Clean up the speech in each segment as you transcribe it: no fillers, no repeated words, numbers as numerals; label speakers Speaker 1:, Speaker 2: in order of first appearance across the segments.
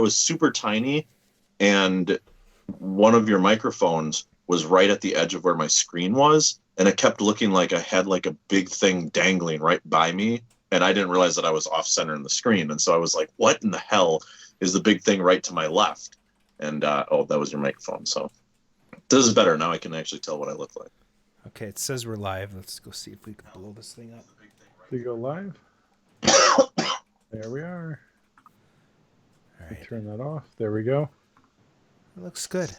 Speaker 1: was super tiny, and one of your microphones was right at the edge of where my screen was, and it kept looking like I had like a big thing dangling right by me, and I didn't realize that I was off center in the screen, and so I was like, what in the hell is the big thing right to my left? And that was your microphone. So this is better. Now I can actually tell what I look like.
Speaker 2: Okay, it says we're live. Let's go see if we can blow this thing up.
Speaker 3: Do you go live? There we are.
Speaker 2: All right.
Speaker 3: Turn that off. There we go.
Speaker 2: It looks good.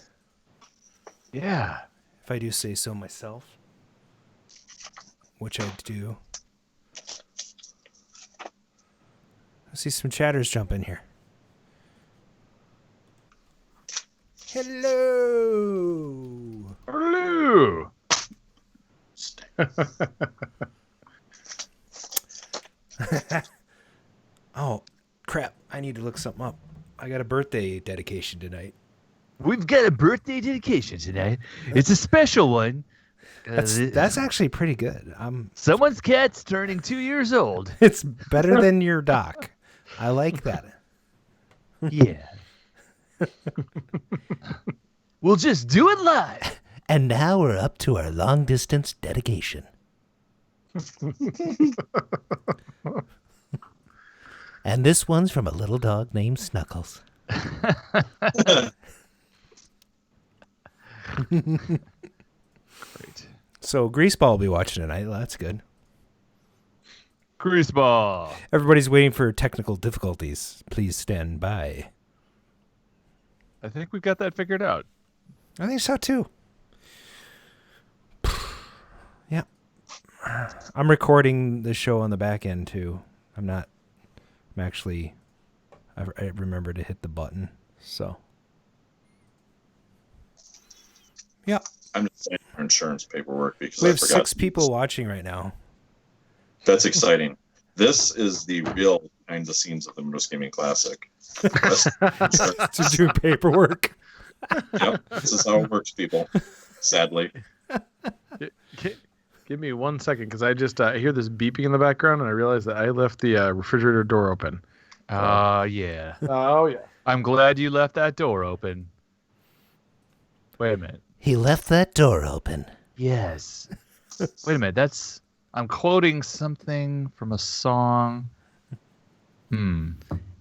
Speaker 4: Yeah.
Speaker 2: If I do say so myself, which I do. I see some chatters jump in here. Hello.
Speaker 4: Hello.
Speaker 2: Oh, crap. I need to look something up. I got a birthday dedication tonight.
Speaker 4: We've got a birthday dedication tonight. It's a special one.
Speaker 2: That's actually pretty good.
Speaker 4: Someone's cat's turning 2 years old.
Speaker 2: It's better than your doc. I like that.
Speaker 4: Yeah. We'll just do it live.
Speaker 2: And now we're up to our long distance dedication. And this one's from a little dog named Snuggles.
Speaker 4: Great.
Speaker 2: So Greaseball will be watching tonight. Well, that's good.
Speaker 4: Greaseball.
Speaker 2: Everybody's waiting for technical difficulties. Please stand by.
Speaker 4: I think we've got that figured out.
Speaker 2: I think so too. Yeah. I'm recording the show on the back end too. I remember to hit the button. So. Yeah.
Speaker 1: I'm just saying for insurance paperwork because
Speaker 2: we
Speaker 1: I
Speaker 2: have
Speaker 1: forgot
Speaker 2: 6 people watching right now.
Speaker 1: That's exciting. This is the real behind the scenes of the Moose Gaming Classic.
Speaker 2: To do paperwork.
Speaker 1: Yep, this is how it works, people. Sadly.
Speaker 3: Give me 1 second, because I just I hear this beeping in the background, and I realize that I left the refrigerator door open.
Speaker 4: Yeah.
Speaker 3: Oh, yeah.
Speaker 4: I'm glad you left that door open. Wait a minute.
Speaker 2: He left that door open.
Speaker 4: Yes. Wait a minute. I'm quoting something from a song.
Speaker 2: And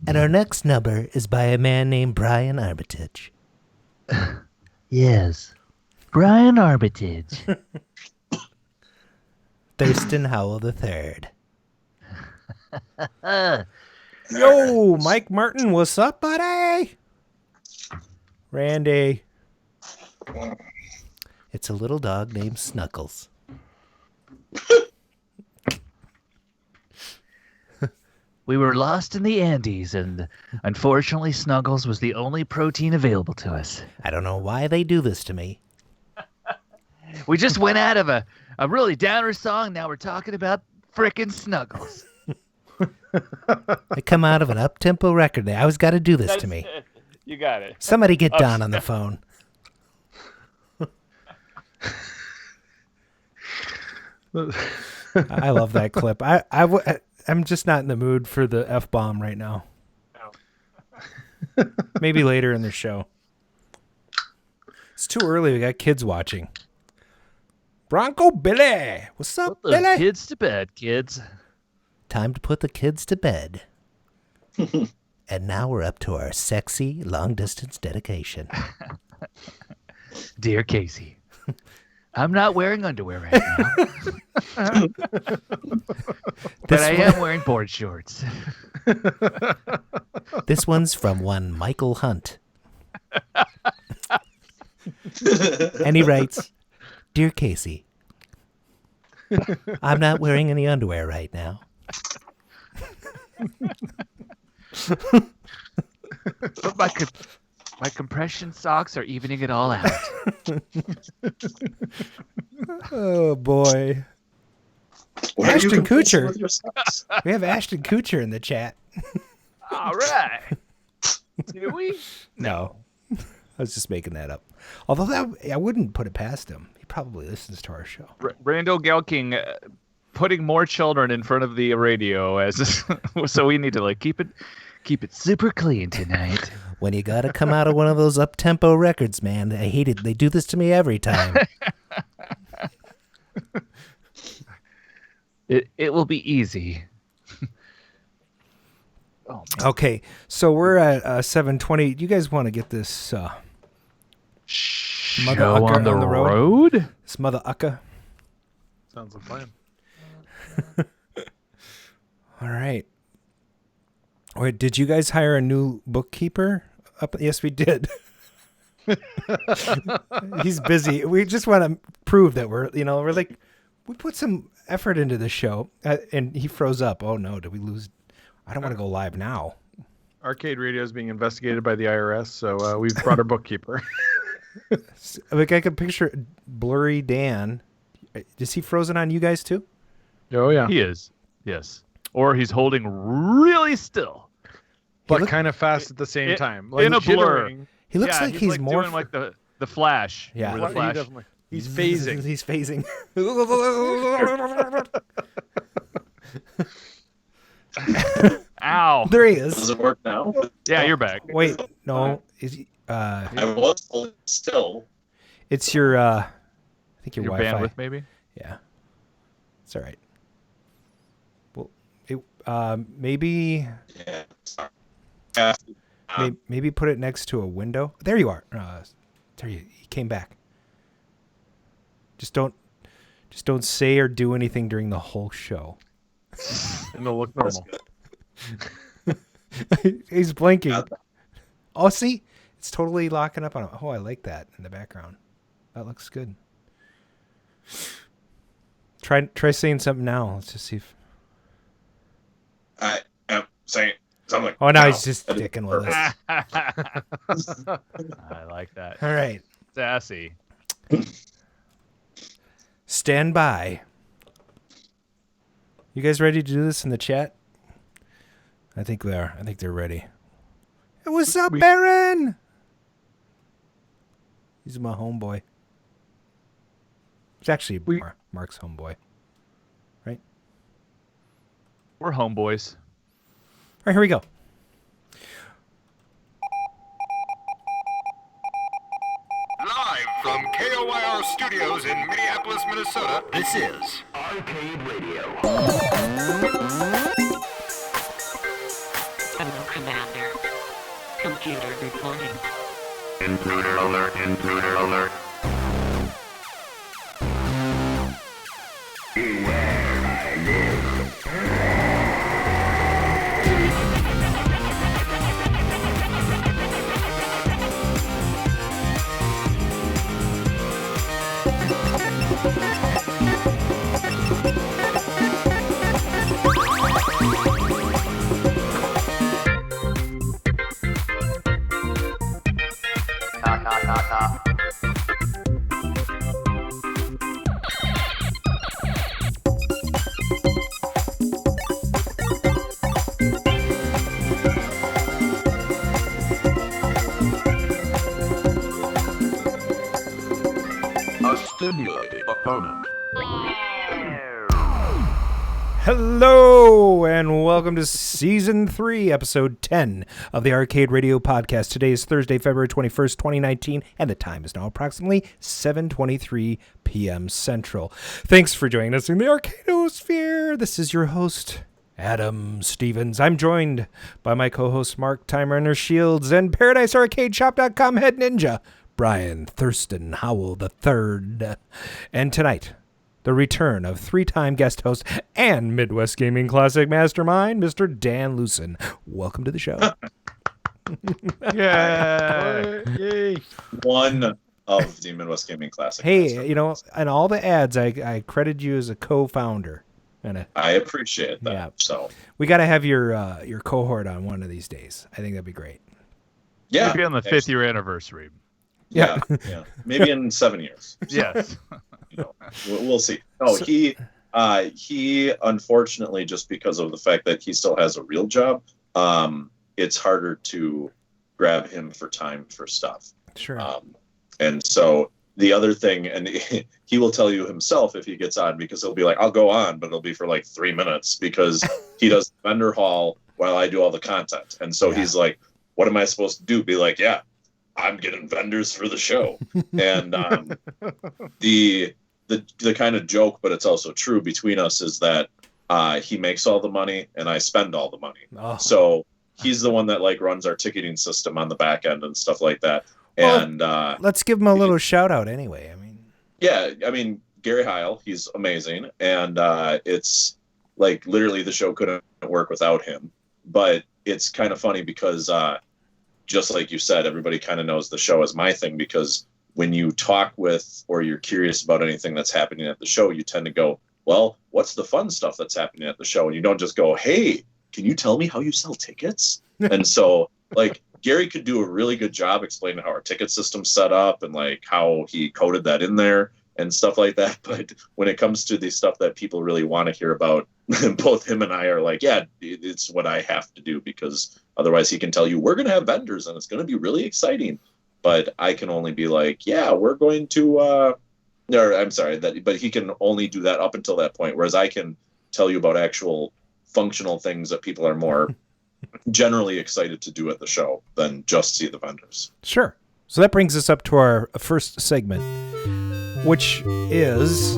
Speaker 2: our next number is by a man named Brian Armitage.
Speaker 4: Yes. Brian Armitage.
Speaker 2: Thurston Howell III. Yo, Mike Martin, what's up, buddy? Randy. It's a little dog named Snuggles.
Speaker 4: We were lost in the Andes, and unfortunately Snuggles was the only protein available to us.
Speaker 2: I don't know why they do this to me.
Speaker 4: We just went out of a really downer song. Now we're talking about frickin' Snuggles.
Speaker 2: I come out of an up-tempo record. They always got to do this to me.
Speaker 4: You got it.
Speaker 2: Somebody get Don on the phone. I love that clip. I'm just not in the mood for the F-bomb right now. No. Maybe later in the show. It's too early. We got kids watching. Bronco Billy. What's up,
Speaker 4: Put the
Speaker 2: Billy?
Speaker 4: kids to bed, kids.
Speaker 2: Time to put the kids to bed. And now we're up to our sexy long-distance dedication.
Speaker 4: Dear Casey, I'm not wearing underwear right now. But I am wearing board shorts.
Speaker 2: This one's from one Michael Hunt. And he writes, Dear Casey, I'm not wearing any underwear right now.
Speaker 4: But my compression socks are evening it all out.
Speaker 2: Oh, boy.
Speaker 1: Why
Speaker 2: Ashton
Speaker 1: are you confused
Speaker 2: Kutcher.
Speaker 1: with your socks?
Speaker 2: We have Ashton Kutcher in the chat.
Speaker 4: All right. Do we?
Speaker 2: No. I was just making that up. Although I wouldn't put it past him. He probably listens to our show.
Speaker 4: Randall Gelking putting more children in front of the radio so we need to keep it super clean tonight.
Speaker 2: when you got to come out of one of those up-tempo records, man. I hate it. They do this to me every time.
Speaker 4: It will be easy.
Speaker 2: Oh, okay, so we're at 7:20. You guys want to get this mother
Speaker 4: Show
Speaker 2: ucker
Speaker 4: on the road?
Speaker 2: This mother ucker.
Speaker 3: Sounds like a plan.
Speaker 2: All right. Wait, did you guys hire a new bookkeeper? Yes, we did. He's busy. We just want to prove that we're like, we put some effort into the show, and he froze up. Oh no, did we lose? I don't want to go live now.
Speaker 3: Arcade Radio is being investigated by the IRS, so we've brought our bookkeeper.
Speaker 2: Like I could picture blurry Dan. Is he frozen on you guys too?
Speaker 3: Oh yeah,
Speaker 4: He is. Yes. Or he's holding really still.
Speaker 3: but kind of fast at the same time.
Speaker 4: In a blur.
Speaker 3: jittering.
Speaker 2: He looks like he's more
Speaker 4: doing like the Flash.
Speaker 2: Yeah.
Speaker 4: Remember the Flash?
Speaker 3: He's phasing.
Speaker 2: He's phasing.
Speaker 4: Ow.
Speaker 2: There he
Speaker 1: Does
Speaker 2: is.
Speaker 1: it work now?
Speaker 4: Yeah, you're back.
Speaker 2: Wait, no. Is he,
Speaker 1: I was holding still.
Speaker 2: it's your I think your
Speaker 4: Your
Speaker 2: Wi-Fi.
Speaker 4: bandwidth, maybe?
Speaker 2: Yeah. It's all right. Well, maybe
Speaker 1: Yeah. Sorry.
Speaker 2: maybe put it next to a window. There you are. There he came back. Just don't say or do anything during the whole show.
Speaker 3: And it'll look normal.
Speaker 2: He's blinking. Oh, see? It's totally locking up on him. Oh, I like that in the background. That looks good. Try saying something now. Let's just see if...
Speaker 1: I am saying something.
Speaker 2: Oh, now he's just dicking with us.
Speaker 4: I like that.
Speaker 2: All right.
Speaker 4: Sassy.
Speaker 2: Stand by. You guys ready to do this in the chat? I think we are. I think they're ready. Hey, what's up, Baron? He's my homeboy. It's actually Mark's homeboy. Right?
Speaker 4: We're homeboys.
Speaker 2: All right, here we go.
Speaker 5: Live from KOYR Studios in Minneapolis, Minnesota, this is Arcade Radio.
Speaker 6: Hello, Commander. Computer reporting.
Speaker 5: Intruder alert, intruder alert. Beware, I live. A stimulating opponent.
Speaker 2: Hello, and welcome to Season 3, Episode 10 of the Arcade Radio Podcast. Today is Thursday, February 21st, 2019, and the time is now approximately 7:23 p.m. Central. Thanks for joining us in the Arcadosphere. This is your host, Adam Stevens. I'm joined by my co-host, Mark Time Runner Shields, and ParadiseArcadeShop.com head ninja, Brian Thurston Howell III. And tonight, the return of three-time guest host and Midwest Gaming Classic Mastermind, Mr. Dan Lucen. Welcome to the show.
Speaker 4: Yeah.
Speaker 3: Yay!
Speaker 1: One of the Midwest Gaming Classic.
Speaker 2: Hey, you know, in all the ads, I credit you as a co-founder.
Speaker 1: I appreciate that.
Speaker 2: Yeah.
Speaker 1: So
Speaker 2: We got to have your cohort on one of these days. I think that'd be great.
Speaker 1: yeah,
Speaker 4: Maybe on the 5th year anniversary.
Speaker 1: yeah, yeah. Maybe in 7 years.
Speaker 4: Yes.
Speaker 1: You know, we'll see. No, he unfortunately, just because of the fact that he still has a real job, it's harder to grab him for time for stuff.
Speaker 2: Sure.
Speaker 1: And so the other thing, and he will tell you himself if he gets on, because he'll be like, I'll go on, but it'll be for like 3 minutes because he does vendor hall while I do all the content. And so
Speaker 2: Yeah.
Speaker 1: he's like, what am I supposed to do? Be like, yeah, I'm getting vendors for the show. And the kind of joke, but it's also true between us, is that he makes all the money and I spend all the money.
Speaker 2: Oh.
Speaker 1: So he's the one that like runs our ticketing system on the back end and stuff like that.
Speaker 2: Well,
Speaker 1: And
Speaker 2: let's give him a little shout out anyway.
Speaker 1: I mean, Gary Heil, he's amazing. And it's like literally the show couldn't work without him. But it's kind of funny because just like you said, everybody kind of knows the show as my thing, because when you talk with or you're curious about anything that's happening at the show, you tend to go, well, what's the fun stuff that's happening at the show? And you don't just go, hey, can you tell me how you sell tickets? And so like Gary could do a really good job explaining how our ticket system's set up and like how he coded that in there and stuff like that. But when it comes to the stuff that people really want to hear about, both him and I are like, yeah, it's what I have to do, because otherwise he can tell you we're going to have vendors and it's going to be really exciting. But I can only be like, yeah, we're going to, but he can only do that up until that point. Whereas I can tell you about actual functional things that people are more generally excited to do at the show than just see the vendors.
Speaker 2: Sure. So that brings us up to our first segment, which is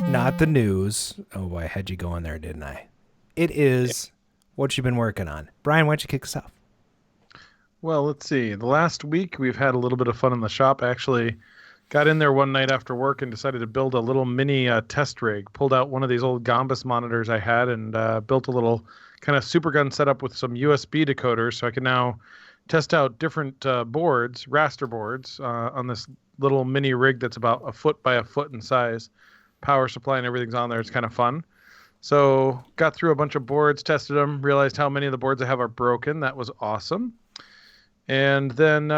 Speaker 2: not the news. Oh, I had you going there, didn't I? It is what you've been working on. Brian, why don't you kick us off?
Speaker 3: Well, let's see. The last week we've had a little bit of fun in the shop. Actually, got in there one night after work and decided to build a little mini test rig. Pulled out one of these old Gombus monitors I had and built a little kind of super gun setup with some USB decoders, so I can now test out different boards, raster boards, on this little mini rig that's about 1 foot by 1 foot in size. Power supply and everything's on there. It's kind of fun. So got through a bunch of boards, tested them, realized how many of the boards I have are broken. That was awesome. And then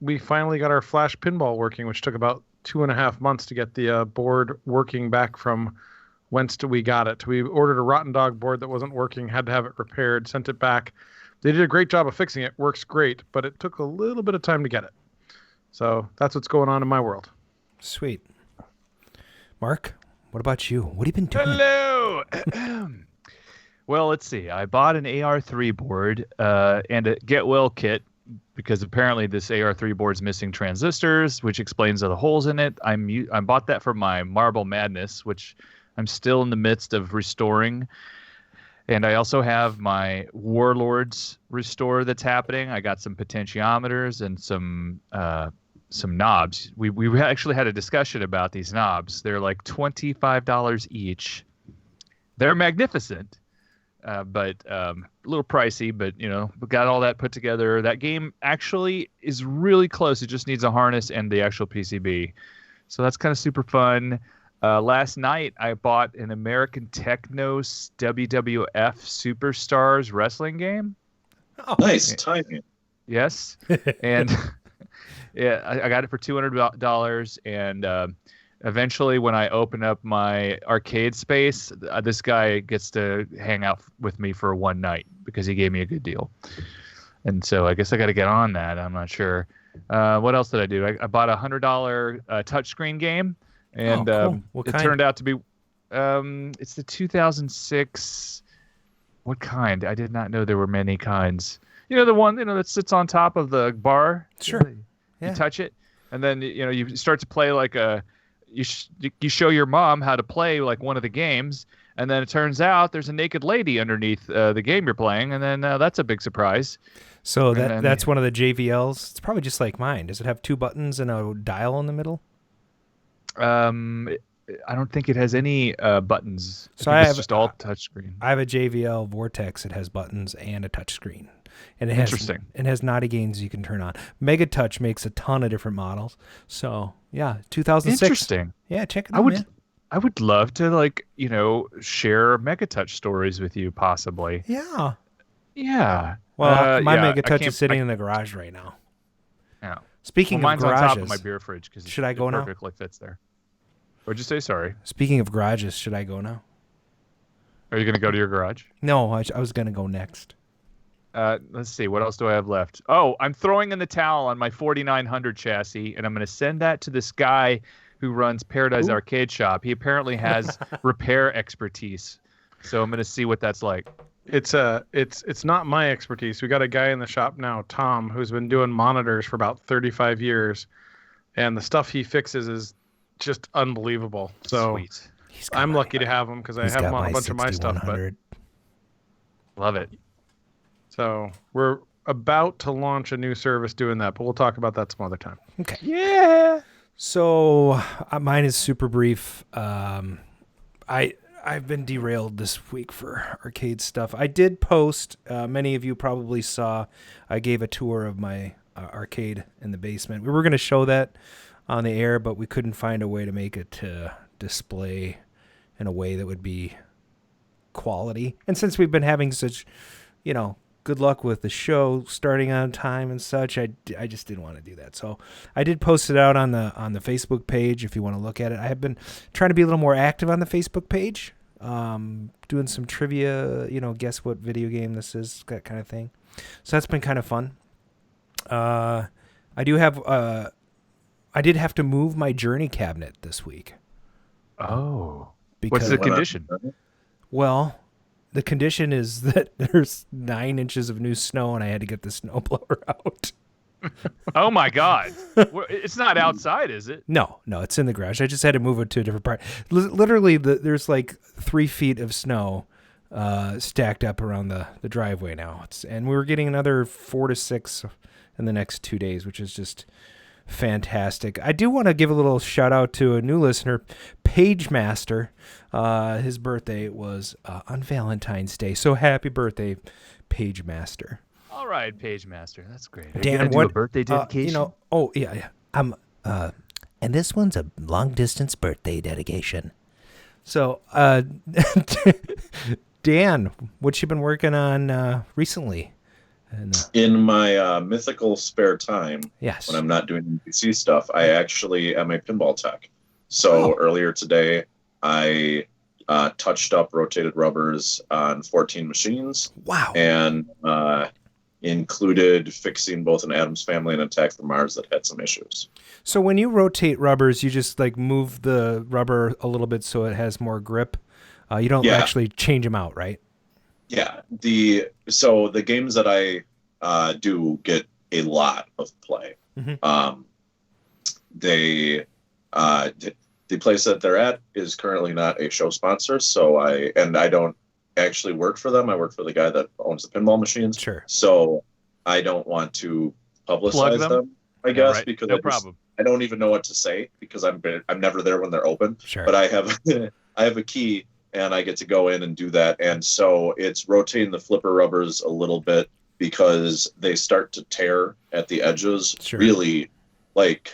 Speaker 3: we finally got our flash pinball working, which took about 2.5 months to get the board working back from whence we got it. We ordered a Rotten Dog board that wasn't working, had to have it repaired, sent it back. They did a great job of fixing it. Works great, but it took a little bit of time to get it. So that's what's going on in my world.
Speaker 2: Sweet. Mark, what about you? What have you been doing?
Speaker 4: Hello. Well, let's see. I bought an AR3 board and a get well kit, because apparently this AR3 board's missing transistors, which explains the holes in it. I bought that for my Marble Madness, which I'm still in the midst of restoring. And I also have my Warlords restore that's happening. I got some potentiometers and some knobs. We actually had a discussion about these knobs. They're like $25 each. They're magnificent. But a little pricey, but we got all that put together. That game actually is really close. It just needs a harness and the actual PCB. So that's kind of super fun. Last night I bought an American Technos WWF Superstars wrestling game.
Speaker 1: Oh, nice timing.
Speaker 4: Yes. And yeah, I got it for $200, and eventually, when I open up my arcade space, this guy gets to hang out with me for one night because he gave me a good deal. And so I guess I got to get on that. I'm not sure. What else did I do? I bought a $100 touchscreen game, and
Speaker 2: cool. What
Speaker 4: it
Speaker 2: kind?
Speaker 4: turned out to be it's the 2006. What kind? I did not know there were many kinds. The one that sits on top of the bar.
Speaker 2: Sure.
Speaker 4: You touch it, and then you start to play like a. You show your mom how to play like one of the games, and then it turns out there's a naked lady underneath the game you're playing, and then that's a big surprise.
Speaker 2: So that's one of the JVLs. It's probably just like mine. Does it have 2 buttons and a dial in the middle?
Speaker 4: I don't think it has any buttons.
Speaker 2: So
Speaker 4: it's just all touchscreen.
Speaker 2: I have a JVL Vortex. It has buttons and a touchscreen. And it has,
Speaker 4: Interesting.
Speaker 2: It has naughty gains you can turn on. Mega Touch makes a ton of different models. So yeah, 2006.
Speaker 4: Interesting.
Speaker 2: Yeah, check it out. Man.
Speaker 4: I would love to share Mega Touch stories with you, possibly.
Speaker 2: Yeah.
Speaker 4: Yeah.
Speaker 2: Well, my Mega Touch is sitting in the garage right now.
Speaker 4: Yeah.
Speaker 2: Speaking of
Speaker 4: mine's
Speaker 2: garages,
Speaker 4: on top of my beer fridge because
Speaker 2: should I go now?
Speaker 4: Perfectly fits there. What'd you say? Sorry.
Speaker 2: Speaking of garages, should I go now?
Speaker 4: Are you going to go to your garage?
Speaker 2: No, I was going to go next.
Speaker 4: Let's see. What else do I have left? Oh, I'm throwing in the towel on my 4900 chassis, and I'm going to send that to this guy who runs Paradise Arcade Shop. He apparently has repair expertise, so I'm going to see what that's like.
Speaker 3: It's not my expertise. We got a guy in the shop now, Tom, who's been doing monitors for about 35 years, and the stuff he fixes is just unbelievable. So
Speaker 4: Sweet.
Speaker 3: I'm lucky to have him because I have him on a bunch of my stuff. But
Speaker 4: Love it.
Speaker 3: so we're about to launch a new service doing that, but we'll talk about that some other time.
Speaker 2: Okay.
Speaker 4: Yeah.
Speaker 2: So mine is super brief. I've been derailed this week for arcade stuff. I did post. Many of you probably saw. I gave a tour of my arcade in the basement. We were going to show that on the air, but we couldn't find a way to make it to display in a way that would be quality. And since we've been having such, good luck with the show starting on time and such, I just didn't want to do that. So I did post it out on the Facebook page if you want to look at it. I have been trying to be a little more active on the Facebook page, doing some trivia, guess what video game this is, that kind of thing. So that's been kind of fun. I did have to move my Journey cabinet this week.
Speaker 4: Oh.
Speaker 2: Because,
Speaker 4: what's the condition?
Speaker 2: Well, the condition is that there's 9 inches of new snow and I had to get the snowblower out.
Speaker 4: Oh my God. It's not outside, is it?
Speaker 2: No, it's in the garage. I just had to move it to a different part. Literally, there's like 3 feet of snow stacked up around the driveway now. And we were getting another 4 to 6 in the next 2 days, which is just fantastic. I do want to give a little shout out to a new listener, Page Master. His birthday was on Valentine's Day. So happy birthday, Page Master.
Speaker 4: All right, Page Master. That's great. Are
Speaker 2: Dan,
Speaker 4: you do a birthday dedication?
Speaker 2: Yeah. And this one's a long distance birthday dedication. So, Dan, what you been working on recently?
Speaker 1: In my mythical spare time,
Speaker 2: yes,
Speaker 1: when I'm not doing MGC stuff, I actually am a pinball tech. So earlier today, I touched up rotated rubbers on 14 machines.
Speaker 2: Wow.
Speaker 1: And included fixing both an Addams Family and Attack from Mars that had some issues. So
Speaker 2: when you rotate rubbers, you just like move the rubber a little bit so it has more grip. You don't actually change them out, right? Yeah.
Speaker 1: So the games that I do get a lot of play. Mm-hmm. The place that they're at is currently not a show sponsor, so I don't actually work for them. I work for the guy that owns the pinball machines.
Speaker 2: Sure.
Speaker 1: So I don't want to publicize them, I guess, right. Because I don't even know what to say because I'm never there when they're open.
Speaker 2: Sure.
Speaker 1: But I have a key and I get to go in and do that. And so it's rotating the flipper rubbers a little bit because they start to tear at the edges.
Speaker 2: Sure.
Speaker 1: Really, like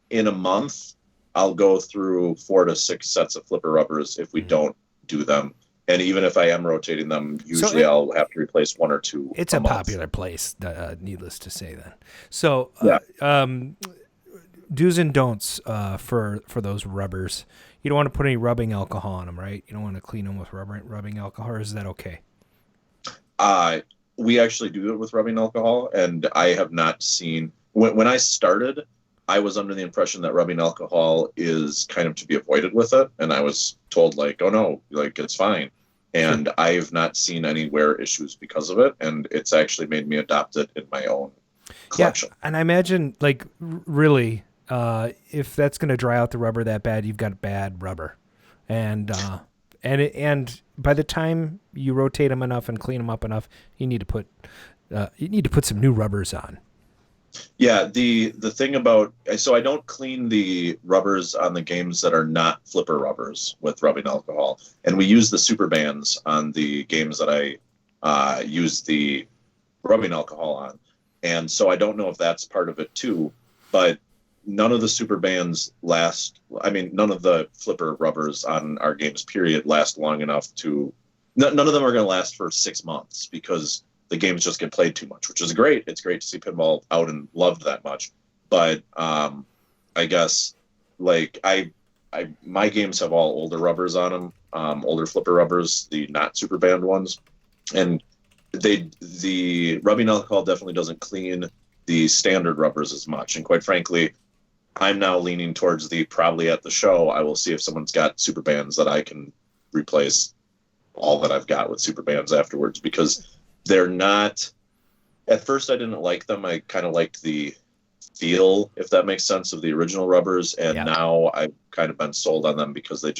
Speaker 1: in a month, I'll go through 4 to 6 sets of flipper rubbers if we don't do them. And even if I am rotating them, usually I'll have to replace 1 or 2.
Speaker 2: It's a popular place, needless to say then. So do's and don'ts for those rubbers. You don't want to put any rubbing alcohol on them, right? You don't want to clean them with rubbing alcohol, or is that okay?
Speaker 1: We actually do it with rubbing alcohol, and I have not seen... When I started, I was under the impression that rubbing alcohol is kind of to be avoided with it, and I was told, like, oh no, like, it's fine. And sure. I've not seen any wear issues because of it, and it's actually made me adopt it in my own collection.
Speaker 2: Yeah, and I imagine, like, really... if that's going to dry out the rubber that bad, you've got bad rubber, and by the time you rotate them enough and clean them up enough, you need to put some new rubbers on.
Speaker 1: Yeah, the thing about I don't clean the rubbers on the games that are not flipper rubbers with rubbing alcohol, and we use the super bands on the games that I use the rubbing alcohol on, and so I don't know if that's part of it too, but. None of the super bands none of the flipper rubbers on our games, period, last long enough to... None of them are going to last for 6 months because the games just get played too much, which is great. It's great to see pinball out and loved that much. But I guess, like, my games have all older rubbers on them, older flipper rubbers, the not super band ones. And the rubbing alcohol definitely doesn't clean the standard rubbers as much. And quite frankly... I'm now leaning towards probably at the show, I will see if someone's got super bands that I can replace all that I've got with super bands afterwards, because they're not, at first I didn't like them. I kind of liked the feel, if that makes sense, of the original rubbers, and now I've kind of been sold on them because they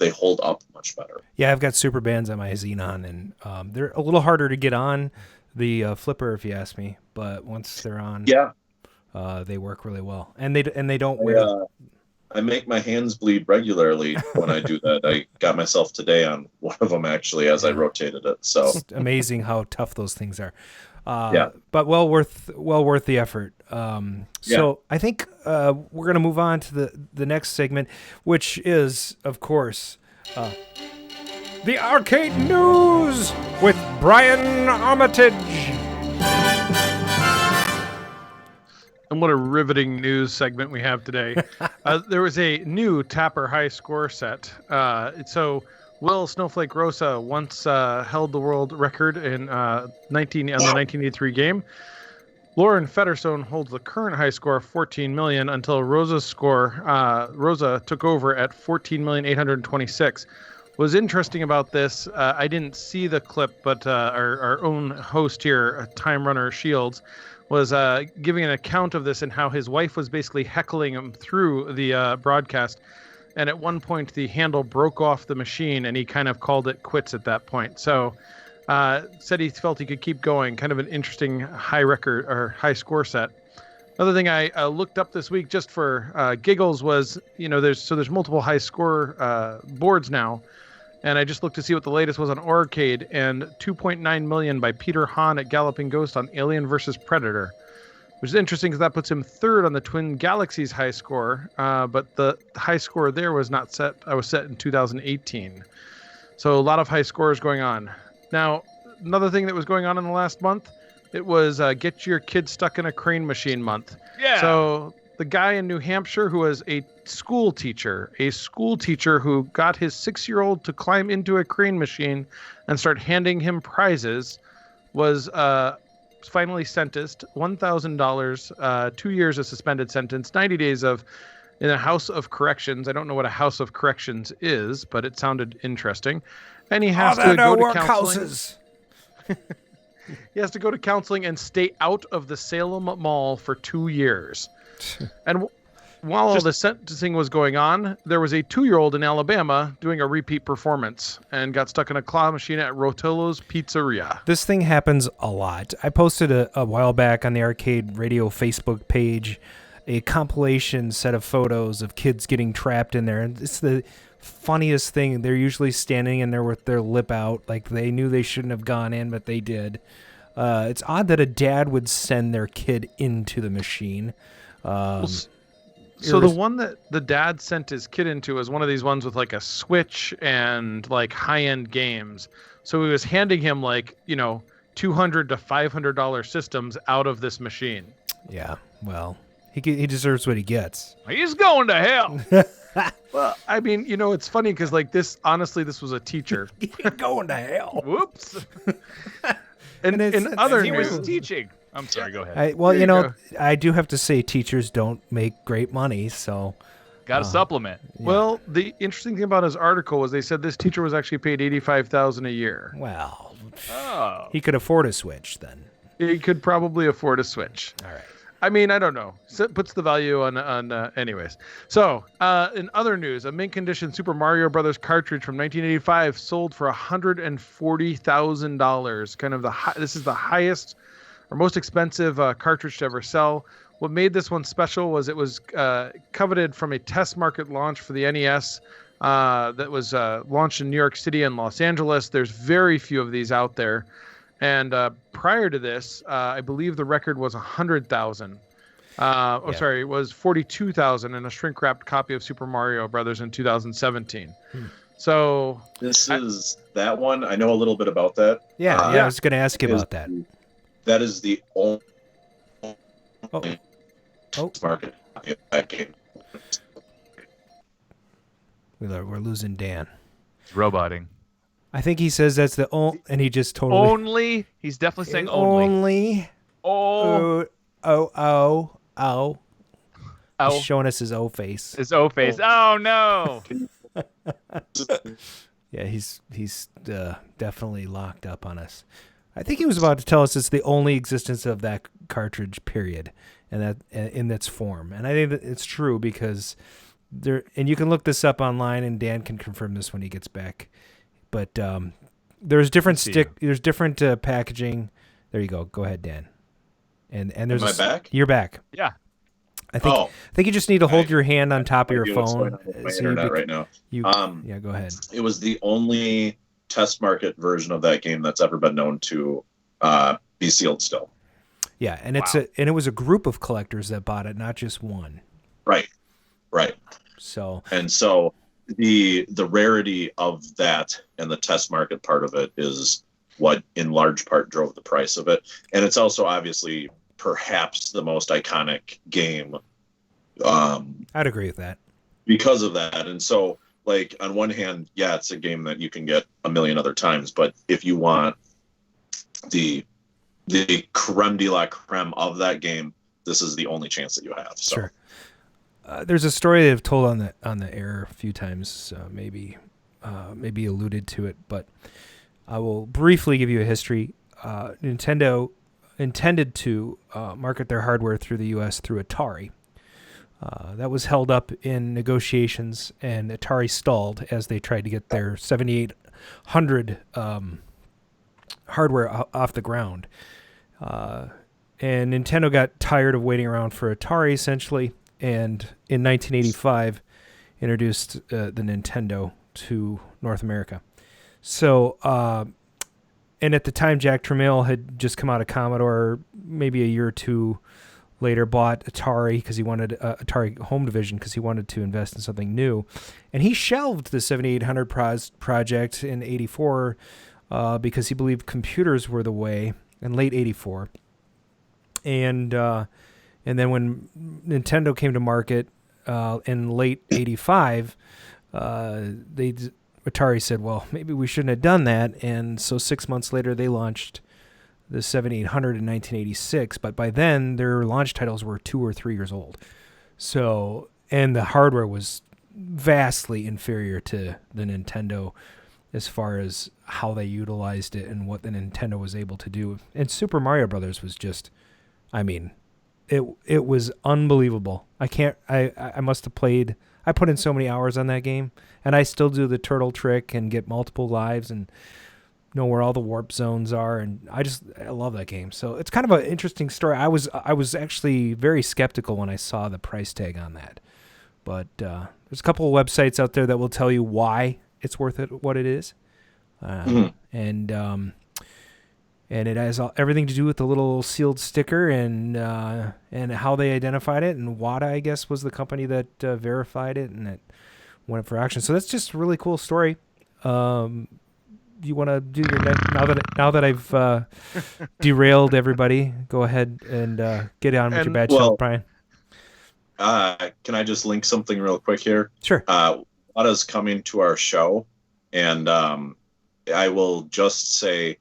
Speaker 1: hold up much better.
Speaker 2: Yeah, I've got super bands on my Xenon, and they're a little harder to get on the flipper, if you ask me, but once they're on, they work really well, and they don't wear.
Speaker 1: I make my hands bleed regularly when I do that. I got myself today on one of them, actually, as I rotated it. So
Speaker 2: it's amazing how tough those things are. But well worth the effort. So I think we're going to move on to the next segment, which is, of course, the Arcade News with Brian Armitage.
Speaker 3: And what a riveting news segment we have today. There was a new Tapper high score set. So Will Snowflake Rosa once held the world record in the 1983 game. Lauren Fetterstone holds the current high score of 14 million until Rosa's score, Rosa took over at 14,826,000. What's interesting about this, I didn't see the clip, but our own host here, Time Runner Shields, was giving an account of this and how his wife was basically heckling him through the broadcast. And at one point, the handle broke off the machine, and he kind of called it quits at that point. So said he felt he could keep going. Kind of an interesting high record or high score set. Another thing I looked up this week just for giggles was, there's multiple high score boards now. And I just looked to see what the latest was on Arcade, and 2.9 million by Peter Hahn at Galloping Ghost on Alien vs. Predator, which is interesting because that puts him third on the Twin Galaxies high score. But the high score there was not set. I was set in 2018. So a lot of high scores going on. Now, another thing that was going on in the last month, it was Get Your Kid Stuck in a Crane Machine month. Yeah. So the guy in New Hampshire who was a school teacher who got his 6-year-old to climb into a crane machine and start handing him prizes was finally sentenced, $1,000, 2 years of suspended sentence, 90 days in a house of corrections. I don't know what a house of corrections is, but it sounded interesting. And he has to go to counseling. He has to go to counseling and stay out of the Salem Mall for 2 years. And while all the sentencing was going on, there was a 2-year-old in Alabama doing a repeat performance and got stuck in a claw machine at Rotolo's Pizzeria.
Speaker 2: This thing happens a lot. I posted a while back on the Arcade Radio Facebook page a compilation set of photos of kids getting trapped in there. And it's the funniest thing. They're usually standing in there with their lip out, like they knew they shouldn't have gone in, but they did. It's odd that a dad would send their kid into the machine.
Speaker 3: So the one that the dad sent his kid into was one of these ones with like a Switch and like high-end games. So he was handing him $200 to $500 systems out of this machine.
Speaker 2: Yeah, well, he deserves what he gets.
Speaker 4: He's going to hell.
Speaker 3: Well, I mean, it's funny because this was a teacher.
Speaker 2: He's going to hell.
Speaker 4: Whoops.
Speaker 3: And in other
Speaker 4: he
Speaker 3: news,
Speaker 4: was teaching. I'm sorry, go ahead.
Speaker 2: I do have to say teachers don't make great money, so...
Speaker 4: Got to supplement.
Speaker 3: Yeah. Well, the interesting thing about his article was they said this teacher was actually paid $85,000 a year.
Speaker 2: Well, he could afford a Switch then.
Speaker 3: He could probably afford a Switch.
Speaker 2: All right.
Speaker 3: I mean, I don't know. So it puts the value on anyways. So, in other news, a mint condition Super Mario Brothers cartridge from 1985 sold for $140,000. This is the highest or most expensive cartridge to ever sell. What made this one special was it was coveted from a test market launch for the NES that was launched in New York City and Los Angeles. There's very few of these out there. And prior to this, I believe the record was 100,000. Sorry, it was 42,000 in a shrink-wrapped copy of Super Mario Brothers in 2017. So
Speaker 1: this is that one. I know a little bit about that.
Speaker 2: Yeah, I was going to ask you about that.
Speaker 1: That is the only market that game.
Speaker 2: We're losing Dan.
Speaker 4: It's roboting.
Speaker 2: I think he says that's the only, and he just totally...
Speaker 4: Only? He's definitely saying only.
Speaker 2: Oh. He's showing us his O face.
Speaker 4: His O face. Oh, no.
Speaker 2: Yeah, he's definitely locked up on us. I think he was about to tell us it's the only existence of that cartridge, period, and that in its form. And I think that it's true because there. And you can look this up online, and Dan can confirm this when he gets back. But there's different there's different packaging. There you go. Go ahead, Dan. And there's.
Speaker 1: Am I back?
Speaker 2: You're back.
Speaker 4: Yeah.
Speaker 2: I think you just need to hold your hand on top of your phone.
Speaker 1: My internet right now.
Speaker 2: Yeah, go ahead.
Speaker 1: It was the only test market version of that game that's ever been known to be sealed still.
Speaker 2: Yeah, and it was a group of collectors that bought it, not just one.
Speaker 1: Right. So the rarity of that and the test market part of it is what in large part drove the price of it. And it's also obviously perhaps the most iconic game.
Speaker 2: I'd agree with that.
Speaker 1: Because of that. And so, like, on one hand, yeah, it's a game that you can get a million other times, but if you want the creme de la creme of that game, this is the only chance that you have. So.
Speaker 2: Sure. There's a story I've told on the air a few times, maybe alluded to it, but I will briefly give you a history. Nintendo intended to market their hardware through the U.S. through Atari. That was held up in negotiations, and Atari stalled as they tried to get their 7800 hardware off the ground. And Nintendo got tired of waiting around for Atari, essentially, and in 1985 introduced the Nintendo to North America. So, and at the time, Jack Tramiel had just come out of Commodore, maybe a year or two later bought Atari because he wanted Atari Home Division because he wanted to invest in something new. And he shelved the 7800 project in 84 because he believed computers were the way in late 84. And then when Nintendo came to market in late 85, Atari said, well, maybe we shouldn't have done that. And so 6 months later, they launched the 7800 in 1986. But by then, their launch titles were 2 or 3 years old. So, and the hardware was vastly inferior to the Nintendo as far as how they utilized it and what the Nintendo was able to do. And Super Mario Brothers was just, I mean, it was unbelievable. I must have played, I put in so many hours on that game, and I still do the turtle trick and get multiple lives and know where all the warp zones are, and I love that game. So it's kind of an interesting story. I was actually very skeptical when I saw the price tag on that, but there's a couple of websites out there that will tell you why it's worth it, what it is, and it has everything to do with the little sealed sticker and how they identified it. And WADA, I guess, was the company that verified it, and it went up for auction. So that's just a really cool story. You want to do your next, now that I've derailed everybody, go ahead and get on with your bad shelf, Brian.
Speaker 1: Can I just link something real quick here?
Speaker 2: Sure.
Speaker 1: WADA's coming to our show, and I will just say,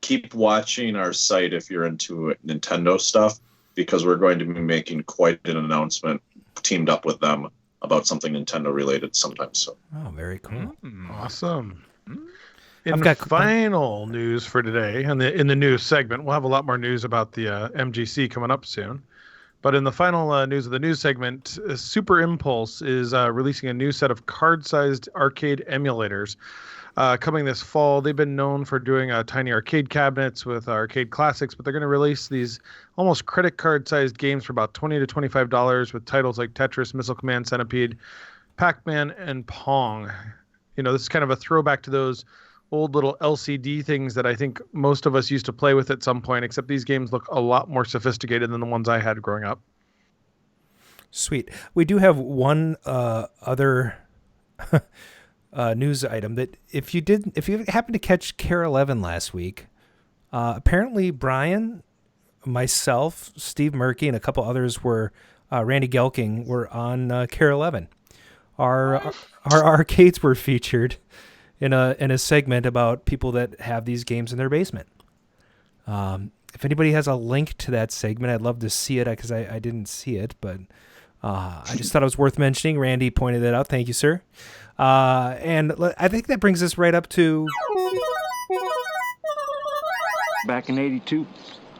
Speaker 1: keep watching our site if you're into Nintendo stuff, because we're going to be making quite an announcement teamed up with them about something Nintendo related sometime soon.
Speaker 2: Oh, very cool.
Speaker 3: Awesome. In the final news for today, in the news segment, we'll have a lot more news about the MGC coming up soon. But in the final news of the news segment, Super Impulse is releasing a new set of card-sized arcade emulators coming this fall. They've been known for doing tiny arcade cabinets with arcade classics, but they're going to release these almost credit card-sized games for about $20 to $25 with titles like Tetris, Missile Command, Centipede, Pac-Man, and Pong. You know, this is kind of a throwback to those old little LCD things that I think most of us used to play with at some point, except these games look a lot more sophisticated than the ones I had growing up.
Speaker 2: Sweet. We do have one other news item that if you happened to catch Care 11 last week, apparently Brian, myself, Steve Murky, and a couple others were, Randy Gelking, were on Care 11. Our arcades were featured in a segment about people that have these games in their basement. If anybody has a link to that segment, I'd love to see it because I didn't see it, but I just thought it was worth mentioning. Randy pointed that out. Thank you, sir. And I think that brings us right up to...
Speaker 7: Back in '82,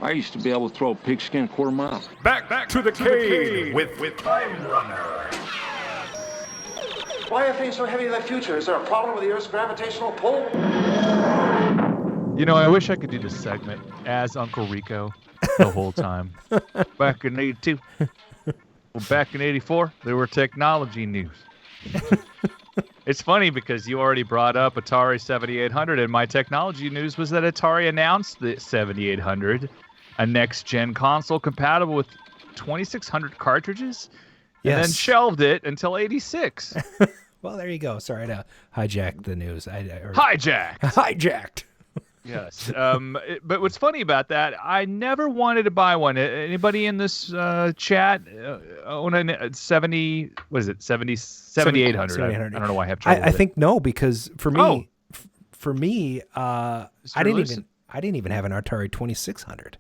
Speaker 7: I used to be able to throw a pigskin quarter mile.
Speaker 5: Back to the cave with Time Runner.
Speaker 8: Why are things so heavy in the future? Is there a problem with the Earth's gravitational pull?
Speaker 4: You know, I wish I could do this segment as Uncle Rico the whole time. Back in '82. Well, back in '84, there were technology news. It's funny because you already brought up Atari 7800, and my technology news was that Atari announced the 7800, a next-gen console compatible with 2600 cartridges, and then shelved it until '86.
Speaker 2: Well, there you go. Sorry to hijack the news.
Speaker 4: Hijacked. Yes. But what's funny about that, I never wanted to buy one. Anybody in this chat own a 7800? I don't know why I have trouble
Speaker 2: I think no, because for me, I didn't even have an Atari 2600.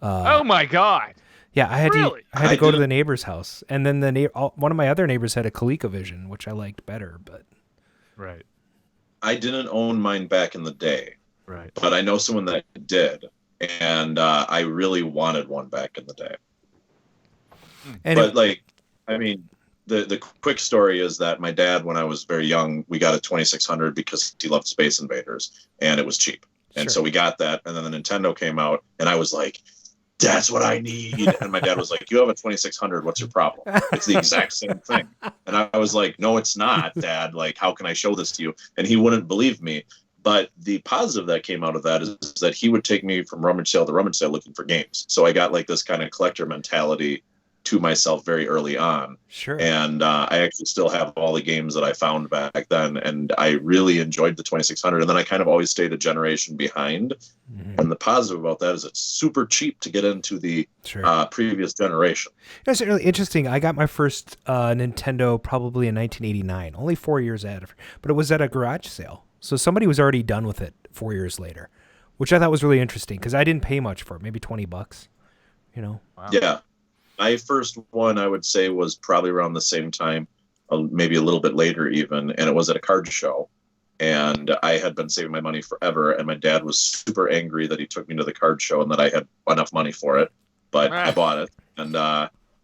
Speaker 4: Oh my God.
Speaker 2: Yeah, I had to go to the neighbor's house, and then one of my other neighbors had a ColecoVision, which I liked better. But
Speaker 4: right,
Speaker 1: I didn't own mine back in the day.
Speaker 4: Right,
Speaker 1: but I know someone that did, and I really wanted one back in the day. But the quick story is that my dad, when I was very young, we got a 2600 because he loved Space Invaders, and it was cheap, and so we got that. And then the Nintendo came out, and I was like, that's what I need. And my dad was like, you have a 2600. What's your problem? It's the exact same thing. And I was like, no, it's not, Dad. Like, how can I show this to you? And he wouldn't believe me. But the positive that came out of that is that he would take me from rummage sale to rummage sale looking for games. So I got like this kind of collector mentality to myself very early on.
Speaker 2: Sure.
Speaker 1: And I actually still have all the games that I found back then. And I really enjoyed the 2600. And then I kind of always stayed a generation behind. Mm-hmm. And the positive about that is it's super cheap to get into the previous generation.
Speaker 2: That's really interesting. I got my first Nintendo probably in 1989, only 4 years after, but it was at a garage sale. So somebody was already done with it 4 years later, which I thought was really interesting because I didn't pay much for it, maybe $20, you know?
Speaker 4: Wow.
Speaker 1: Yeah. My first one, I would say, was probably around the same time, maybe a little bit later even, and it was at a card show. And I had been saving my money forever, and my dad was super angry that he took me to the card show and that I had enough money for it. But I bought it, and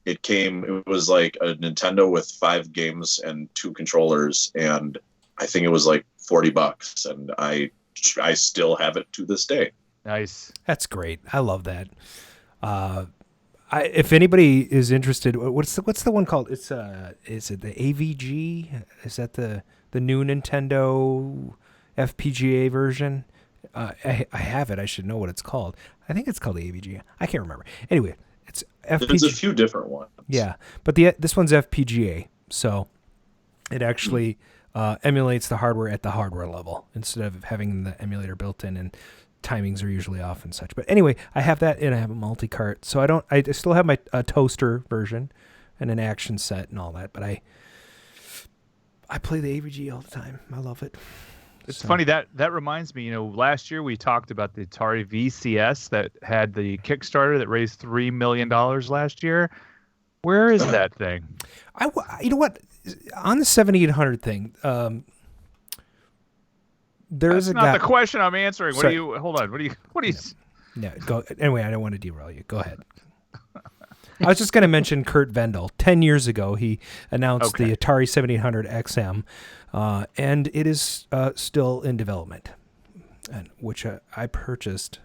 Speaker 1: it was like a Nintendo with 5 games and 2 controllers, and I think it was like $40, and I still have it to this day.
Speaker 4: Nice.
Speaker 2: That's great. I love that. If anybody is interested, what's the one called? Is it the AVG? Is that the new Nintendo FPGA version? I have it. I should know what it's called. I think it's called the AVG. I can't remember. Anyway, it's FPGA.
Speaker 1: There's a few different ones.
Speaker 2: Yeah, but this one's FPGA, so it actually emulates the hardware at the hardware level instead of having the emulator built in, and timings are usually off and such. But anyway, I have that, and I have a multi-cart, so I still have my toaster version and an action set and all that, but I play the AVG all the time. I love it.
Speaker 4: It's funny that reminds me, last year we talked about the Atari VCS that had the Kickstarter that raised $3 million last year. Where is that thing?
Speaker 2: You know what? On the 7800 thing,
Speaker 4: That's not the question I'm answering. Hold on. What do you?
Speaker 2: Yeah, go. Anyway, I don't want to derail you. Go ahead. I was just going to mention Kurt Vendel. 10 years ago, he announced the Atari 7800 XM, and it is still in development, which I purchased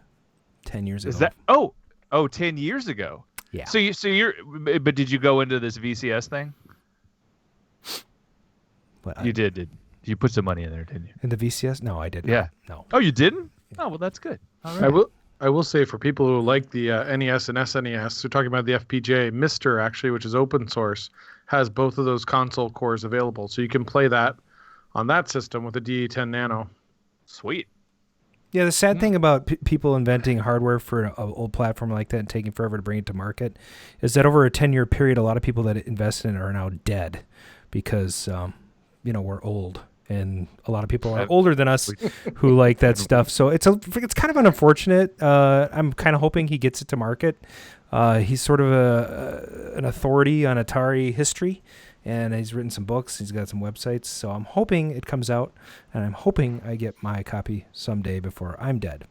Speaker 2: 10 years ago.
Speaker 4: Is that 10 years ago?
Speaker 2: Yeah.
Speaker 4: But did you go into this VCS thing? You did. You put some money in there, didn't you?
Speaker 2: In the VCS? No, I didn't.
Speaker 4: Yeah.
Speaker 2: No.
Speaker 4: Oh, you didn't? Oh, well, that's good. All right.
Speaker 3: I will say for people who like the NES and SNES, we're talking about the FPGA, Mister, actually, which is open source, has both of those console cores available. So you can play that on that system with a DE10 Nano.
Speaker 4: Sweet.
Speaker 2: Yeah, the sad thing about people inventing hardware for an old platform like that and taking forever to bring it to market is that over a 10-year period, a lot of people that invested in it are now dead because, we're old. And a lot of people are older than us who like that stuff. So it's kind of unfortunate. I'm kind of hoping he gets it to market He's sort of an authority on Atari history, and he's written some books. He's got some websites. So I'm hoping it comes out, and I'm hoping I get my copy someday before I'm dead.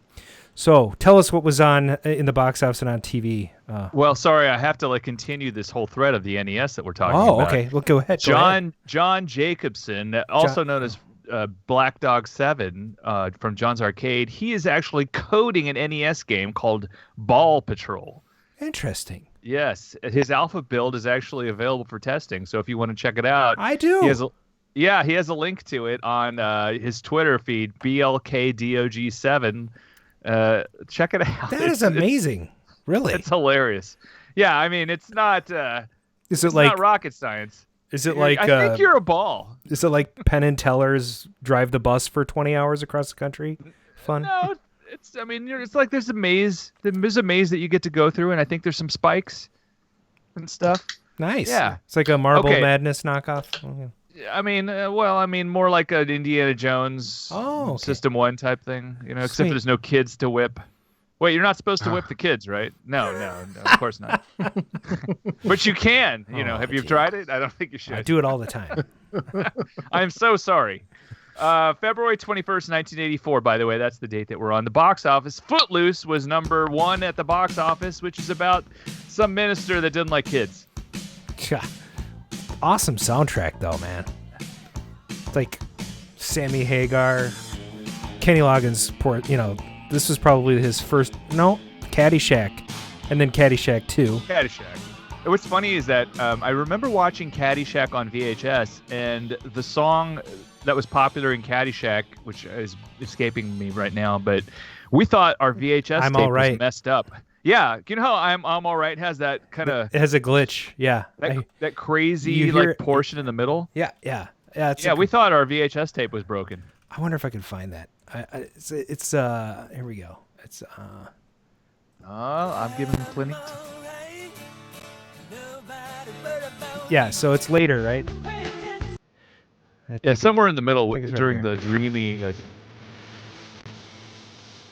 Speaker 2: So tell us what was on in the box office and on TV.
Speaker 4: Well, sorry, I have to continue this whole thread of the NES that we're talking about.
Speaker 2: Oh, okay. Well, go ahead.
Speaker 4: John Jacobson, also known as Black Dog 7 from John's Arcade, he is actually coding an NES game called Ball Patrol.
Speaker 2: Interesting.
Speaker 4: Yes, his alpha build is actually available for testing. So if you want to check it out,
Speaker 2: I do.
Speaker 4: He has a link to it on his Twitter feed, BLKDOG7. Check it out.
Speaker 2: That is amazing. Really,
Speaker 4: it's hilarious. Yeah, I mean, it's not.
Speaker 2: Is it
Speaker 4: not rocket science?
Speaker 2: Is it like?
Speaker 4: I think you're a ball.
Speaker 2: Is it like Penn and Teller's drive the bus for 20 hours across the country? Fun.
Speaker 4: No, it's. I mean, it's like there's a maze. There's a maze that you get to go through, and I think there's some spikes and stuff.
Speaker 2: Nice.
Speaker 4: Yeah,
Speaker 2: it's like a Marble Madness knockoff. Okay.
Speaker 4: I mean, more like an Indiana Jones System 1 type thing, except there's no kids to whip. Wait, you're not supposed to whip the kids, right? No, of course not. But you can, have you tried it? I don't think you should.
Speaker 2: I do it all the time.
Speaker 4: I'm so sorry. February 21st, 1984, by the way, that's the date that we're on. The box office, Footloose was number 1 at the box office, which is about some minister that didn't like kids.
Speaker 2: Yeah. Awesome soundtrack, though, man. It's like Sammy Hagar, Kenny Loggins. This was probably his first. No, Caddyshack, and then Caddyshack 2.
Speaker 4: Caddyshack. What's funny is that I remember watching Caddyshack on VHS, and the song that was popular in Caddyshack, which is escaping me right now, but we thought our VHS tape was messed up. Yeah, you know how I'm All Right has that kind of...
Speaker 2: It has a glitch, yeah.
Speaker 4: That crazy portion in the middle?
Speaker 2: Yeah.
Speaker 4: We thought our VHS tape was broken.
Speaker 2: I wonder if I can find that. It's here we go. It's
Speaker 4: I'm giving plenty.
Speaker 2: Yeah, so it's later, right?
Speaker 4: Yeah, somewhere in the middle during the dreamy...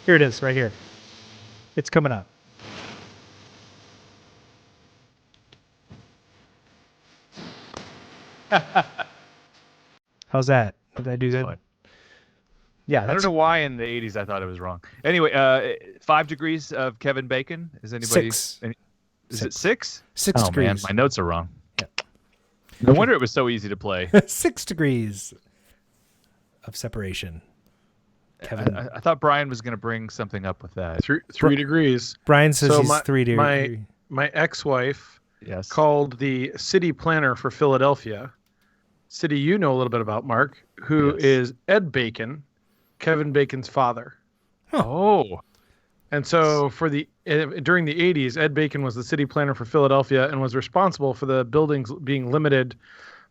Speaker 2: Here it is, right here. It's coming up. How's that? Did I do good?
Speaker 4: Fine.
Speaker 2: Yeah,
Speaker 4: I don't know why in the 80s I thought it was wrong. Anyway, 5 Degrees of Kevin Bacon. Is anybody?
Speaker 2: 6.
Speaker 4: Is it 6?
Speaker 2: 6 degrees.
Speaker 4: Man, my notes are wrong.
Speaker 2: Yeah.
Speaker 4: No wonder it was so easy to play.
Speaker 2: 6 degrees of separation. Kevin,
Speaker 4: I thought Brian was going to bring something up with that.
Speaker 3: 3 degrees.
Speaker 2: Brian says he's 3 degrees.
Speaker 3: My ex-wife
Speaker 4: yes.
Speaker 3: called the city planner for Philadelphia, city you know a little bit about, Mark, who is Ed Bacon, Kevin Bacon's father.
Speaker 4: Oh.
Speaker 3: And so during the 80s, Ed Bacon was the city planner for Philadelphia and was responsible for the buildings being limited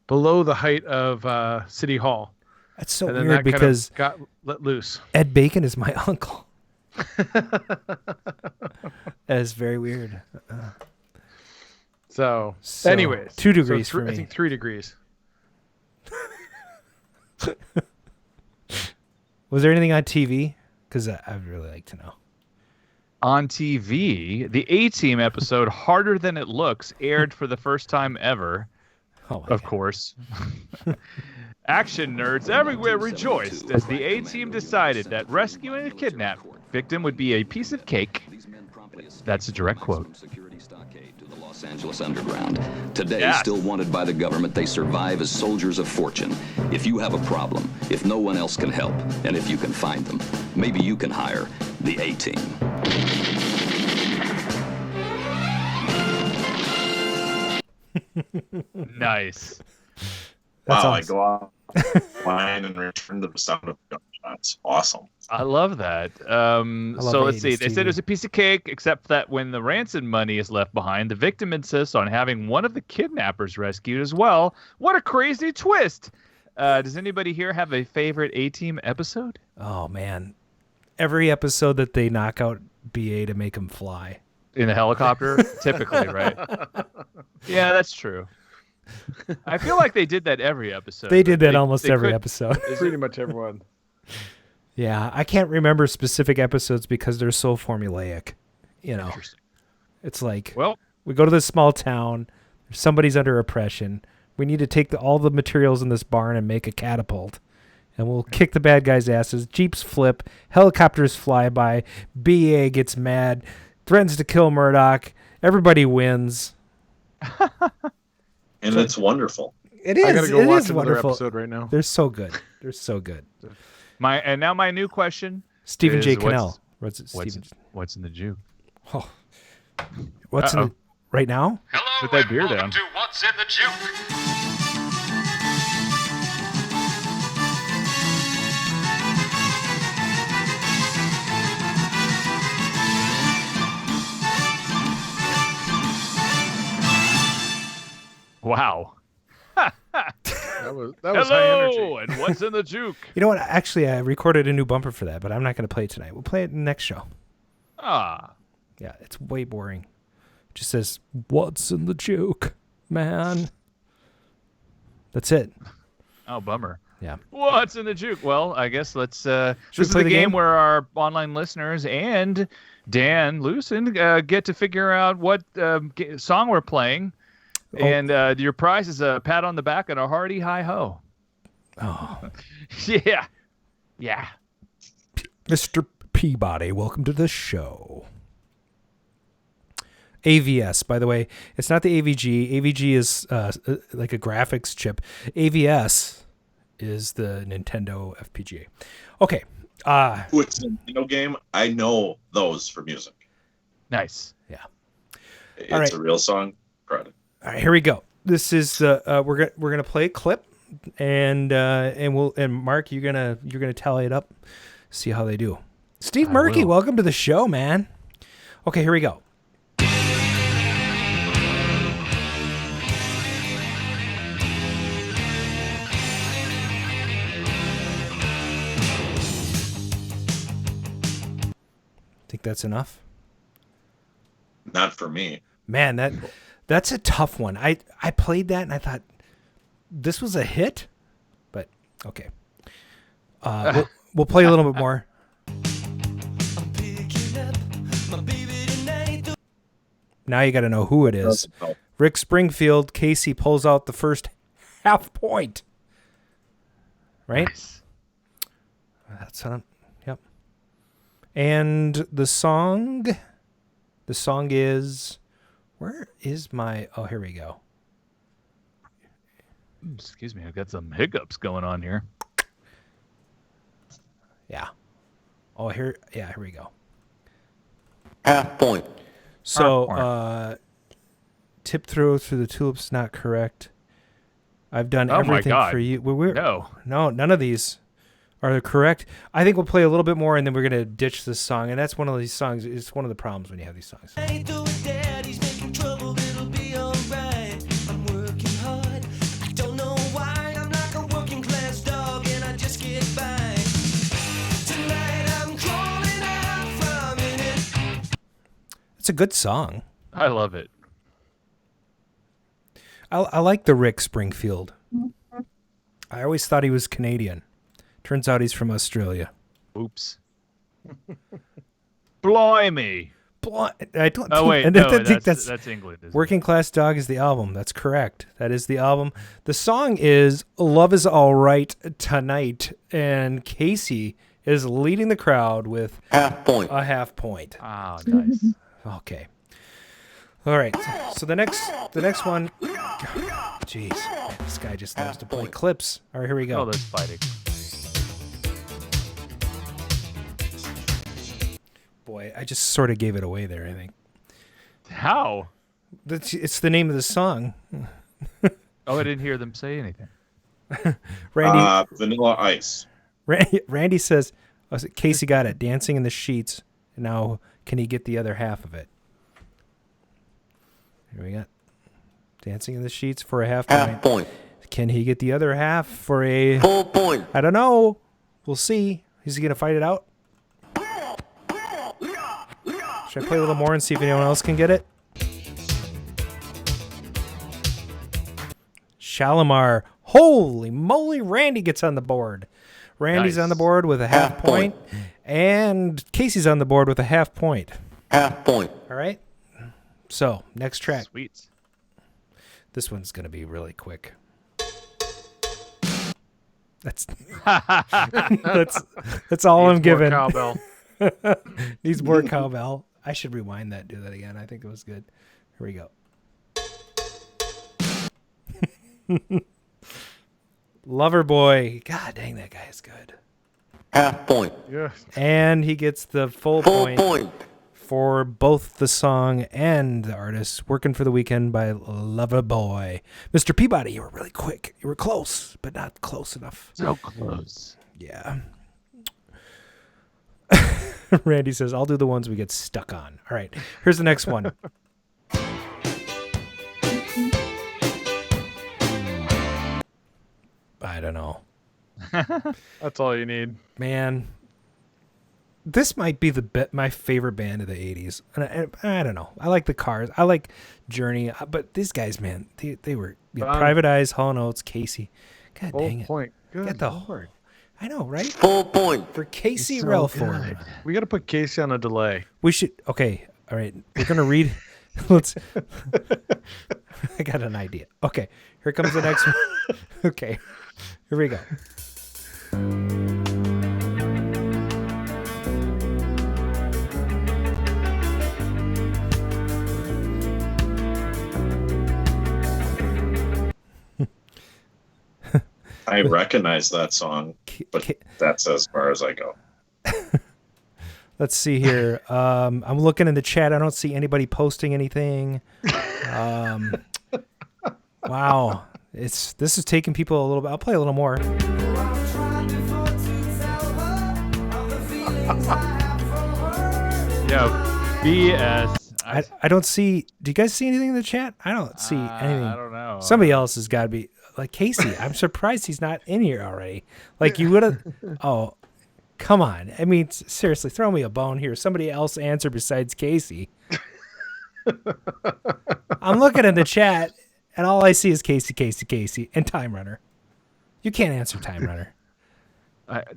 Speaker 3: below the height of City Hall.
Speaker 2: That's so weird because
Speaker 3: got let loose.
Speaker 2: Ed Bacon is my uncle. That is very weird.
Speaker 3: So anyways,
Speaker 2: 2 degrees for me.
Speaker 3: I think 3 degrees.
Speaker 2: Was there anything on TV? Because I'd really like to know.
Speaker 4: On TV, the A-Team episode "Harder Than It Looks" aired for the first time ever. Of course. Action nerds everywhere rejoiced as the A-Team decided that rescuing a kidnapped victim would be a piece of cake. That's a direct quote.
Speaker 9: Los Angeles Underground. Today, still wanted by the government, they survive as soldiers of fortune. If you have a problem, if no one else can help, and if you can find them, maybe you can hire the A-Team.
Speaker 4: Nice.
Speaker 1: Wow, I go off line and return to the sound of gunshots. Awesome.
Speaker 4: I love that. So let's see. They said it was a piece of cake, except that when the ransom money is left behind, the victim insists on having one of the kidnappers rescued as well. What a crazy twist. Does anybody here have a favorite A-Team episode?
Speaker 2: Oh, man. Every episode that they knock out BA to make him fly.
Speaker 4: In a helicopter? Typically, right? Yeah, that's true. I feel like they did that every episode.
Speaker 2: They did that almost every episode.
Speaker 3: Pretty much everyone.
Speaker 2: Yeah, I can't remember specific episodes because they're so formulaic. You know, It's like,
Speaker 4: Well,
Speaker 2: we go to this small town. Somebody's under oppression. We need to take all the materials in this barn and make a catapult. And we'll kick the bad guys' asses. Jeeps flip. Helicopters fly by. BA gets mad. Threatens to kill Murdoch. Everybody wins.
Speaker 1: And it's wonderful.
Speaker 2: It is.
Speaker 3: I gotta go
Speaker 2: it
Speaker 3: watch
Speaker 2: is
Speaker 3: another
Speaker 2: wonderful.
Speaker 3: episode right now.
Speaker 2: They're so good. They're so good.
Speaker 4: now my new question.
Speaker 2: Stephen
Speaker 4: is
Speaker 2: J. Cannell.
Speaker 4: What's in the juke?
Speaker 2: Oh. What's in the, right now?
Speaker 5: Hello,
Speaker 4: Put that
Speaker 5: and
Speaker 4: beer
Speaker 5: welcome
Speaker 4: down.
Speaker 5: to What's in the Juke.
Speaker 4: Wow.
Speaker 3: That was high
Speaker 4: Hello,
Speaker 3: energy.
Speaker 4: and what's in the juke?
Speaker 2: You know what? Actually, I recorded a new bumper for that, but I'm not going to play it tonight. We'll play it in the next show.
Speaker 4: Ah.
Speaker 2: Yeah, it's way boring. It just says, "What's in the juke, man?" That's it.
Speaker 4: Oh, bummer.
Speaker 2: Yeah.
Speaker 4: What's in the juke? Well, I guess let's. This
Speaker 2: we
Speaker 4: is
Speaker 2: play
Speaker 4: the
Speaker 2: the
Speaker 4: game
Speaker 2: game?
Speaker 4: where our online listeners and Dan Lucen get to figure out what song we're playing, and your prize is a pat on the back and a hearty hi ho.
Speaker 2: Oh,
Speaker 4: yeah.
Speaker 2: Mr. Peabody, welcome to the show. AVS, by the way, it's not the AVG. AVG is like a graphics chip. AVS is the Nintendo FPGA. Okay.
Speaker 1: It's a Nintendo game. I know those for music.
Speaker 4: Nice.
Speaker 2: Yeah.
Speaker 1: It's
Speaker 2: All right.
Speaker 1: a real song. Credit.
Speaker 2: All right, here we go. This is the we're gonna play a clip, and Mark, you're gonna tally it up, see how they do. Steve Murky, welcome to the show, man. Okay, here we go. Think that's enough?
Speaker 1: Not for me.
Speaker 2: Man, that's a tough one. I played that and I thought this was a hit, but okay. We'll play a little bit more. Now you got to know who it is. Rick Springfield. Casey pulls out the first half point. Right?
Speaker 4: Nice.
Speaker 2: That's on. Yep. And the song is, where is my, oh, here we go.
Speaker 4: Excuse me, I've got some hiccups going on here.
Speaker 2: Yeah. Oh, here we go.
Speaker 7: Half point.
Speaker 2: So, tip throw through the tulips not correct. I've done
Speaker 4: Oh my
Speaker 2: everything
Speaker 4: God.
Speaker 2: for you.
Speaker 4: No,
Speaker 2: none of these are correct. I think we'll play a little bit more and then we're going to ditch this song. And that's one of these songs. It's one of the problems when you have these songs. It's a good song.
Speaker 4: I love it.
Speaker 2: I like the Rick Springfield. I always thought he was Canadian. Turns out he's from Australia.
Speaker 4: Oops. Blimey.
Speaker 2: I don't.
Speaker 4: Oh wait,
Speaker 2: I
Speaker 4: no,
Speaker 2: don't think
Speaker 4: that's England. Isn't
Speaker 2: Working Class Dog is the album. That's correct. That is the album. The song is "Love Is All Right Tonight," and Casey is leading the crowd with
Speaker 7: Half point.
Speaker 2: a half point.
Speaker 4: Oh, nice.
Speaker 2: Okay. All right. So the next one. Jeez, this guy just loves to play clips. All right, here we go.
Speaker 4: Oh, that's fighting.
Speaker 2: Boy, I just sort of gave it away there, I think.
Speaker 4: How?
Speaker 2: It's the name of the song.
Speaker 4: Oh, I didn't hear them say anything.
Speaker 2: Randy
Speaker 1: Vanilla Ice.
Speaker 2: Randy says, Casey got it, Dancing in the Sheets. Now, can he get the other half of it? Here we got Dancing in the Sheets for a half point.
Speaker 7: Half point.
Speaker 2: Can he get the other half for a...
Speaker 7: Full point.
Speaker 2: I don't know. We'll see. Is he going to fight it out? Should I play a little more and see if anyone else can get it? Shalimar. Holy moly, Randy gets on the board. Randy's
Speaker 4: Nice.
Speaker 2: on the board with a half point. And Casey's on the board with a half point.
Speaker 7: Half point.
Speaker 2: All right? So, next track.
Speaker 4: Sweet.
Speaker 2: This one's going to be really quick. That's all I'm giving.
Speaker 3: Cowbell.
Speaker 2: Needs more cowbell. I should rewind that, do that again. I think it was good. Here we go. Loverboy. God dang, that guy is good.
Speaker 10: Half point.
Speaker 3: Yeah.
Speaker 2: And he gets the full point for both the song and the artist. Working for the Weekend by Loverboy. Mr. Peabody, you were really quick. You were close, but not close enough.
Speaker 4: So close.
Speaker 2: Yeah. Randy says, I'll do the ones we get stuck on. All right, here's the next one. I don't know.
Speaker 3: That's all you need.
Speaker 2: Man, this might be my favorite band of the 80s. And I don't know. I like the Cars. I like Journey. But these guys, man, they were Private Eyes, Hall & Oates, Casey. God dang it.
Speaker 3: Point. Good
Speaker 2: Get the
Speaker 3: Lord.
Speaker 2: I know, right?
Speaker 10: Full point.
Speaker 2: For Casey
Speaker 3: So
Speaker 2: Relford.
Speaker 3: We got to put Casey on a delay.
Speaker 2: We should. Okay. All right. We're going to read. Let's. I got an idea. Okay. Here comes the next one. Okay. Here we go.
Speaker 1: I recognize that song, but that's as far as I go.
Speaker 2: Let's see here. I'm looking in the chat. I don't see anybody posting anything. Wow. This is taking people a little bit. I'll play a little more.
Speaker 4: Yeah, BS.
Speaker 2: I don't see. Do you guys see anything in the chat? I don't see anything.
Speaker 4: I don't know.
Speaker 2: Somebody else has got to be like Casey. I'm surprised he's not in here already. Like you would have. Oh, come on. I mean, seriously, throw me a bone here. Somebody else answer besides Casey. I'm looking in the chat, and all I see is Casey, and Time Runner. You can't answer Time Runner.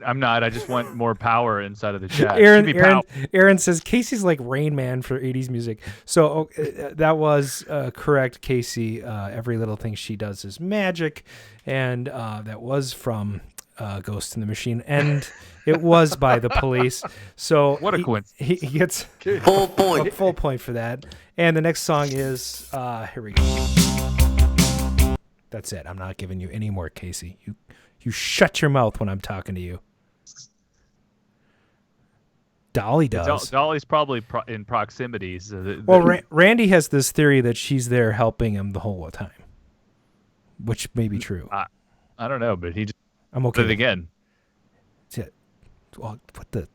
Speaker 4: I'm not. I just want more power inside of the chat.
Speaker 2: Aaron says Casey's like Rain Man for 80s music. So that was correct, Casey. Every little thing she does is magic. And that was from Ghost in the Machine. And it was by the Police. So
Speaker 4: what a coincidence.
Speaker 2: He gets
Speaker 10: full point.
Speaker 2: A full point for that. And the next song is, here we go. That's it. I'm not giving you any more, Casey. You shut your mouth when I'm talking to you. Dolly does.
Speaker 4: Dolly's probably in proximity. So
Speaker 2: Randy has this theory that she's there helping him the whole time, which may be true.
Speaker 4: I don't know, but
Speaker 2: I'm okay.
Speaker 4: But again,
Speaker 2: well, what the?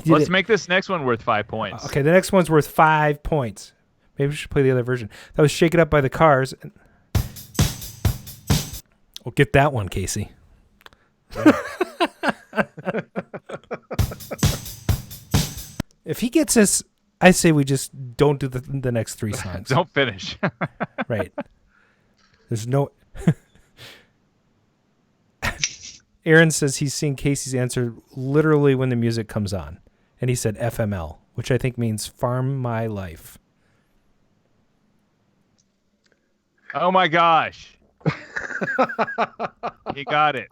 Speaker 4: Let's make this next one worth 5 points.
Speaker 2: Okay, the next one's worth 5 points. Maybe we should play the other version. That was "Shake It Up" by the Cars. Well, get that one, Casey. If he gets us, I say we just don't do the next 3 songs.
Speaker 4: Don't finish.
Speaker 2: Right. There's no. Aaron says he's seen Casey's answer literally when the music comes on, and he said FML, which I think means Farm My Life.
Speaker 4: Oh my gosh. He got it.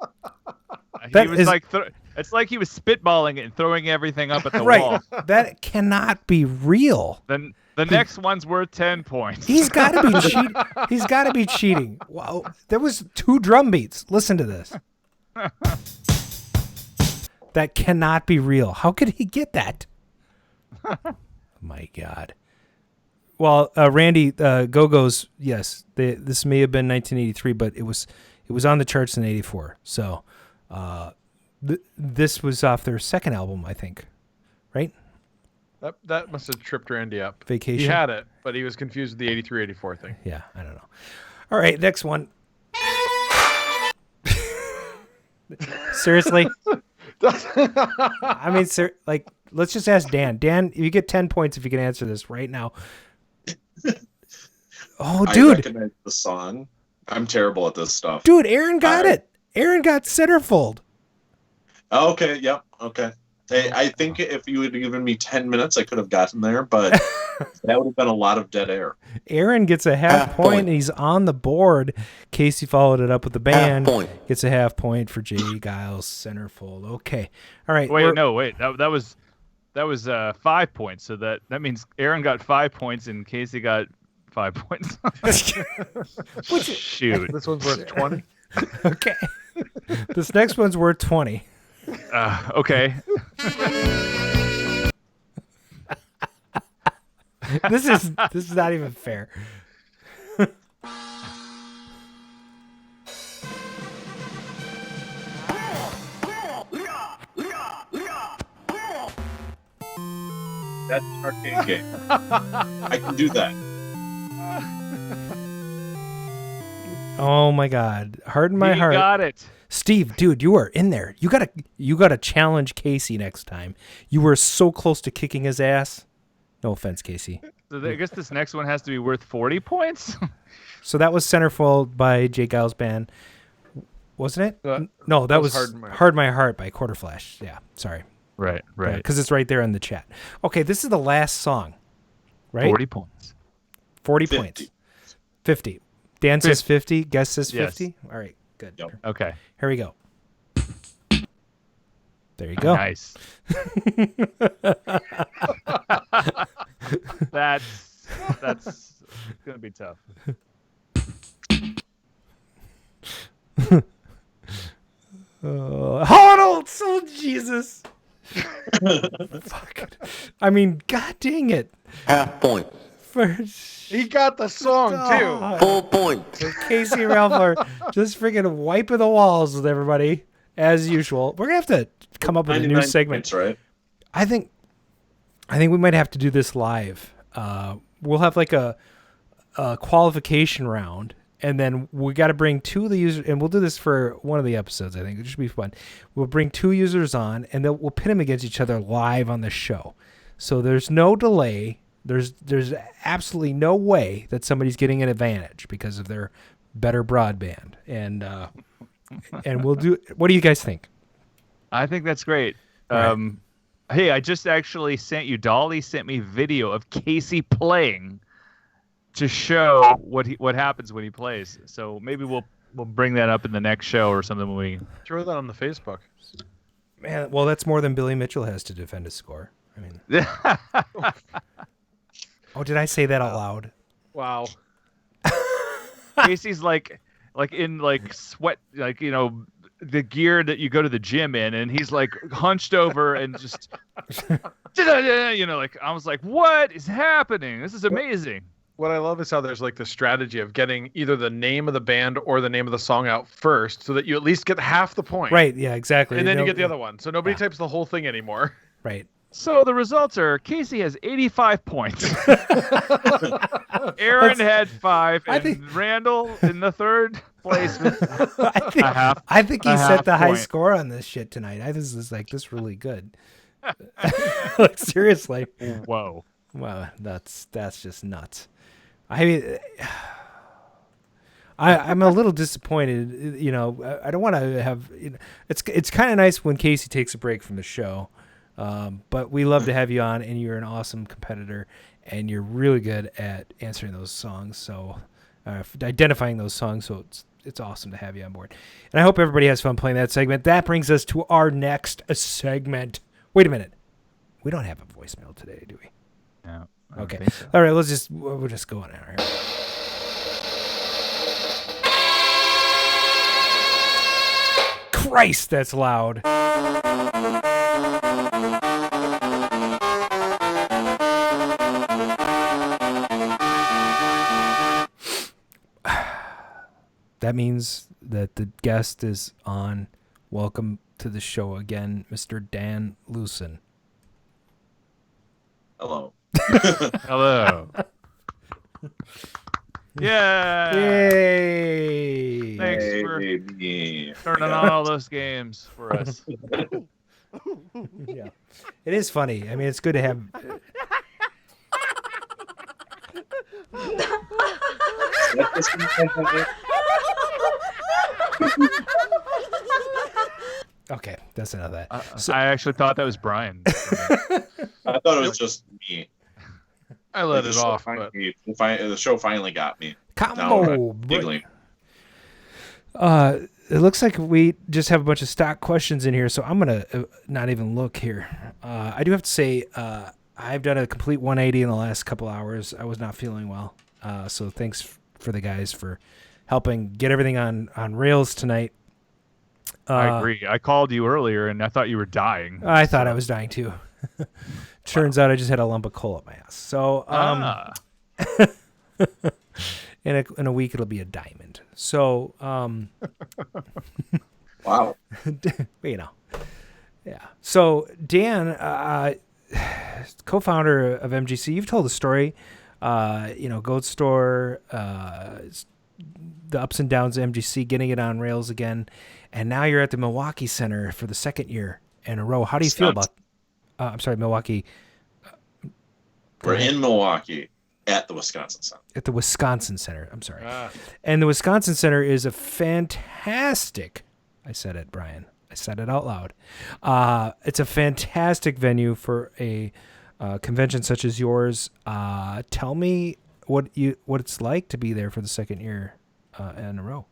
Speaker 4: It's like he was spitballing it and throwing everything up at the wall.
Speaker 2: That cannot be real.
Speaker 4: Then the next one's worth 10 points.
Speaker 2: He's got to be cheating. He's got to be cheating. Wow, there was 2 drum beats. Listen to this. That cannot be real. How could he get that? My God. Well, Randy, Go-Go's, yes, this may have been 1983, but it was on the charts in 84. So this was off their second album, I think, right?
Speaker 3: That must have tripped Randy up.
Speaker 2: Vacation.
Speaker 3: He had it, but he was confused with the 83, 84 thing.
Speaker 2: Yeah, I don't know. All right, next one. Seriously? I mean, let's just ask Dan. Dan, you get 10 points if you can answer this right now. Oh, dude.
Speaker 1: I recognize the song. I'm terrible at this stuff.
Speaker 2: Dude, Aaron got it. Aaron got Centerfold.
Speaker 1: Oh, okay, yep, okay. I think if you had given me 10 minutes, I could have gotten there, but that would have been a lot of dead air.
Speaker 2: Aaron gets a half point, and he's on the board. Casey followed it up with the band. Gets a half point for J. Giles centerfold. Okay. All right.
Speaker 4: Wait. That was 5 points. So that means Aaron got 5 points and Casey got 5 points. Shoot.
Speaker 3: This one's worth 20.
Speaker 2: Okay. This next one's worth 20.
Speaker 4: Okay.
Speaker 2: This is not even fair.
Speaker 1: That's an arcade game. I can do that.
Speaker 2: Oh my God! Harden my heart.
Speaker 4: You got it.
Speaker 2: Steve, dude, you are in there. You gotta challenge Casey next time. You were so close to kicking his ass. No offense, Casey.
Speaker 4: So I guess this next one has to be worth 40 points.
Speaker 2: So that was Centerfold by J. Giles Band, wasn't it? No, that was Hard My Heart by Quarter Flash. Yeah, sorry.
Speaker 4: Right.
Speaker 2: Because it's right there in the chat. Okay, this is the last song, right?
Speaker 4: 40 points.
Speaker 2: 40 points. 50. Dan says 50. Guess says 50.
Speaker 4: Yes.
Speaker 2: All right, good.
Speaker 1: Yep.
Speaker 4: Okay.
Speaker 2: Here we go. There you go.
Speaker 4: Nice. That's gonna be tough.
Speaker 2: Arnold, oh Jesus! Fuck. I mean, God dang it!
Speaker 10: Half point.
Speaker 3: He got the song too.
Speaker 10: Full point.
Speaker 2: So Casey and Ralph are just freaking wiping the walls with everybody as usual. We're gonna have to come up with a new segment,
Speaker 1: points, right?
Speaker 2: I think we might have to do this live. We'll have like a qualification round, and then we got to bring two of the users, and we'll do this for one of the episodes. I think it should be fun. We'll bring two users on, and then we'll pit them against each other live on the show. So there's no delay. There's absolutely no way that somebody's getting an advantage because of their better broadband. And we'll do. What do you guys think?
Speaker 4: I think that's great.
Speaker 2: Right.
Speaker 4: Hey, I just actually sent you. Dolly sent me video of Casey playing to show what happens when he plays. So maybe we'll bring that up in the next show or something when we
Speaker 3: throw that on the Facebook.
Speaker 2: Man, well, that's more than Billy Mitchell has to defend his score. I mean, oh, did I say that out loud?
Speaker 3: Wow.
Speaker 4: Casey's like in sweat, the gear that you go to the gym in, and he's like hunched over and just I was like, what is happening? This is amazing.
Speaker 3: What I love is how there's like the strategy of getting either the name of the band or the name of the song out first so that you at least get half the point.
Speaker 2: Right, yeah, exactly.
Speaker 3: And then you get the other one. So nobody types the whole thing anymore.
Speaker 2: Right.
Speaker 4: So the results are Casey has 85 points. Aaron had 5, and Randall in the third place with
Speaker 2: I think he set the high
Speaker 4: point.
Speaker 2: score on this shit tonight. This is really good. Like, seriously.
Speaker 4: Whoa.
Speaker 2: Wow, that's just nuts. I mean, I'm a little disappointed. I don't want to have. It's kind of nice when Casey takes a break from the show, but we love to have you on, and you're an awesome competitor, and you're really good at answering those songs. So, identifying those songs. So it's awesome to have you on board, and I hope everybody has fun playing that segment. That brings us to our next segment. Wait a minute, we don't have a voicemail today, do we?
Speaker 4: No.
Speaker 2: Okay. So. All right. We'll just go on now. Right? Christ, that's loud. That means that the guest is on. Welcome to the show again, Mr. Dan Lucen.
Speaker 1: Hello.
Speaker 4: Hello. Yeah.
Speaker 2: Yay.
Speaker 4: Thanks for turning on all those games for us.
Speaker 2: Yeah. It is funny. I mean, it's good to have. Okay, that's enough of that.
Speaker 4: I actually thought that was Brian.
Speaker 1: I thought it was just me.
Speaker 3: I let it off, but
Speaker 1: The show finally got me.
Speaker 2: Combo.
Speaker 1: Giggling.
Speaker 2: It looks like we just have a bunch of stock questions in here, so I'm going to not even look here. I do have to say I've done a complete 180 in the last couple hours. I was not feeling well, so thanks for the guys for helping get everything on rails tonight.
Speaker 4: I agree. I called you earlier, and I thought you were dying.
Speaker 2: I thought I was dying, too. Turns out I just had a lump of coal up my ass. So in a week, it'll be a diamond. So,
Speaker 1: wow.
Speaker 2: You know, yeah. So Dan, co-founder of MGC, you've told the story. Goat Store, the ups and downs of MGC, getting it on rails again, and now you're at the Milwaukee Center for the second year in a row. How do you feel about? I'm sorry, Milwaukee.
Speaker 1: We're in Milwaukee. At the Wisconsin Center.
Speaker 2: At the Wisconsin Center. I'm sorry. And the Wisconsin Center is a fantastic, I said it, Brian. I said it out loud. It's a fantastic venue for a convention such as yours. Tell me what it's like to be there for the second year in a row.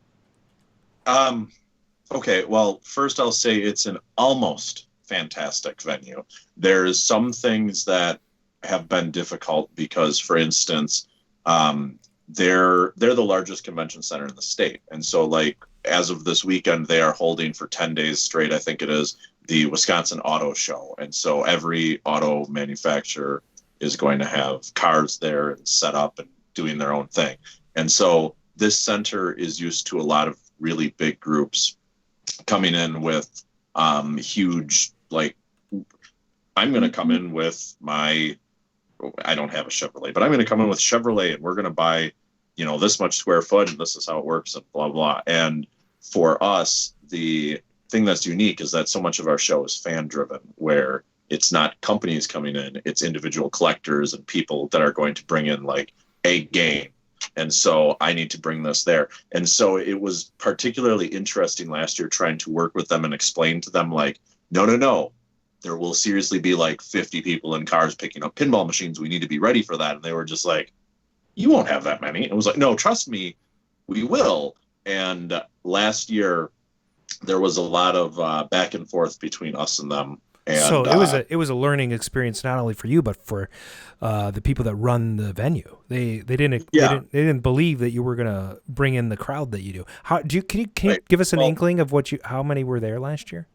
Speaker 1: Okay, well, first I'll say it's an almost fantastic venue. There's some things that have been difficult because, for instance, they're the largest convention center in the state, and so like as of this weekend, they are holding for 10 days straight, I think it is, the Wisconsin Auto Show, and so every auto manufacturer is going to have cars there and set up and doing their own thing, and so this center is used to a lot of really big groups coming in with huge, like, I'm going to come in with I don't have a Chevrolet, but I'm going to come in with Chevrolet and we're going to buy, this much square foot and this is how it works and blah, blah. And for us, the thing that's unique is that so much of our show is fan driven, where it's not companies coming in, it's individual collectors and people that are going to bring in like a game. And so I need to bring this there. And so it was particularly interesting last year trying to work with them and explain to them like, no. There will seriously be like 50 people in cars picking up pinball machines. We need to be ready for that. And they were just like, you won't have that many. And it was like, no, trust me, we will. And last year there was a lot of back and forth between us and them. And,
Speaker 2: so it was a learning experience, not only for you, but for the people that run the venue. They didn't believe that you were going to bring in the crowd that you do. Can you give us an inkling of how many were there last year?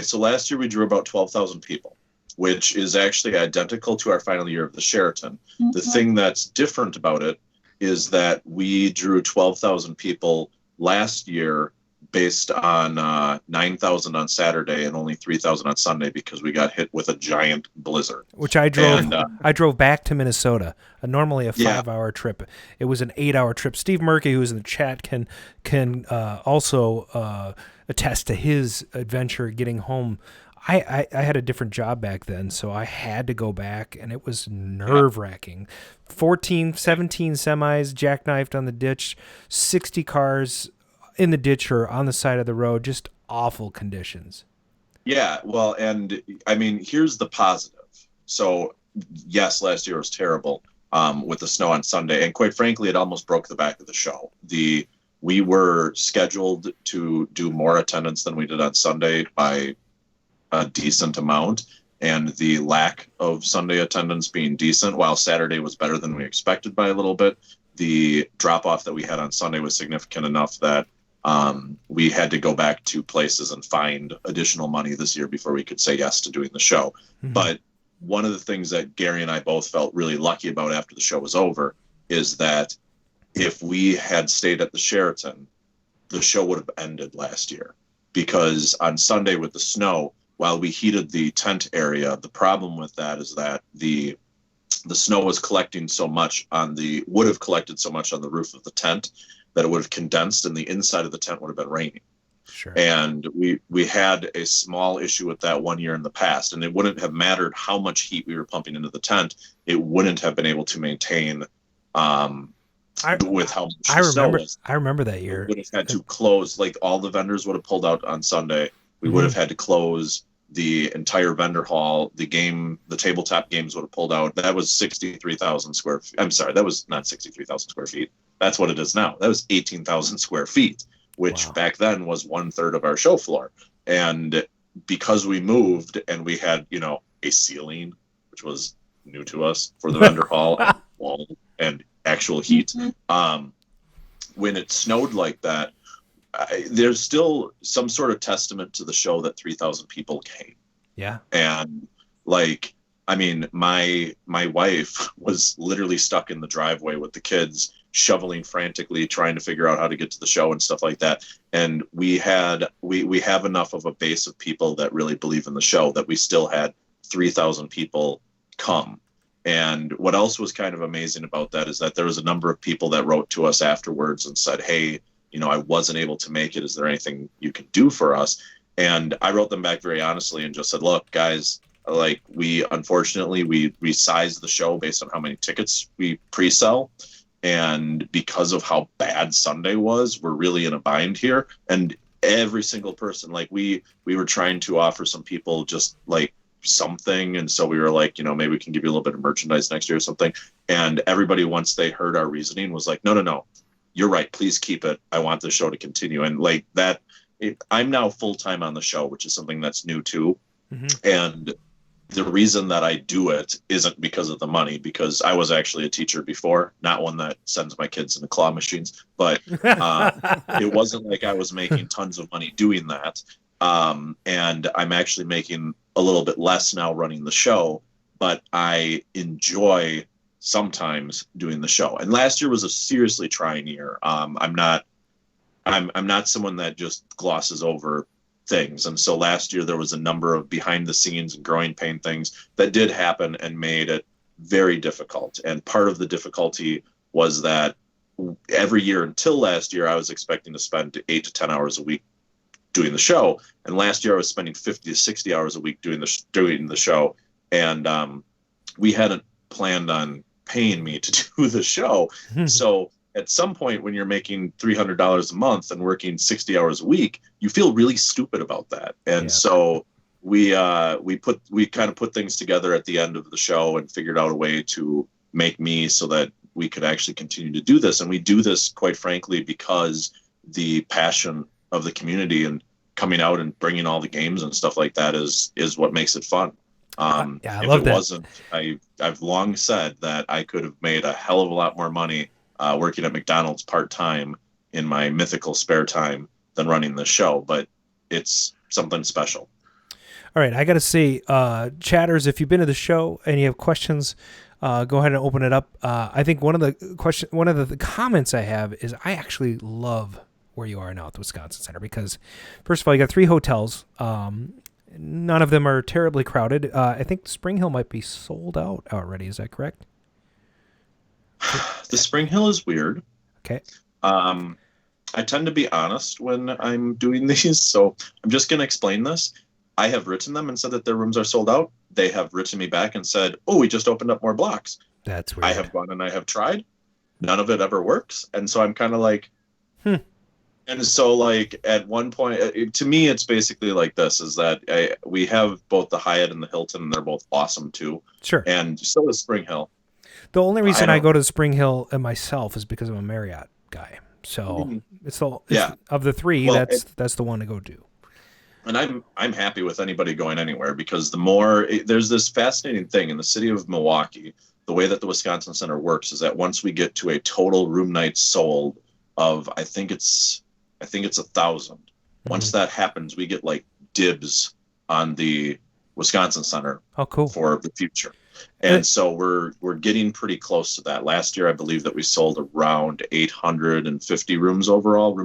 Speaker 1: So last year we drew about 12,000 people, which is actually identical to our final year of the Sheraton. Mm-hmm. The thing that's different about it is that we drew 12,000 people last year based on 9,000 on Saturday and only 3,000 on Sunday because we got hit with a giant blizzard.
Speaker 2: Which I drove. I drove back to Minnesota. Normally a 5-hour trip. It was an 8-hour trip. Steve Murky, who's in the chat, can also attest to his adventure getting home. I had a different job back then, so I had to go back, and it was nerve-wracking. 17 semis jackknifed on the ditch, 60 cars in the ditch or on the side of the road, just awful conditions.
Speaker 1: Yeah, well, and I mean, here's the positive. So, yes, last year was terrible with the snow on Sunday, and quite frankly, it almost broke the back of the show. We were scheduled to do more attendance than we did on Sunday by a decent amount, and the lack of Sunday attendance being decent, while Saturday was better than we expected by a little bit, the drop-off that we had on Sunday was significant enough that we had to go back to places and find additional money this year before we could say yes to doing the show. Mm-hmm. But one of the things that Gary and I both felt really lucky about after the show was over is that if we had stayed at the Sheraton, the show would have ended last year. Because on Sunday with the snow, while we heated the tent area, the problem with that is that the snow was collecting so much would have collected so much on the roof of the tent that it would have condensed and the inside of the tent would have been raining.
Speaker 2: Sure.
Speaker 1: And we had a small issue with that one year in the past, and it wouldn't have mattered how much heat we were pumping into the tent. It wouldn't have been able to maintain with how much the snow was.
Speaker 2: I remember that year.
Speaker 1: We would have had to close, like all the vendors would have pulled out on Sunday. We would have had to close the entire vendor hall. The tabletop games would have pulled out. That was 63,000 square feet. I'm sorry, that was not 63,000 square feet. That's what it is now. That was 18,000 square feet, which back then was 1/3 of our show floor. And because we moved and we had, a ceiling, which was new to us for the vendor hall and wall and actual heat. When it snowed like that, there's still some sort of testament to the show that 3,000 people came.
Speaker 2: Yeah.
Speaker 1: And my wife was literally stuck in the driveway with the kids, shoveling frantically, trying to figure out how to get to the show and stuff like that. And we have enough of a base of people that really believe in the show that we still had 3,000 people come. And what else was kind of amazing about that is that there was a number of people that wrote to us afterwards and said, hey, I wasn't able to make it. Is there anything you can do for us? And I wrote them back very honestly and just said, look, guys, like we sized the show based on how many tickets we pre-sell. And because of how bad Sunday was, we're really in a bind here. And every single person, like we were trying to offer some people just like something, and so we were like, maybe we can give you a little bit of merchandise next year or something. And everybody, once they heard our reasoning, was like, no, you're right, please keep it, I want the show to continue. And like that, I'm now full-time on the show, which is something that's new too. And the reason that I do it isn't because of the money, because I was actually a teacher before, not one that sends my kids into claw machines, but it wasn't like I was making tons of money doing that. And I'm actually making a little bit less now running the show, but I enjoy sometimes doing the show. And last year was a seriously trying year. I'm not someone that just glosses over things. And so last year there was a number of behind the scenes and growing pain things that did happen and made it very difficult. And part of the difficulty was that every year until last year, I was expecting to spend 8 to 10 hours a week doing the show. And last year I was spending 50 to 60 hours a week doing the show. And we hadn't planned on paying me to do the show. So at some point when you're making $300 a month and working 60 hours a week, you feel really stupid about that. And so we kind of put things together at the end of the show and figured out a way to make me so that we could actually continue to do this. And we do this, quite frankly, because the passion of the community and coming out and bringing all the games and stuff like that is what makes it fun.
Speaker 2: I
Speaker 1: if
Speaker 2: love
Speaker 1: it
Speaker 2: that.
Speaker 1: wasn't, I've long said that I could have made a hell of a lot more money working at McDonald's part-time in my mythical spare time than running the show, but it's something special.
Speaker 2: All right, I got to say, chatters, if you've been to the show and you have questions, go ahead and open it up. I think one of the comments I have is I actually love where you are now at the Wisconsin Center because, first of all, you got 3 hotels. None of them are terribly crowded. I think Spring Hill might be sold out already. Is that correct?
Speaker 1: The Spring Hill is weird.
Speaker 2: Okay.
Speaker 1: I tend to be honest when I'm doing these, so I'm just going to explain this. I have written them and said that their rooms are sold out. They have written me back and said, oh, we just opened up more blocks.
Speaker 2: That's weird.
Speaker 1: I have gone and I have tried. None of it ever works. And so I'm kind of like, And so, like, at one point, to me, it's basically like this, is that we have both the Hyatt and the Hilton, and they're both awesome, too.
Speaker 2: Sure.
Speaker 1: And so is Spring Hill.
Speaker 2: The only reason I go to Spring Hill and myself is because I'm a Marriott guy. So it's of the 3, that's the one to go to.
Speaker 1: And I'm happy with anybody going anywhere, because the more there's this fascinating thing in the city of Milwaukee. The way that the Wisconsin Center works is that once we get to a total room nights sold of, I think it's 1,000. Once that happens, we get like dibs on the Wisconsin Center.
Speaker 2: Oh, cool.
Speaker 1: For the future. And so we're getting pretty close to that. Last year, I believe that we sold around 850 room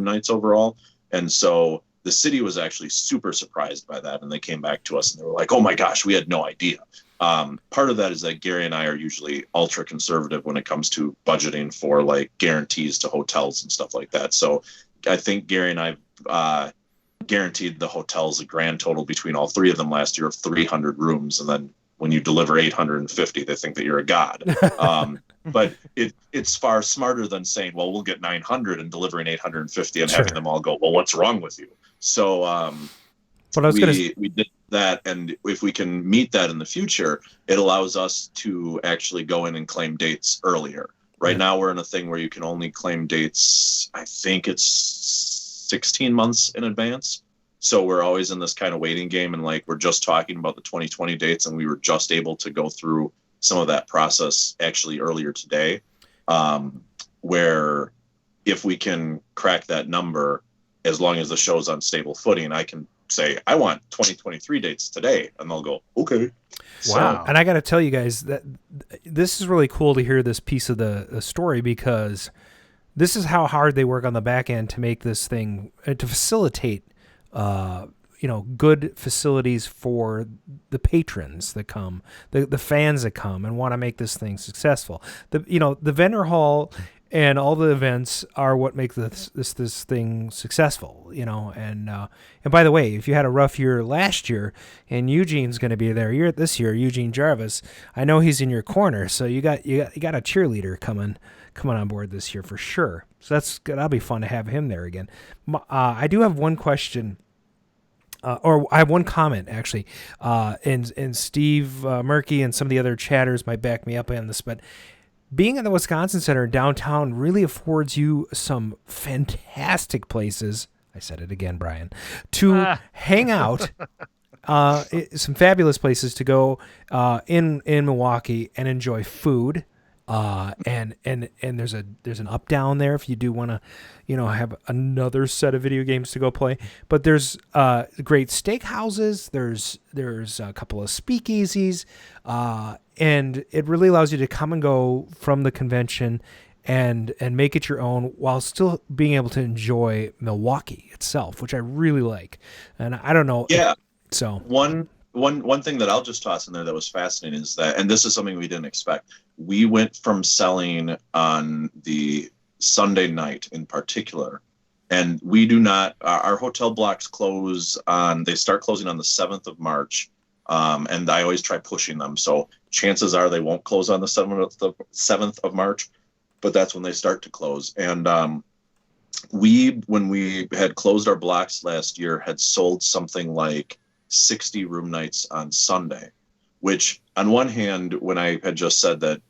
Speaker 1: nights overall. And so the city was actually super surprised by that. And they came back to us and they were like, oh my gosh, we had no idea. Part of that is that Gary and I are usually ultra conservative when it comes to budgeting for like guarantees to hotels and stuff like that. So I think Gary and I guaranteed the hotels a grand total between all 3 of them last year of 300 rooms. And then when you deliver 850, they think that you're a god. But it's far smarter than saying, well, we'll get 900 and delivering 850 and having them all go, well, what's wrong with you? So we did that, and if we can meet that in the future, it allows us to actually go in and claim dates earlier. Right now, we're in a thing where you can only claim dates, I think it's 16 months in advance. So we're always in this kind of waiting game, and like we're just talking about the 2020 dates, and we were just able to go through some of that process actually earlier today, where if we can crack that number, as long as the show's on stable footing, I can say, I want 2023 dates today, and they'll go, okay.
Speaker 2: Wow. And I got to tell you guys that this is really cool to hear this piece of the story, because this is how hard they work on the back end to make this thing, to facilitate, good facilities for the patrons that come, the fans that come and want to make this thing successful. The vendor hall and all the events are what make this thing successful, And by the way, if you had a rough year last year, and Eugene's going to be there this year, Eugene Jarvis, I know he's in your corner, so you got a cheerleader coming on board this year for sure. So that'll be fun to have him there again. I do have one question. Or I have one comment, actually, and Steve Murky and some of the other chatters might back me up on this, but being at the Wisconsin Center downtown really affords you some fantastic places, I said it again, Brian, to hang out, some fabulous places to go in Milwaukee and enjoy food. And there's an up down there if you do want to, have another set of video games to go play. But there's great steak houses. There's a couple of speakeasies, and it really allows you to come and go from the convention and make it your own while still being able to enjoy Milwaukee itself, which I really like. And I don't know.
Speaker 1: Yeah.
Speaker 2: So
Speaker 1: one thing that I'll just toss in there that was fascinating is that, and this is something we didn't expect, we went from selling on the Sunday night in particular, and we do not, our hotel blocks they start closing on the 7th of March, and I always try pushing them. So chances are they won't close on the 7th of March, but that's when they start to close. And when we had closed our blocks last year, had sold something like 60 room nights on Sunday, which on one hand, when I had just said that,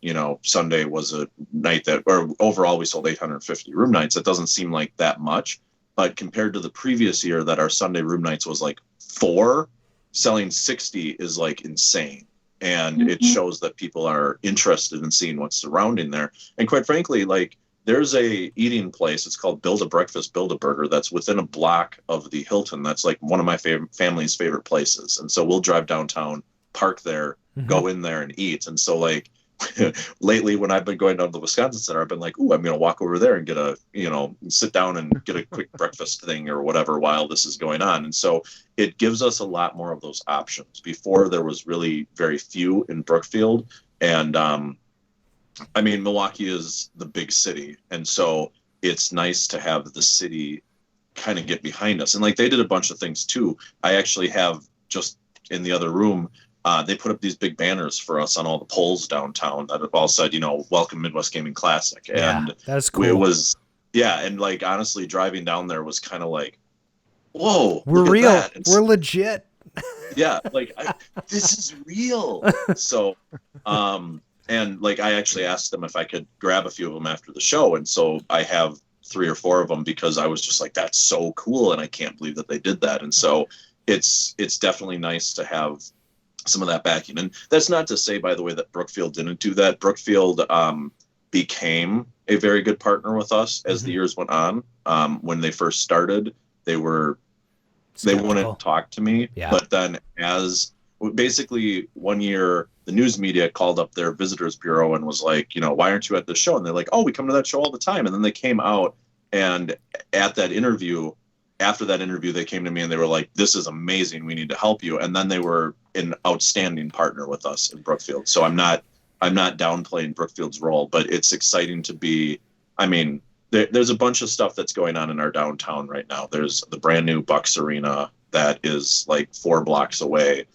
Speaker 1: Sunday was a night or overall we sold 850 room nights, it doesn't seem like that much, but compared to the previous year that our Sunday room nights was like 4, selling 60 is like insane. And it shows that people are interested in seeing what's surrounding there. And quite frankly, like, there's a eating place. It's called Build a Breakfast, Build a Burger. That's within a block of the Hilton. That's like one of my family's favorite places. And so we'll drive downtown, park there, go in there and eat. And so like lately when I've been going down to the Wisconsin Center, I've been like, ooh, I'm going to walk over there and get sit down and get a quick breakfast thing or whatever while this is going on. And so it gives us a lot more of those options. Before there was really very few in Brookfield. And, Milwaukee is the big city, and so it's nice to have the city kind of get behind us. And like they did a bunch of things too. I actually have just in the other room, they put up these big banners for us on all the poles downtown that have all said, welcome Midwest Gaming Classic. And
Speaker 2: that's cool.
Speaker 1: It was, and like honestly, driving down there was kind of like, whoa,
Speaker 2: we're real, we're legit.
Speaker 1: Yeah, like this is real. So, and like I actually asked them if I could grab a few of them after the show, and so I have 3 or 4 of them because I was just like, that's so cool, and I can't believe that they did that. And so it's definitely nice to have some of that backing. And that's not to say, by the way, that Brookfield didn't do that. Brookfield became a very good partner with us as the years went on. When they first started, they wouldn't talk to me, but then as basically one year the news media called up their visitors bureau and was like, why aren't you at the show? And they're like, oh, we come to that show all the time. And then they came out, and after that interview, they came to me and they were like, this is amazing, we need to help you. And then they were an outstanding partner with us in Brookfield. So I'm not downplaying Brookfield's role, but it's exciting to be, there's a bunch of stuff that's going on in our downtown right now. There's the brand new Bucks Arena that is like 4 blocks away.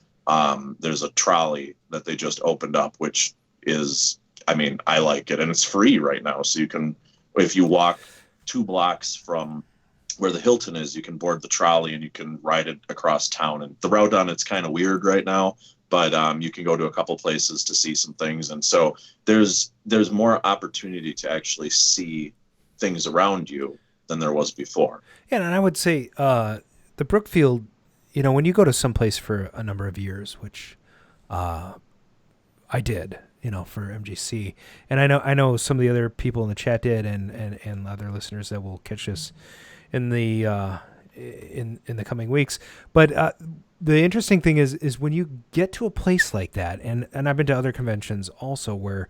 Speaker 1: There's a trolley that they just opened up, which is, I mean, I like it, and it's free right now. So you can, if you walk 2 blocks from where the Hilton is, you can board the trolley and you can ride it across town. And the route on it's kind of weird right now, but you can go to a couple places to see some things. And so there's more opportunity to actually see things around you than there was before.
Speaker 2: Yeah, and I would say the Brookfield, you know, when you go to some place for a number of years, which I did, you know, for MGC, and I know some of the other people in the chat did, and other listeners that will catch this in the in the coming weeks. But the interesting thing is when you get to a place like that, and I've been to other conventions also where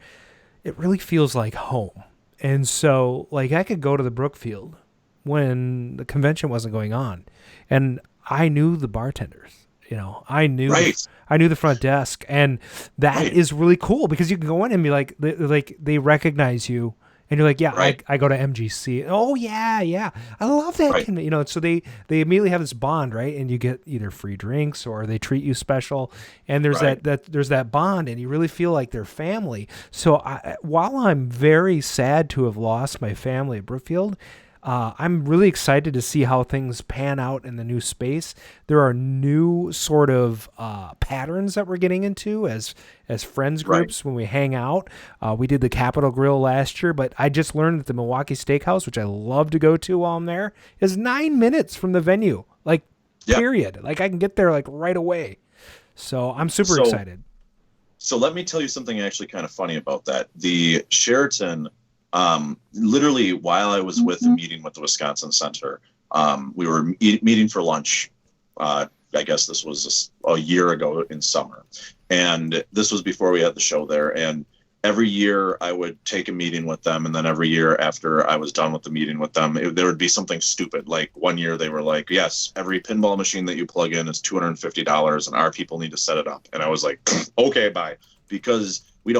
Speaker 2: it really feels like home. And so, like, I could go to the Brookfield when the convention wasn't going on, and I knew the bartenders. You know, I knew the front desk, and that is really cool because you can go in and be like they recognize you, and you're like, yeah, I go to MGC. Oh yeah, I love that. You know, so they immediately have this bond, right? And you get either free drinks or they treat you special, and there's there's that bond, and you really feel like they're family. So while I'm very sad to have lost my family at Brookfield, I'm really excited to see how things pan out in the new space. There are new sort of patterns that we're getting into as friends groups when we hang out. We did the Capitol Grill last year, but I just learned that the Milwaukee Steakhouse, which I love to go to while I'm there, is 9 minutes from the venue. Like, period. Like, I can get there like right away. So I'm super excited.
Speaker 1: So let me tell you something actually kind of funny about that. The Sheraton, literally while I was with a meeting with the Wisconsin Center, we were meeting for lunch. I guess this was a year ago in summer, and this was before we had the show there. And every year I would take a meeting with them, and then every year after I was done with the meeting with them, there would be something stupid. Like one year they were like, yes, every pinball machine that you plug in is $250 and our people need to set it up. And I was like, okay, bye. Because we've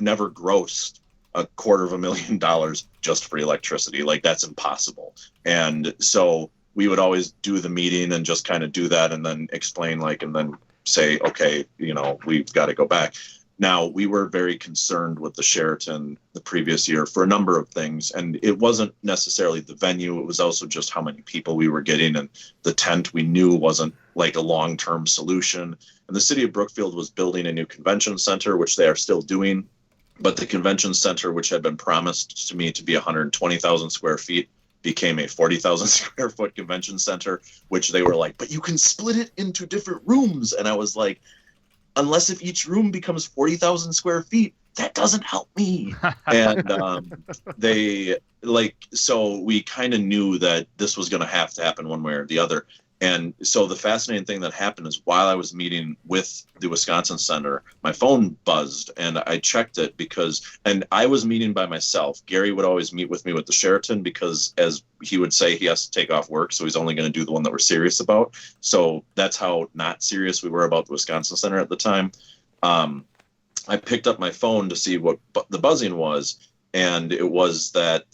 Speaker 1: never grossed $250,000 just for electricity. Like, that's impossible. And so we would always do the meeting and just kind of do that and then explain, and then say, okay, you know, we've got to go back. Now, we were very concerned with the Sheraton the previous year for a number of things, and it wasn't necessarily the venue. It was also just how many people we were getting, and the tent we knew wasn't like a long-term solution. And the city of Brookfield was building a new convention center, which they are still doing. But the convention center, which had been promised to me to be 120,000 square feet, became a 40,000 square foot convention center, which they were like, but you can split it into different rooms. And I was like, unless if each room becomes 40,000 square feet, that doesn't help me. And so we kind of knew that this was going to happen one way or the other. And so the fascinating thing that happened is while I was meeting with the Wisconsin Center, my phone buzzed and I checked it and I was meeting by myself. Gary would always meet with me with the Sheraton because, as he would say, he has to take off work. So he's only going to do the one that we're serious about. So that's how not serious we were about the Wisconsin Center at the time. I picked up my phone to see what the buzzing was. And it was that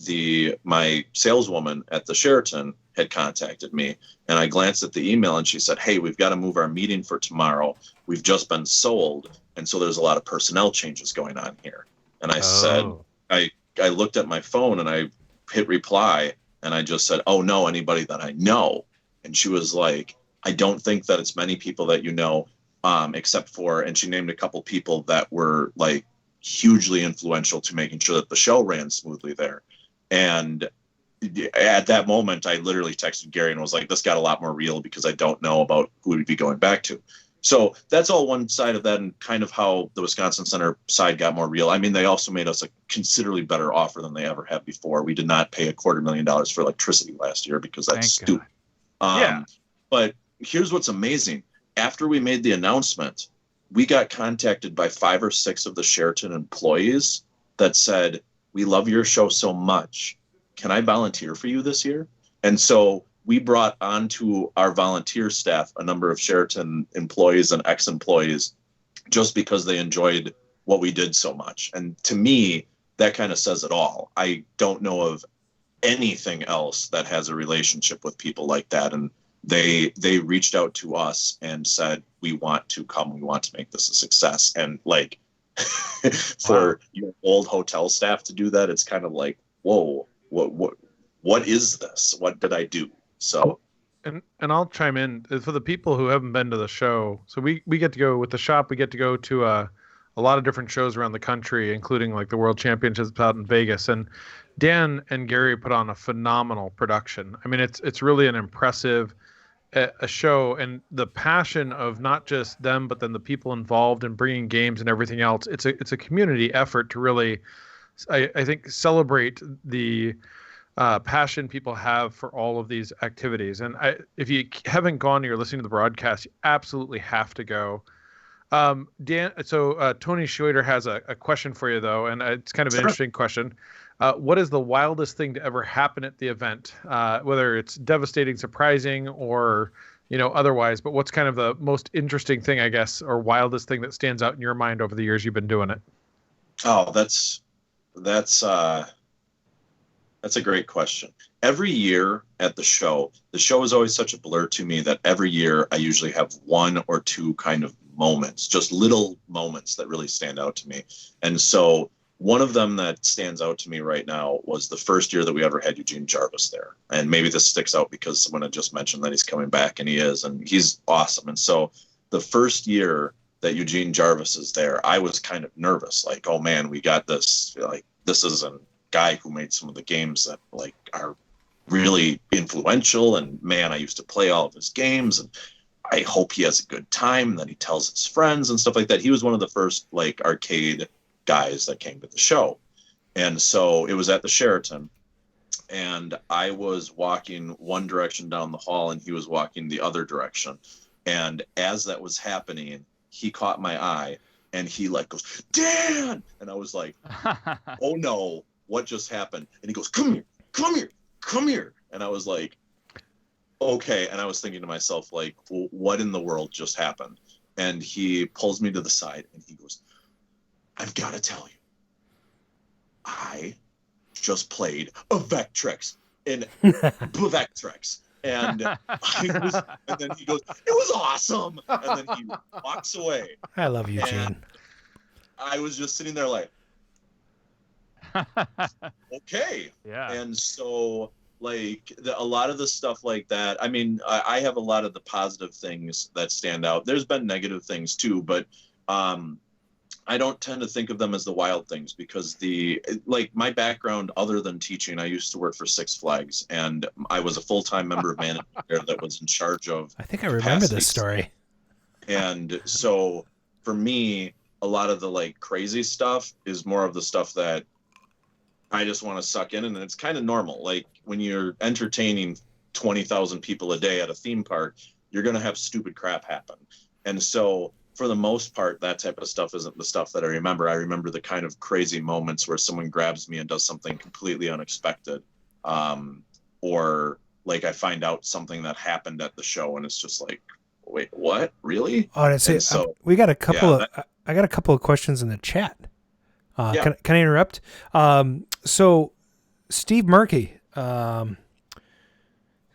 Speaker 1: my saleswoman at the Sheraton had contacted me, and I glanced at the email and she said, hey, we've got to move our meeting for tomorrow. We've just been sold. And so there's a lot of personnel changes going on here. And I said, I looked at my phone and I hit reply and I just said, oh no, anybody that I know. And she was like, I don't think that it's many people that you know, except for, and she named a couple people that were like hugely influential to making sure that the show ran smoothly there. And at that moment, I literally texted Gary and was like, this got a lot more real because I don't know about who we'd be going back to. So that's all one side of that, and kind of how the Wisconsin Center side got more real. I mean, they also made us a considerably better offer than they ever had before. We did not pay $250,000 for electricity last year because that's stupid. But here's what's amazing. After we made the announcement, we got contacted by 5 or 6 of the Sheraton employees that said, we love your show so much. Can I volunteer for you this year? And so we brought onto our volunteer staff a number of Sheraton employees and ex-employees just because they enjoyed what we did so much. And to me, that kind of says it all. I don't know of anything else that has a relationship with people like that. And they reached out to us and said, we want to come, we want to make this a success. And like for your old hotel staff to do that, it's kind of like, whoa, what is this? What did I do? So
Speaker 3: and I'll chime in for the people who haven't been to the show. So we get to go with the shop. We get to go to a lot of different shows around the country, including like the World Championships out in Vegas. And Dan and Gary put on a phenomenal production. I mean, it's really an impressive a show, and the passion of not just them, but then the people involved in bringing games and everything else. It's a community effort to really, I think, celebrate the passion people have for all of these activities. And if you haven't gone or you're listening to the broadcast, you absolutely have to go. Dan, so Tony Schroeder has a question for you, though, and it's kind of an interesting question. What is the wildest thing to ever happen at the event, whether it's devastating, surprising, or otherwise? But what's kind of the most interesting thing, I guess, or wildest thing that stands out in your mind over the years you've been doing it?
Speaker 1: Oh, that's a great question. Every year at the show is always such a blur to me that every year I usually have one or two kind of moments, just little moments that really stand out to me. And so one of them that stands out to me right now was the first year that we ever had Eugene Jarvis there. And maybe this sticks out because someone had just mentioned that he's coming back, and he is, and he's awesome. And so the first year that Eugene Jarvis is there, I was kind of nervous, like, oh man, we got this, like, this is a guy who made some of the games that like are really influential, and man, I used to play all of his games, and I hope he has a good time, and that he tells his friends and stuff like that. He was one of the first like arcade guys that came to the show. And so it was at the Sheraton, and I was walking one direction down the hall and he was walking the other direction. And as that was happening, he caught my eye and he like goes, Dan! And I was like, oh no, what just happened? And he goes, come here, come here, come here. And I was like, okay. And I was thinking to myself, like, well, what in the world just happened? And he pulls me to the side and he goes, I've got to tell you, I just played a Vectrex in Vectrex. And and then he goes, it was awesome. And then he walks away.
Speaker 2: I love you, Gene.
Speaker 1: And I was just sitting there like, okay.
Speaker 4: Yeah.
Speaker 1: And so like a lot of the stuff like that, I mean, I have a lot of the positive things that stand out. There's been negative things too, but I don't tend to think of them as the wild things because my background other than teaching, I used to work for Six Flags, and I was a full-time member of management there that was in charge of.
Speaker 2: I think I remember this story.
Speaker 1: And so for me, a lot of the like crazy stuff is more of the stuff that I just want to suck in, and it's kind of normal. Like when you're entertaining 20,000 people a day at a theme park, you're going to have stupid crap happen. And so for the most part, that type of stuff isn't the stuff that I remember. I remember the kind of crazy moments where someone grabs me and does something completely unexpected. Or like I find out something that happened at the show and it's just like, wait, what? Really?
Speaker 2: Oh, that's it. So we got a couple I got a couple of questions in the chat. Can I interrupt? So Steve Murky,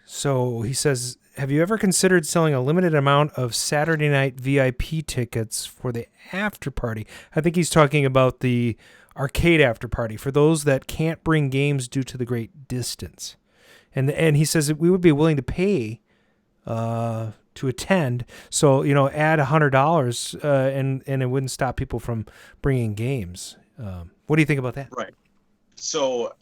Speaker 2: so he says, have you ever considered selling a limited amount of Saturday night VIP tickets for the after party? I think he's talking about the arcade after party for those that can't bring games due to the great distance. And he says that we would be willing to pay to attend. So, add $100 and it wouldn't stop people from bringing games. What do you think about that?
Speaker 1: Right. So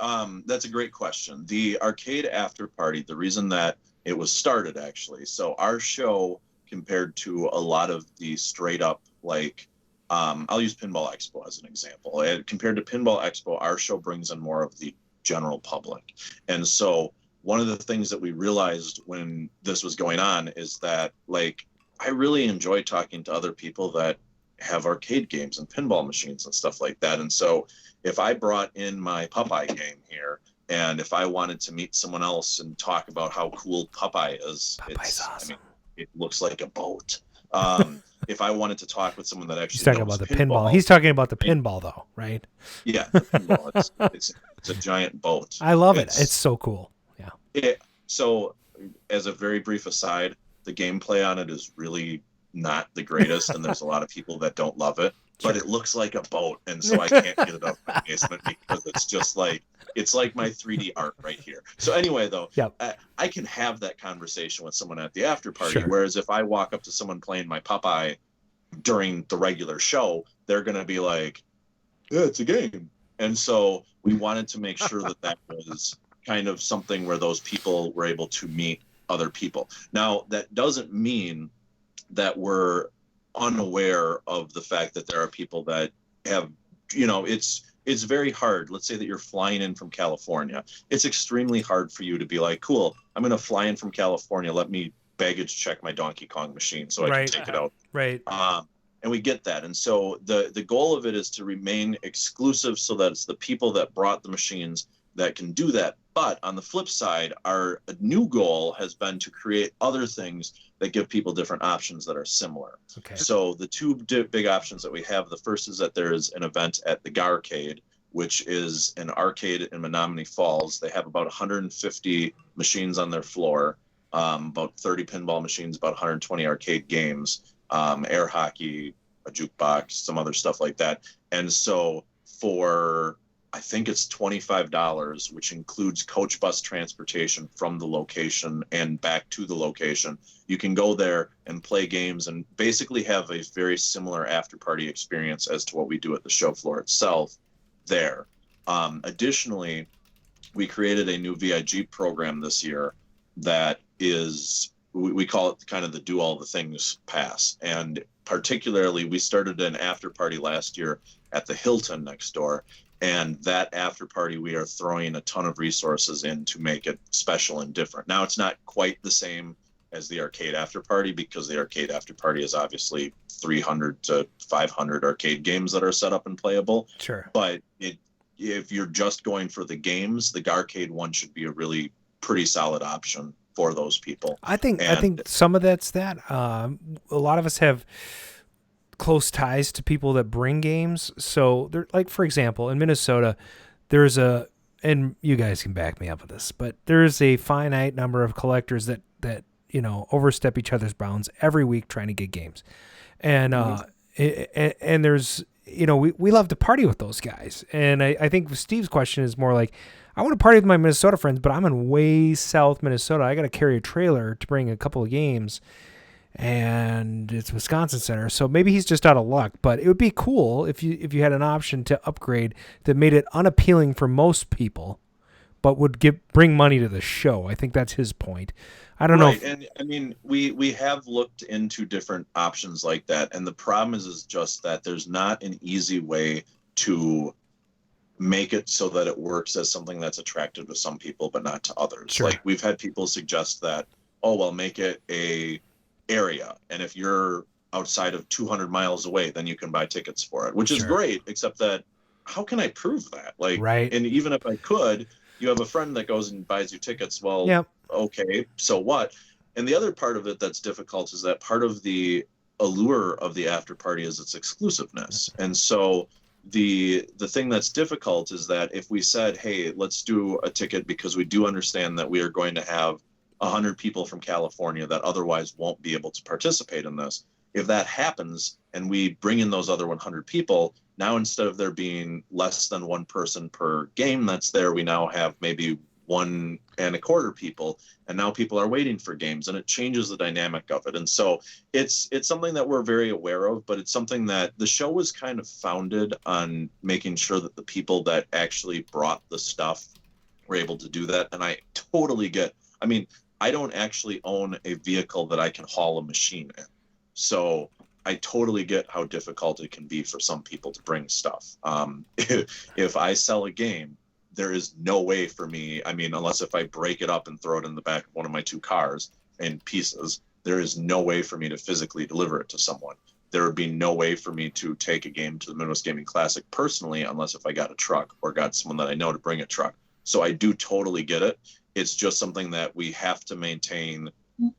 Speaker 1: that's a great question. The arcade after party, the reason that it was started actually. So our show compared to a lot of the straight up, like, I'll use Pinball Expo as an example. And compared to Pinball Expo, our show brings in more of the general public. And so one of the things that we realized when this was going on is that, like, I really enjoy talking to other people that have arcade games and pinball machines and stuff like that. And so if I brought in my Popeye game here, and if I wanted to meet someone else and talk about how cool Popeye is,
Speaker 2: Popeye's awesome.
Speaker 1: I mean, it looks like a boat. If I wanted to talk with someone that actually
Speaker 2: he's talking about the pinball. He's talking about the pinball, though, right?
Speaker 1: Yeah, the pinball. It's a giant boat.
Speaker 2: I love it. It's so cool. Yeah.
Speaker 1: So as a very brief aside, the gameplay on it is really not the greatest, and there's a lot of people that don't love it. But it looks like a boat, and so I can't get it out of my basement because it's just like it's like my 3D art right here. So anyway, though, I can have that conversation with someone at the after party. Whereas if I walk up to someone playing my Popeye during the regular show, they're going to be like, "Yeah, it's a game." And so we wanted to make sure that was kind of something where those people were able to meet other people. Now, that doesn't mean that we're unaware of the fact that there are people that have, it's very hard. Let's say that you're flying in from California. It's extremely hard for you to be like, cool, I'm going to fly in from California. Let me baggage check my Donkey Kong machine so I can take it out.
Speaker 2: Right.
Speaker 1: And we get that. And so the goal of it is to remain exclusive so that it's the people that brought the machines that can do that. But on the flip side, our new goal has been to create other things that give people different options that are similar.
Speaker 2: Okay.
Speaker 1: So the two big options that we have, the first is that there's an event at the Garcade, which is an arcade in Menominee Falls. They have about 150 machines on their floor, about 30 pinball machines, about 120 arcade games, air hockey, a jukebox, some other stuff like that. And so for, I think it's $25, which includes coach bus transportation from the location and back to the location. You can go there and play games and basically have a very similar after party experience as to what we do at the show floor itself there. Additionally, we created a new VIG program this year that is, we call it kind of the do all the things pass. And particularly, we started an after party last year at the Hilton next door. And that after party, we are throwing a ton of resources in to make it special and different. Now, it's not quite the same as the arcade after party, because the arcade after party is obviously 300 to 500 arcade games that are set up and playable.
Speaker 2: Sure.
Speaker 1: But if you're just going for the games, the Garcade one should be a really pretty solid option for those people.
Speaker 2: I think some of that's that. A lot of us have close ties to people that bring games. So they're like, for example, in Minnesota, and you guys can back me up with this, but there's a finite number of collectors that overstep each other's bounds every week trying to get games. And and there's, we love to party with those guys. And I think Steve's question is more like, I want to party with my Minnesota friends, but I'm in way south Minnesota. I got to carry a trailer to bring a couple of games, and it's Wisconsin Center. So maybe he's just out of luck, but it would be cool if you had an option to upgrade that made it unappealing for most people, but would bring money to the show. I think that's his point. I don't know.
Speaker 1: And I mean, we have looked into different options like that. And the problem is just that there's not an easy way to make it so that it works as something that's attractive to some people, but not to others.
Speaker 2: Sure.
Speaker 1: Like, we've had people suggest that, make it a area. And if you're outside of 200 miles away, then you can buy tickets for it, which is great, except that how can I prove that? Like,
Speaker 2: right.
Speaker 1: And even if I could, you have a friend that goes and buys you tickets. Well, okay, so what? And the other part of it that's difficult is that part of the allure of the after party is its exclusiveness. And so the thing that's difficult is that if we said, hey, let's do a ticket because we do understand that we are going to have 100 people from California that otherwise won't be able to participate in this. If that happens and we bring in those other 100 people, now instead of there being less than one person per game that's there, we now have maybe 1.25 people, and now people are waiting for games, and it changes the dynamic of it. And so it's something that we're very aware of, but it's something that the show was kind of founded on making sure that the people that actually brought the stuff were able to do that. And I totally get, I mean, I don't actually own a vehicle that I can haul a machine in. So I totally get how difficult it can be for some people to bring stuff. If I sell a game, there is no way for me, I mean, unless if I break it up and throw it in the back of one of my two cars in pieces, there is no way for me to physically deliver it to someone. There would be no way for me to take a game to the Midwest Gaming Classic personally, unless if I got a truck or got someone that I know to bring a truck. So I do totally get it. It's just something that we have to maintain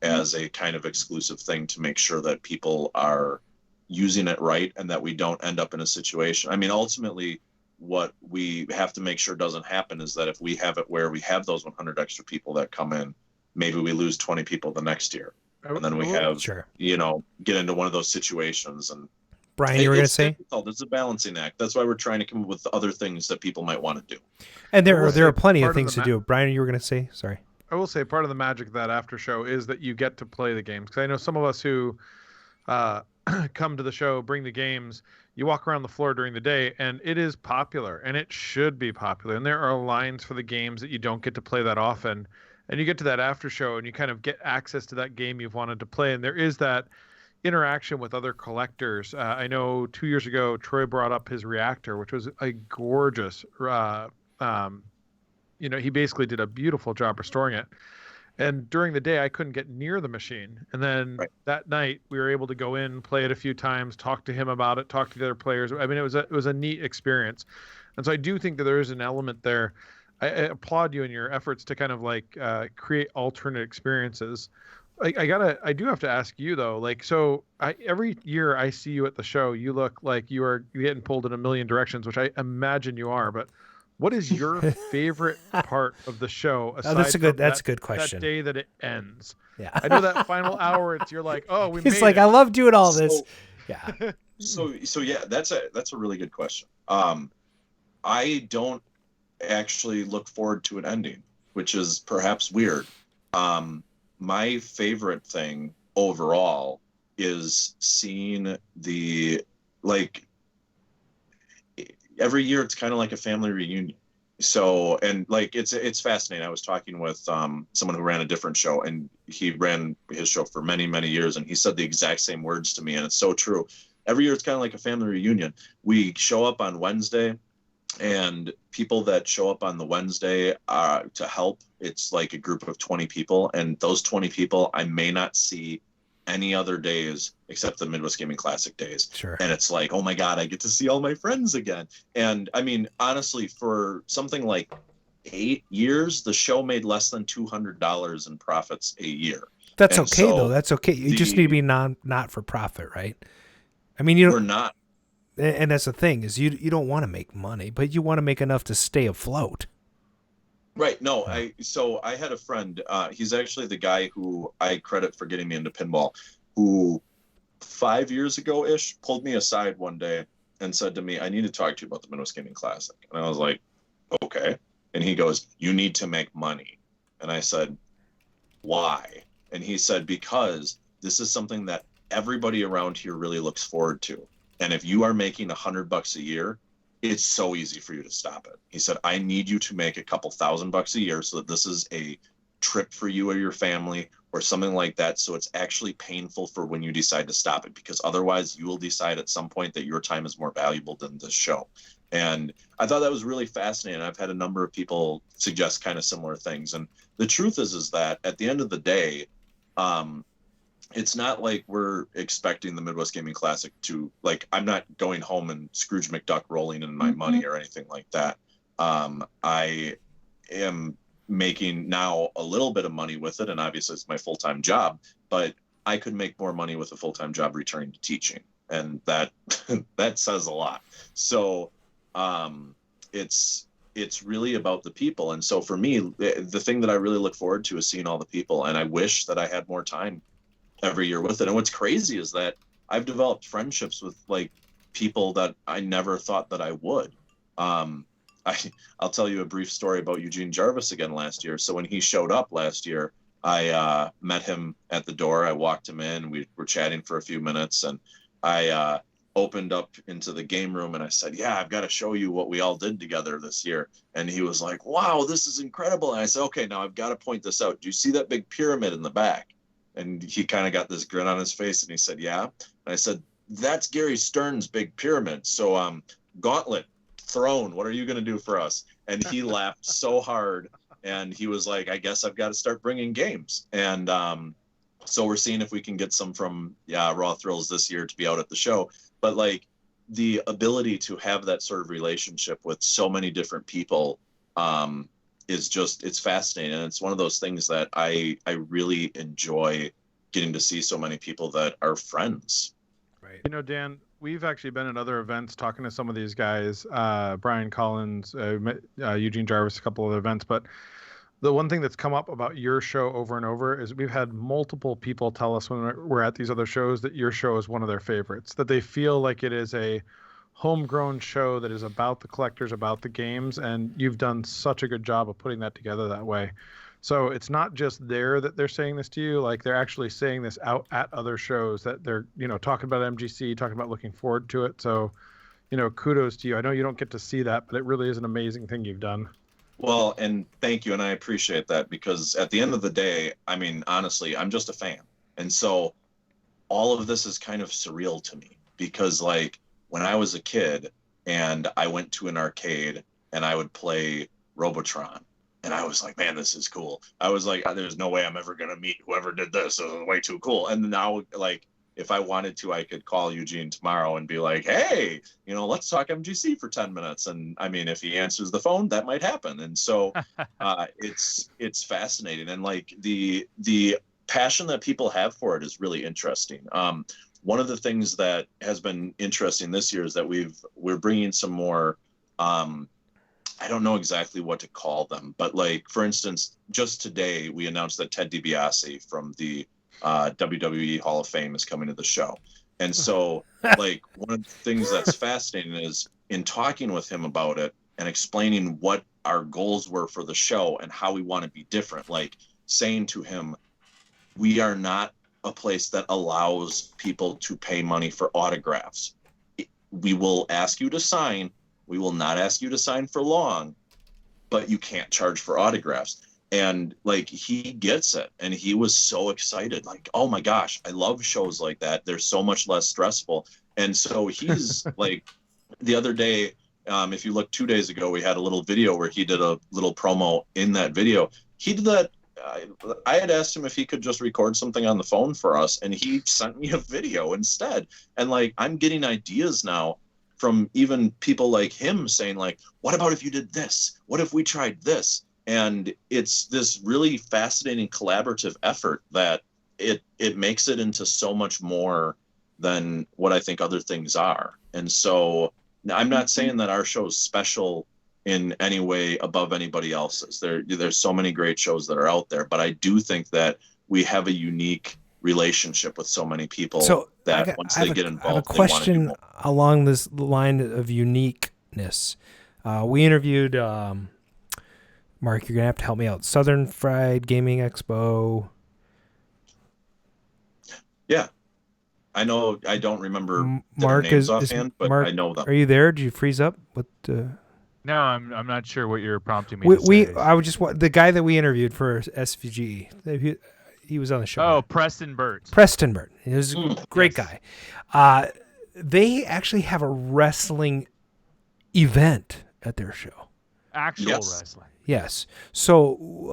Speaker 1: as a kind of exclusive thing to make sure that people are using it right and that we don't end up in a situation. I mean, ultimately, what we have to make sure doesn't happen is that if we have it where we have those 100 extra people that come in, maybe we lose 20 people the next year. And then we have,
Speaker 2: Sure.
Speaker 1: get into one of those situations. And
Speaker 2: Brian, you were going to say?
Speaker 1: difficult. It's a balancing act. That's why we're trying to come up with other things that people might want to do.
Speaker 2: And there are plenty of things to do. Brian, you were going to say? Sorry.
Speaker 3: I will say part of the magic of that after show is that you get to play the games. Because I know some of us who come to the show, bring the games, you walk around the floor during the day, and it is popular, and it should be popular. And there are lines for the games that you don't get to play that often. And you get to that after show, and you kind of get access to that game you've wanted to play. And there is that interaction with other collectors. I know 2 years ago, Troy brought up his reactor, which was a gorgeous, he basically did a beautiful job restoring it. And during the day, I couldn't get near the machine. And then that night, we were able to go in, play it a few times, talk to him about it, talk to the other players. I mean, it was a neat experience. And so I do think that there is an element there. I applaud you in your efforts to kind of like create alternate experiences. I do have to ask you though, like, so every year I see you at the show, you look like you're getting pulled in a million directions, which I imagine you are, but what is your favorite part of the show?
Speaker 2: That's a good question.
Speaker 3: That day that it ends.
Speaker 2: Yeah.
Speaker 3: I know that final hour, you're like, oh, we made it.
Speaker 2: It's like, I love doing all this. Yeah.
Speaker 1: So yeah, that's a really good question. I don't actually look forward to an ending, which is perhaps weird. My favorite thing overall is seeing every year it's kind of like a family reunion. So, and like, it's fascinating. I was talking with someone who ran a different show, and he ran his show for many, many years. And he said the exact same words to me. And it's so true. Every year it's kind of like a family reunion. We show up on Wednesday, and people that show up on the Wednesday to help, it's like a group of 20 people. And those 20 people I may not see any other days except the Midwest Gaming Classic days.
Speaker 2: Sure.
Speaker 1: And it's like, oh my God, I get to see all my friends again. And I mean, honestly, for something like 8 years, the show made less than $200 in profits a year.
Speaker 2: That's okay, though. That's okay. You just need to be not for profit, right? I mean,
Speaker 1: we're not.
Speaker 2: And that's the thing, is you don't want to make money, but you want to make enough to stay afloat.
Speaker 1: Right. No, I had a friend, he's actually the guy who I credit for getting me into pinball, who 5 years ago-ish pulled me aside one day and said to me, I need to talk to you about the Midwest Gaming Classic. And I was like, okay. And he goes, you need to make money. And I said, why? And he said, because this is something that everybody around here really looks forward to. And if you are making $100 a year, it's so easy for you to stop it. He said, I need you to make a couple $1,000 a year so that this is a trip for you or your family or something like that. So it's actually painful for when you decide to stop it, because otherwise you will decide at some point that your time is more valuable than this show. And I thought that was really fascinating. I've had a number of people suggest kind of similar things. And the truth is that at the end of the day, it's not like we're expecting the Midwest Gaming Classic to, like, I'm not going home and Scrooge McDuck rolling in my money or anything like that. I am making now a little bit of money with it, and obviously it's my full-time job, but I could make more money with a full-time job returning to teaching, and that that says a lot. So it's really about the people. And so for me, the thing that I really look forward to is seeing all the people, and I wish that I had more time every year with it. And what's crazy is that I've developed friendships with like people that I never thought that I would. I'll tell you a brief story about Eugene Jarvis again last year. So when he showed up last year, I met him at the door. I walked him in. We were chatting for a few minutes, and I opened up into the game room and I said, yeah, I've got to show you what we all did together this year. And he was like, wow, this is incredible. And I said, okay, now I've got to point this out. Do you see that big pyramid in the back? And he kind of got this grin on his face, and he said, yeah. And I said, that's Gary Stern's big pyramid. So gauntlet thrown, what are you going to do for us? And he laughed so hard, and he was like, I guess I've got to start bringing games. And so we're seeing if we can get some from Raw Thrills this year to be out at the show. But like the ability to have that sort of relationship with so many different people is just, it's fascinating. And it's one of those things that I really enjoy, getting to see so many people that are friends.
Speaker 3: Right. You know, Dan, we've actually been at other events talking to some of these guys, Brian Collins, Eugene Jarvis, a couple other events, but The one thing that's come up about your show over and over is we've had multiple people tell us when we're at these other shows that your show is one of their favorites, that they feel like it is a homegrown show that is about the collectors, about the games, and you've done such a good job of putting that together that way. So it's not just there that they're saying this to you, like they're actually saying this out at other shows, that they're, talking about MGC, talking about looking forward to it. So, kudos to you. I know you don't get to see that, but it really is an amazing thing you've done.
Speaker 1: Well, and thank you, and I appreciate that, because at the end of the day, I mean, honestly, I'm just a fan. And so all of this is kind of surreal to me, because like when I was a kid and I went to an arcade and I would play Robotron, and I was like, man, this is cool. I was like, there's no way I'm ever going to meet whoever did this. It was way too cool. And now, like, if I wanted to, I could call Eugene tomorrow and be like, hey, let's talk MGC for 10 minutes. And I mean, if he answers the phone, that might happen. And so it's fascinating. And like the passion that people have for it is really interesting. One of the things that has been interesting this year is that we're bringing some more, I don't know exactly what to call them, but like, for instance, just today we announced that Ted DiBiase from the WWE Hall of Fame is coming to the show. And so like one of the things that's fascinating is in talking with him about it and explaining what our goals were for the show and how we want to be different, like saying to him, we are not a place that allows people to pay money for autographs. We will ask you to sign. We will not ask you to sign for long, but you can't charge for autographs. And like, he gets it. And he was so excited, like, oh my gosh, I love shows like that. They're so much less stressful. And so he's like, the other day, if you look 2 days ago, we had a little video where he did a little promo in that video. He did that. I had asked him if he could just record something on the phone for us, and he sent me a video instead. And like, I'm getting ideas now from even people like him saying like, what about if you did this? What if we tried this? And it's this really fascinating collaborative effort that it makes it into so much more than what I think other things are. And so I'm not saying that our show is special in any way above anybody else's. There's so many great shows that are out there, but I do think that we have a unique relationship with so many people that once they get involved,
Speaker 2: I have a question along this line of uniqueness. We interviewed Mark. You're gonna have to help me out. Southern Fried Gaming Expo.
Speaker 1: Yeah, I know. I don't remember
Speaker 2: Mark
Speaker 1: their names offhand, but
Speaker 2: Mark,
Speaker 1: I know them.
Speaker 2: Are you there? Did you freeze up? What?
Speaker 4: No, I'm not sure what you're prompting me to say.
Speaker 2: I would just want the guy that we interviewed for SVG. He was on the show.
Speaker 4: Oh, Preston Burt.
Speaker 2: Preston Burt. He was a great guy. They actually have a wrestling event at their show.
Speaker 4: Actual wrestling.
Speaker 2: Yes. So,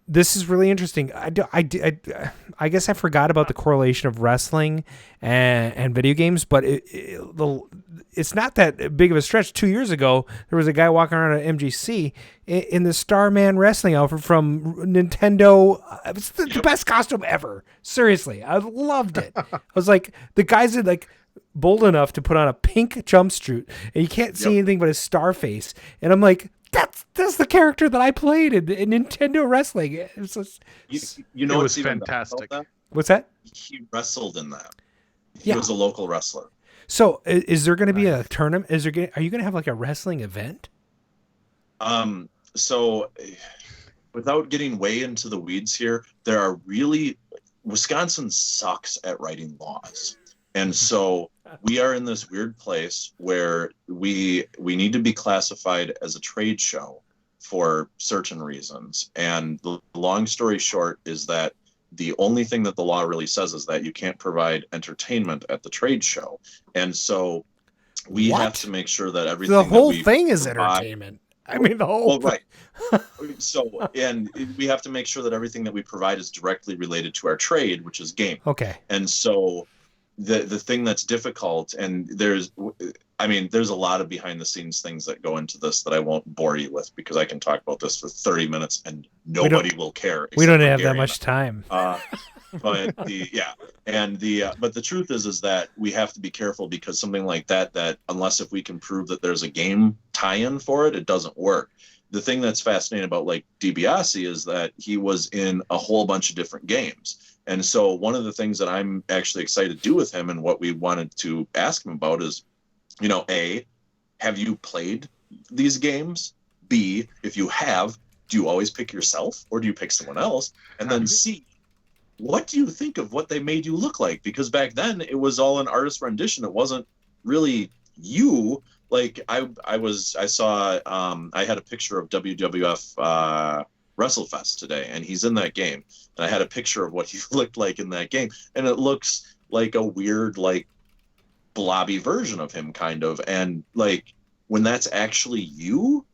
Speaker 2: this is really interesting. I guess I forgot about the correlation of wrestling and video games, but it's not that big of a stretch. 2 years ago, there was a guy walking around at MGC in the Starman wrestling outfit from Nintendo. It was the best costume ever. Seriously, I loved it. I was like, the guys are like bold enough to put on a pink jumpsuit, and you can't see anything but his star face. And I'm like, that's the character that I played in Nintendo wrestling. It was
Speaker 3: it was fantastic.
Speaker 2: What's that?
Speaker 1: He wrestled in that. He was a local wrestler.
Speaker 2: So, is there going to be a tournament? Are you going to have like a wrestling event?
Speaker 1: So, without getting way into the weeds here, Wisconsin sucks at writing laws. And so we are in this weird place where we need to be classified as a trade show for certain reasons. And the long story short is that the only thing that the law really says is that you can't provide entertainment at the trade show. And so we have to make sure that everything
Speaker 2: the whole thing is entertainment. I mean, the whole
Speaker 1: right. So, and we have to make sure that everything that we provide is directly related to our trade, which is game.
Speaker 2: Okay.
Speaker 1: And so the thing that's difficult, and there's a lot of behind the scenes things that go into this that I won't bore you with, because I can talk about this for 30 minutes and nobody will care.
Speaker 2: We don't have that much time.
Speaker 1: But the truth is that we have to be careful, because something like that unless if we can prove that there's a game tie-in for it, it doesn't work. the thing that's fascinating about like DiBiase is that he was in a whole bunch of different games. And so one of the things that I'm actually excited to do with him and what we wanted to ask him about is, you know, A, have you played these games? B, if you have, do you always pick yourself or do you pick someone else? And then C, what do you think of what they made you look like? Because back then it was all an artist rendition. It wasn't really you. Like I saw I had a picture of WWF WrestleFest today, and he's in that game. And I had a picture of what he looked like in that game, and it looks like a weird, like, blobby version of him, kind of. And like when that's actually you,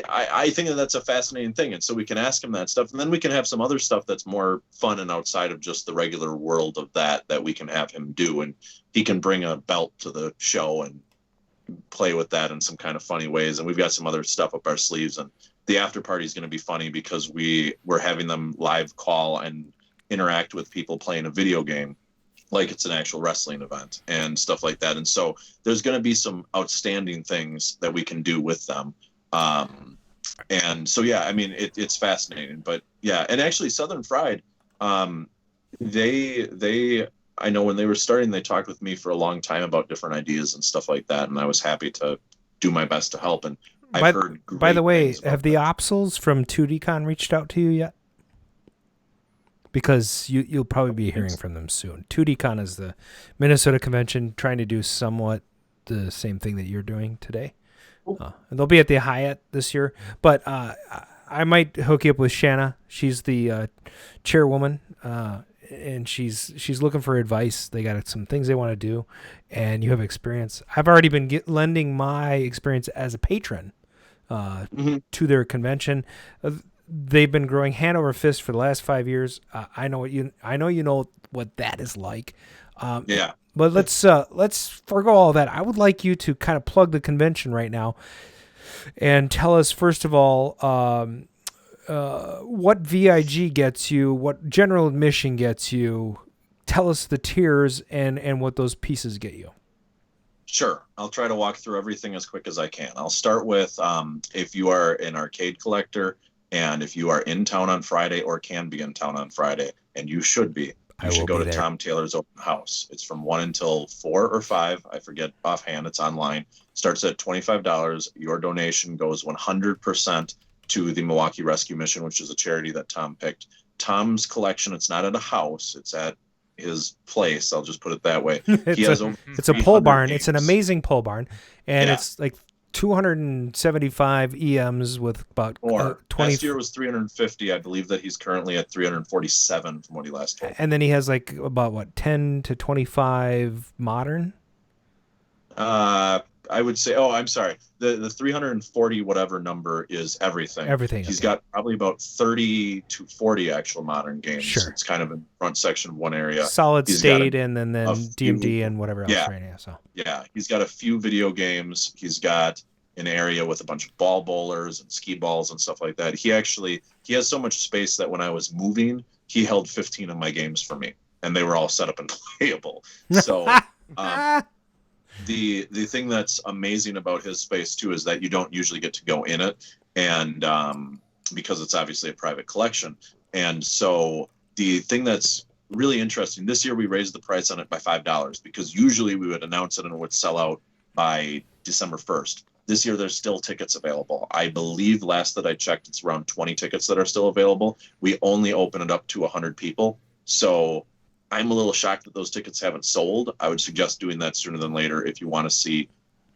Speaker 1: I think that's a fascinating thing. And so we can ask him that stuff, and then we can have some other stuff that's more fun and outside of just the regular world of that we can have him do. And he can bring a belt to the show and play with that in some kind of funny ways. And we've got some other stuff up our sleeves, and the after party is going to be funny because we're having them live call and interact with people playing a video game like it's an actual wrestling event and stuff like that. And so there's going to be some outstanding things that we can do with them. And so, yeah, I mean, it's fascinating, but yeah. And actually Southern Fried, they, I know when they were starting, they talked with me for a long time about different ideas and stuff like that. And I was happy to do my best to help. And I've heard
Speaker 2: by the way, have the
Speaker 1: that.
Speaker 2: Opsals from 2DCon reached out to you yet? Because you'll probably be hearing from them soon. 2DCon is the Minnesota convention trying to do somewhat the same thing that you're doing today. And they'll be at the Hyatt this year. But I might hook you up with Shanna. She's the chairwoman, and she's looking for advice. They got some things they want to do, and you have experience. I've already been lending my experience as a patron to their convention. They've been growing hand over fist for the last 5 years. I know you know what that is like.
Speaker 1: Yeah.
Speaker 2: But let's forego all that. I would like you to kind of plug the convention right now and tell us, first of all, what VIG gets you, what general admission gets you. Tell us the tiers and what those pieces get you.
Speaker 1: Sure. I'll try to walk through everything as quick as I can. I'll start with if you are an arcade collector and if you are in town on Friday or can be in town on Friday, and you should be, you should go to Tom Taylor's open house. It's from 1 until 4 or 5. I forget offhand. It's online. Starts at $25. Your donation goes 100% to the Milwaukee Rescue Mission, which is a charity that Tom picked. Tom's collection, it's not at a house. It's at his place. I'll just put it that way.
Speaker 2: It's a pole barn. Games. It's an amazing pole barn. And it's like 275 EMs with about 20.
Speaker 1: Last year was 350. I believe that he's currently at 347 from what he last told.
Speaker 2: And then he has like about 10 to 25 modern.
Speaker 1: I would say, I'm sorry. The 340 whatever number is everything.
Speaker 2: Everything.
Speaker 1: He's got probably about 30 to 40 actual modern games.
Speaker 2: Sure.
Speaker 1: It's kind of in front section of one area.
Speaker 2: Solid State and then DMD and whatever else right now. So
Speaker 1: yeah, he's got a few video games. He's got an area with a bunch of ball bowlers and skee balls and stuff like that. He has so much space that when I was moving, he held 15 of my games for me, and they were all set up and playable. So the thing that's amazing about his space too is that you don't usually get to go in it, and because it's obviously a private collection. And so the thing that's really interesting, this year we raised the price on it by $5 because usually we would announce it and it would sell out by December 1st. This year there's still tickets available. I believe last that I checked, it's around 20 tickets that are still available. We only open it up to 100 people. So I'm a little shocked that those tickets haven't sold. I would suggest doing that sooner than later if you want to see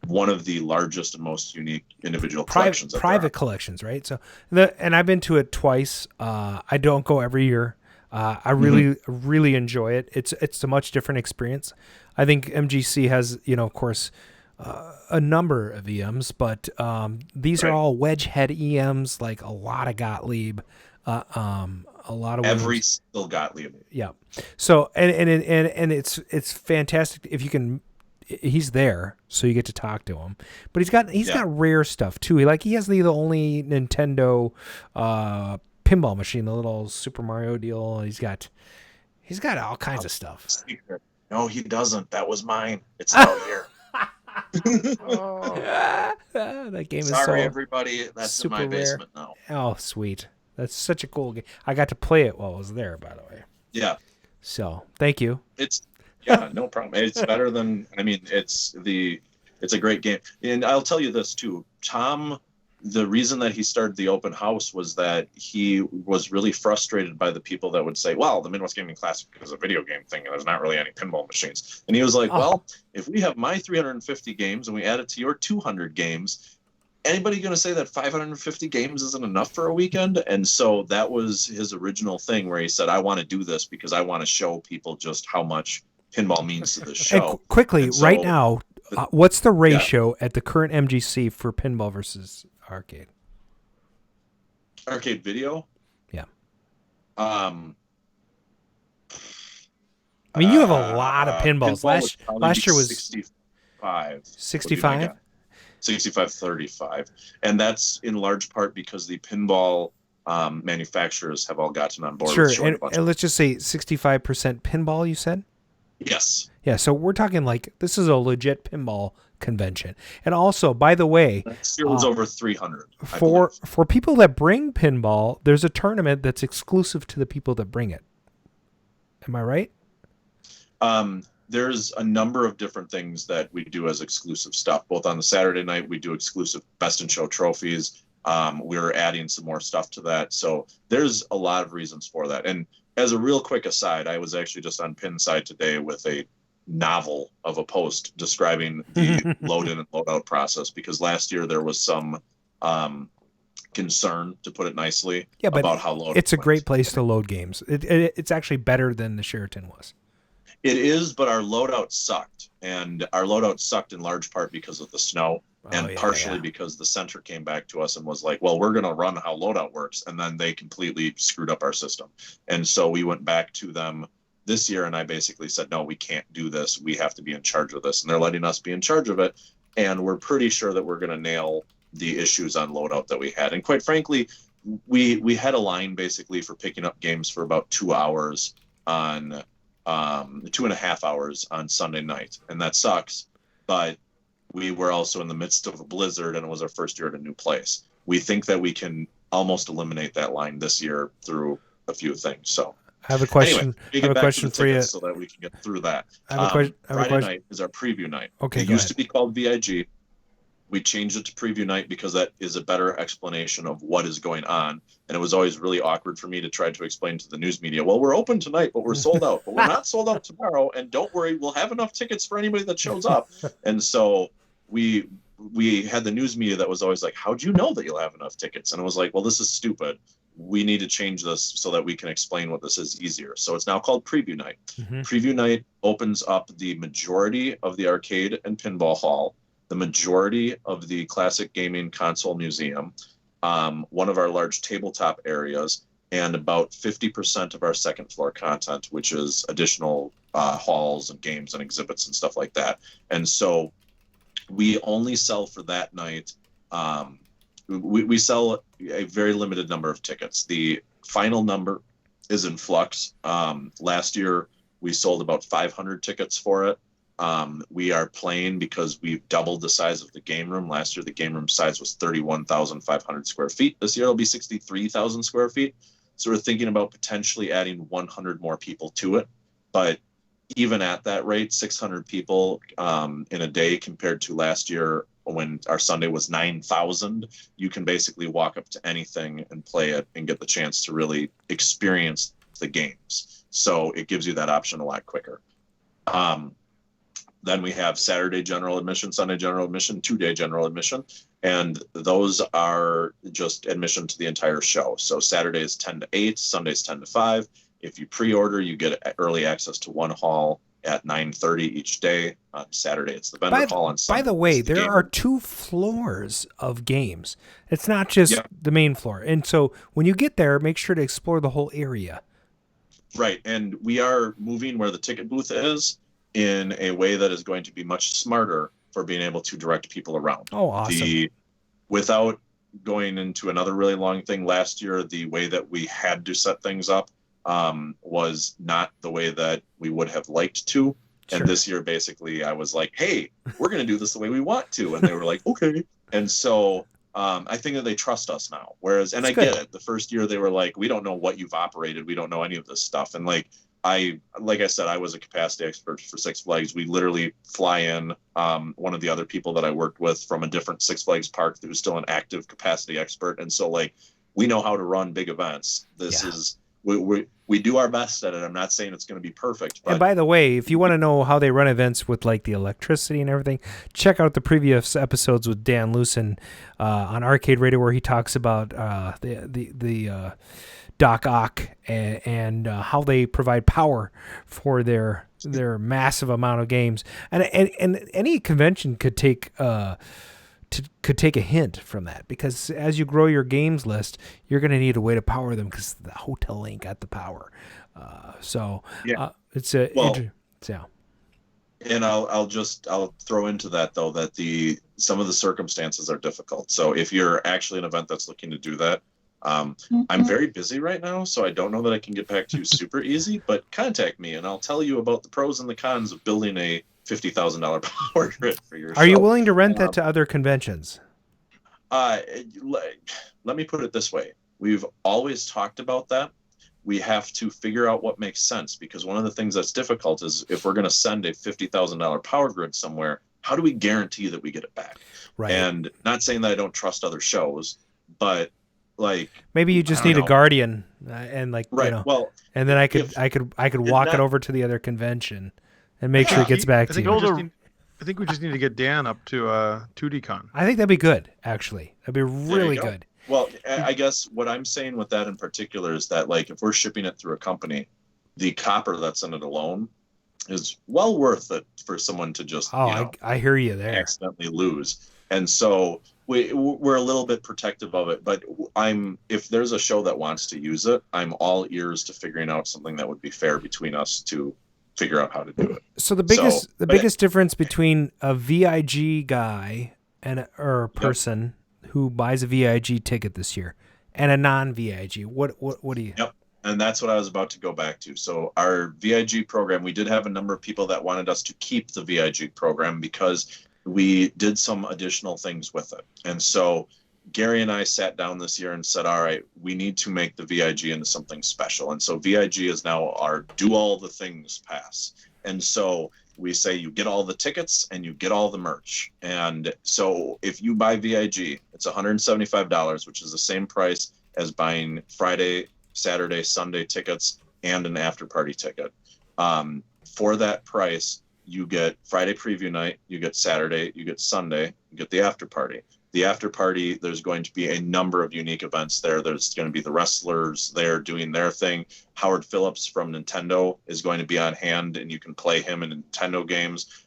Speaker 1: one of the largest and most unique individual collections.
Speaker 2: Private collections, right? So, and I've been to it twice. I don't go every year. I really enjoy it. It's a much different experience. I think MGC has, of course, a number of EMs, but these are all wedge head EMs, like a lot of Gottlieb, a lot of
Speaker 1: every single Gottlieb.
Speaker 2: Yeah. So and it's fantastic if you can. He's there, so you get to talk to him. But he's got rare stuff too. He has the only Nintendo pinball machine, the little Super Mario deal. He's got all kinds of stuff.
Speaker 1: No, he doesn't. That was mine. It's out here.
Speaker 2: That game is
Speaker 1: Sorry,
Speaker 2: so
Speaker 1: everybody. That's in
Speaker 2: super
Speaker 1: my
Speaker 2: rare.
Speaker 1: basement now.
Speaker 2: Oh, sweet. That's such a cool game. I got to play it while I was there, by the way.
Speaker 1: Yeah.
Speaker 2: So, thank you.
Speaker 1: Yeah, no problem. It's better than, it's a great game. And I'll tell you this too. Tom, the reason that he started the open house was that he was really frustrated by the people that would say, well, the Midwest Gaming Classic is a video game thing and there's not really any pinball machines. And he was like, well, if we have my 350 games and we add it to your 200 games, anybody going to say that 550 games isn't enough for a weekend? And so that was his original thing where he said, I want to do this because I want to show people just how much pinball means to this show.
Speaker 2: And quickly, right now, what's the ratio at the current MGC for pinball versus arcade?
Speaker 1: Arcade video?
Speaker 2: Yeah.
Speaker 1: I
Speaker 2: mean, you have a lot of pinballs.
Speaker 1: Pinball
Speaker 2: Last year was
Speaker 1: 65.
Speaker 2: 65?
Speaker 1: 65-35. And that's in large part because the pinball manufacturers have all gotten on board.
Speaker 2: Sure, and let's just say 65% pinball, you said?
Speaker 1: Yes.
Speaker 2: Yeah, so we're talking like this is a legit pinball convention. And also, by the way,
Speaker 1: last year was over 300.
Speaker 2: For people that bring pinball, there's a tournament that's exclusive to the people that bring it. Am I right?
Speaker 1: There's a number of different things that we do as exclusive stuff. Both on the Saturday night, we do exclusive Best in Show trophies. We're adding some more stuff to that. So there's a lot of reasons for that. And as a real quick aside, I was actually just on Pinside today with a novel of a post describing the load in and load out process, because last year there was some concern, to put it nicely, about how load
Speaker 2: it's a great place to load games. It's actually better than the Sheraton was.
Speaker 1: It is, but our loadout sucked. And our loadout sucked in large part because of the snow, and partially because the center came back to us and was like, well, we're going to run how loadout works. And then they completely screwed up our system. And so we went back to them this year, and I basically said, no, we can't do this. We have to be in charge of this. And they're letting us be in charge of it. And we're pretty sure that we're going to nail the issues on loadout that we had. And quite frankly, we had a line basically for picking up games for about 2 hours on 2.5 hours on Sunday night. And that sucks. But we were also in the midst of a blizzard, and it was our first year at a new place. We think that we can almost eliminate that line this year through a few things. So
Speaker 2: I have a question.
Speaker 1: Anyway, I have a question for you, so that we can get through that. Friday night is our preview night.
Speaker 2: Okay,
Speaker 1: it used to be called VIG. We changed it to preview night because that is a better explanation of what is going on. And it was always really awkward for me to try to explain to the news media, well, we're open tonight, but we're sold out. But we're not sold out tomorrow. And don't worry, we'll have enough tickets for anybody that shows up. And so we had the news media that was always like, how'd you know that you'll have enough tickets? And it was like, well, this is stupid. We need to change this so that we can explain what this is easier. So it's now called Preview Night. Preview Night opens up the majority of the arcade and pinball hall, the majority of the classic gaming console museum, one of our large tabletop areas, and about 50% of our second floor content, which is additional halls and games and exhibits and stuff like that. And so we only sell for that night. We sell a very limited number of tickets. The final number is in flux. Last year, we sold about 500 tickets for it. We are playing because we've doubled the size of the game room. Last year, the game room size was 31,500 square feet. This year, it'll be 63,000 square feet. So we're thinking about potentially adding 100 more people to it. But even at that rate, 600 people in a day compared to last year when our Sunday was 9,000, you can basically walk up to anything and play it and get the chance to really experience the games. So it gives you that option a lot quicker. Then we have Saturday general admission, Sunday general admission, 2-day general admission, and those are just admission to the entire show. So Saturday is 10 to 8, Sunday is 10 to 5. If you pre-order, you get early access to one hall at 9:30 each day. On Saturday, it's the vendor hall. On Sunday,
Speaker 2: by the way, there are 2 floors of games. It's not just the main floor. And so when you get there, make sure to explore the whole area.
Speaker 1: Right, and we are moving where the ticket booth is in a way that is going to be much smarter for being able to direct people around.
Speaker 2: Oh, awesome.
Speaker 1: Without going into another really long thing, last year, the way that we had to set things up was not the way that we would have liked to. And this year, basically, I was like, hey, we're going to do this the way we want to. And they were like, okay. And so I think that they trust us now. Whereas, and I get it. The first year they were like, we don't know what you've operated. We don't know any of this stuff. And like I said, I was a capacity expert for Six Flags. We literally fly in one of the other people that I worked with from a different Six Flags park that was still an active capacity expert. And so like, we know how to run big events. This is, we do our best at it. I'm not saying it's going to be perfect. But...
Speaker 2: And by the way, if you want to know how they run events with like the electricity and everything, check out the previous episodes with Dan Lucen on Arcade Radio, where he talks about the Doc Ock and how they provide power for their massive amount of games. And any convention could take a hint from that, because as you grow your games list, you're going to need a way to power them because the hotel ain't got the power. It's a yeah.
Speaker 1: And I'll throw into that though that some of the circumstances are difficult. So if you're actually an event that's looking to do that, I'm very busy right now, so I don't know that I can get back to you super easy. But contact me and I'll tell you about the pros and the cons of building a $50,000 power grid for your show.
Speaker 2: Are you willing to rent that to other conventions?
Speaker 1: Let me put it this way. We've always talked about that. We have to figure out what makes sense, because one of the things that's difficult is if we're going to send a $50,000 power grid somewhere, how do we guarantee that we get it back?
Speaker 2: Right.
Speaker 1: And not saying that I don't trust other shows, but like
Speaker 2: maybe you just need a guardian and like,
Speaker 1: right.
Speaker 2: Well, and then I could walk it over to the other convention and make sure it gets back to you.
Speaker 3: I think we just need to get Dan up to 2DCon.
Speaker 2: I think that'd be good, actually. That'd be really good.
Speaker 1: Well, I guess what I'm saying with that in particular is that, like, if we're shipping it through a company, the copper that's in it alone is well worth it for someone to just,
Speaker 2: I hear you there,
Speaker 1: accidentally lose. And so we're a little bit protective of it. But if there's a show that wants to use it, I'm all ears to figuring out something that would be fair between us to figure out how to do it.
Speaker 2: So the biggest difference between a VIG guy or a person who buys a VIG ticket this year and a non-VIG, what do you?
Speaker 1: Yep. And that's what I was about to go back to. So our VIG program, we did have a number of people that wanted us to keep the VIG program because we did some additional things with it. And so Gary and I sat down this year and said, all right, we need to make the VIG into something special. And so VIG is now our do all the things pass. And so we say you get all the tickets and you get all the merch. And so if you buy VIG, it's $175, which is the same price as buying Friday, Saturday, Sunday tickets and an after party ticket. For that price, you get Friday preview night, you get Saturday, you get Sunday, you get the after party. The after party, there's going to be a number of unique events there. There's going to be the wrestlers there doing their thing. Howard Phillips from Nintendo is going to be on hand, and you can play him in Nintendo games.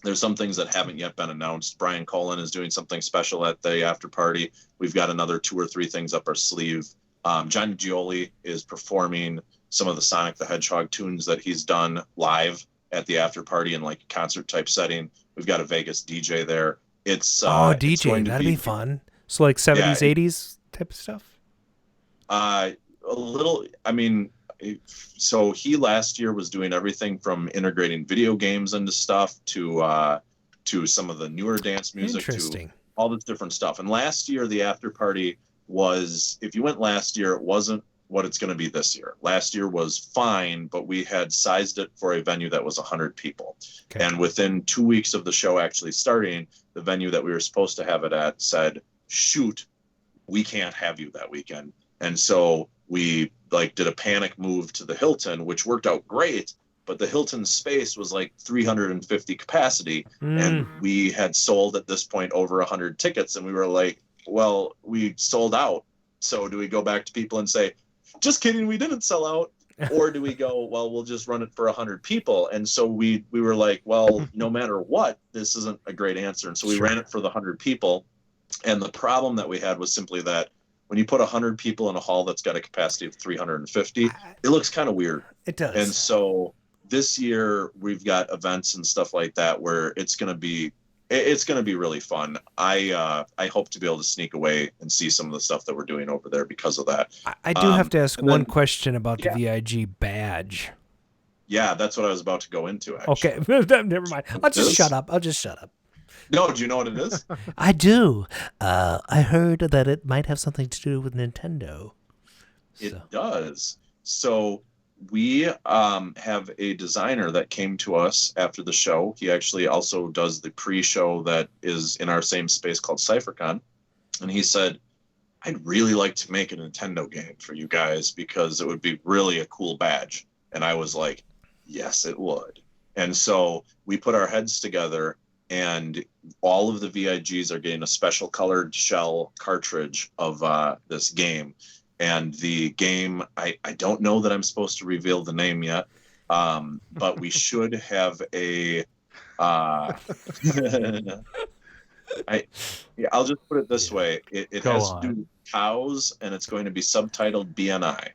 Speaker 1: There's some things that haven't yet been announced. Brian Cullen is doing something special at the after party. We've got another 2 or 3 things up our sleeve. John Gioli is performing some of the Sonic the Hedgehog tunes that he's done live at the after party in like a concert type setting. We've got a Vegas DJ there. It's
Speaker 2: DJ, that'd be fun. So like 70s, 80s type of stuff?
Speaker 1: A little, I mean, so he last year was doing everything from integrating video games into stuff to some of the newer dance music to all this different stuff. And last year, the after party was, if you went last year, it wasn't what it's going to be this year. Last year was fine, but we had sized it for a venue that was 100 people. Okay. And within 2 weeks of the show actually starting, the venue that we were supposed to have it at said, shoot, we can't have you that weekend. And so we did a panic move to the Hilton, which worked out great, but the Hilton space was like 350 capacity. And we had sold at this point over 100 tickets. And we were like, well, we sold out. So do we go back to people and say, just kidding, we didn't sell out? Or do we go, well, we'll just run it for 100 people? And so we were like, well, no matter what, this isn't a great answer. And so we ran it for the 100 people. And the problem that we had was simply that when you put 100 people in a hall that's got a capacity of 350, it looks kind of weird.
Speaker 2: It does.
Speaker 1: And so this year we've got events and stuff like that where it's going to be really fun. I hope to be able to sneak away and see some of the stuff that we're doing over there because of that.
Speaker 2: I do have to ask one question about the VIG badge.
Speaker 1: Yeah, that's what I was about to go into, actually.
Speaker 2: Okay, never mind. I'll just shut up.
Speaker 1: No, do you know what it is?
Speaker 2: I do. I heard that it might have something to do with Nintendo.
Speaker 1: It does. So we have a designer that came to us after the show. He actually also does the pre-show that is in our same space called CypherCon. And he said, I'd really like to make a Nintendo game for you guys because it would be really a cool badge. And I was like, yes, it would. And so we put our heads together, and all of the VIGs are getting a special colored shell cartridge of this game. And the game, I don't know that I'm supposed to reveal the name yet, but we should have a... I'll just put it this way. It has to do with cows, and it's going to be subtitled BNI.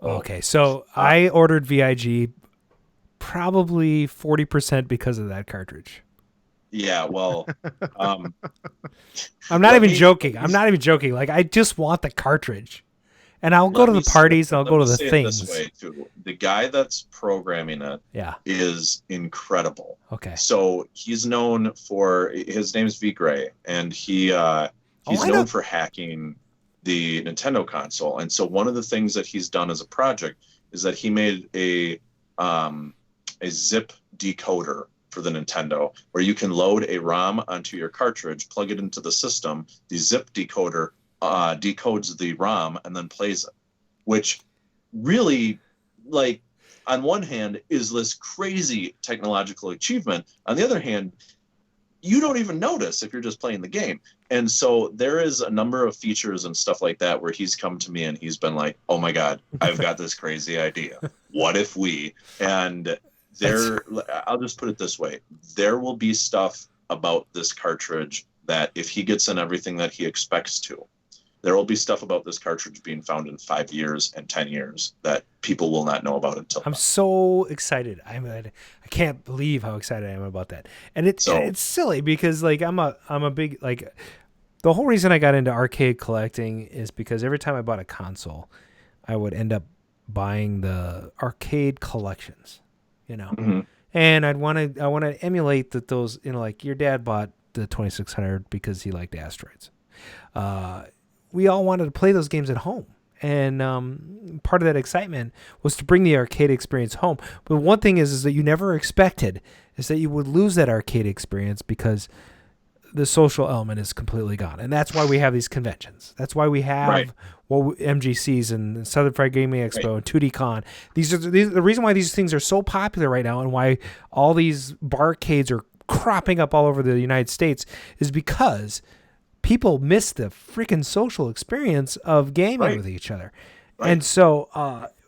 Speaker 2: Okay, so I ordered VIG probably 40% because of that cartridge.
Speaker 1: Yeah, well,
Speaker 2: I'm not even joking. Like, I just want the cartridge, and I'll go to the parties and I'll go to the things.
Speaker 1: This way too. The guy that's programming it is incredible.
Speaker 2: Okay.
Speaker 1: So he's known for, his name's V Gray, and he's known for hacking the Nintendo console. And so one of the things that he's done as a project is that he made a zip decoder for the Nintendo, where you can load a ROM onto your cartridge, plug it into the system. The zip decoder decodes the ROM and then plays it, which really, like, on one hand is this crazy technological achievement. On the other hand, you don't even notice if you're just playing the game. And so there is a number of features and stuff like that where he's come to me and he's been like, oh my God, I've got this crazy idea. What if we? And I'll just put it this way. There will be stuff about this cartridge that if he gets in everything that he expects to, there will be stuff about this cartridge being found in 5 years and 10 years that people will not know about until
Speaker 2: I'm so excited. I can't believe how excited I am about that. And it's silly because, like, I'm a big, like, the whole reason I got into arcade collecting is because every time I bought a console, I would end up buying the arcade collections, you know.
Speaker 1: Mm-hmm.
Speaker 2: And I want to emulate those, you know, like your dad bought the 2600 because he liked asteroids. We all wanted to play those games at home. And part of that excitement was to bring the arcade experience home. But one thing is that you never expected is that you would lose that arcade experience because the social element is completely gone. And that's why we have these conventions. That's why we have MGCs and Southern Fried Gaming Expo and 2D Con. These are the reason why these things are so popular right now and why all these barcades are cropping up all over the United States is because people miss the freaking social experience of gaming with each other. And so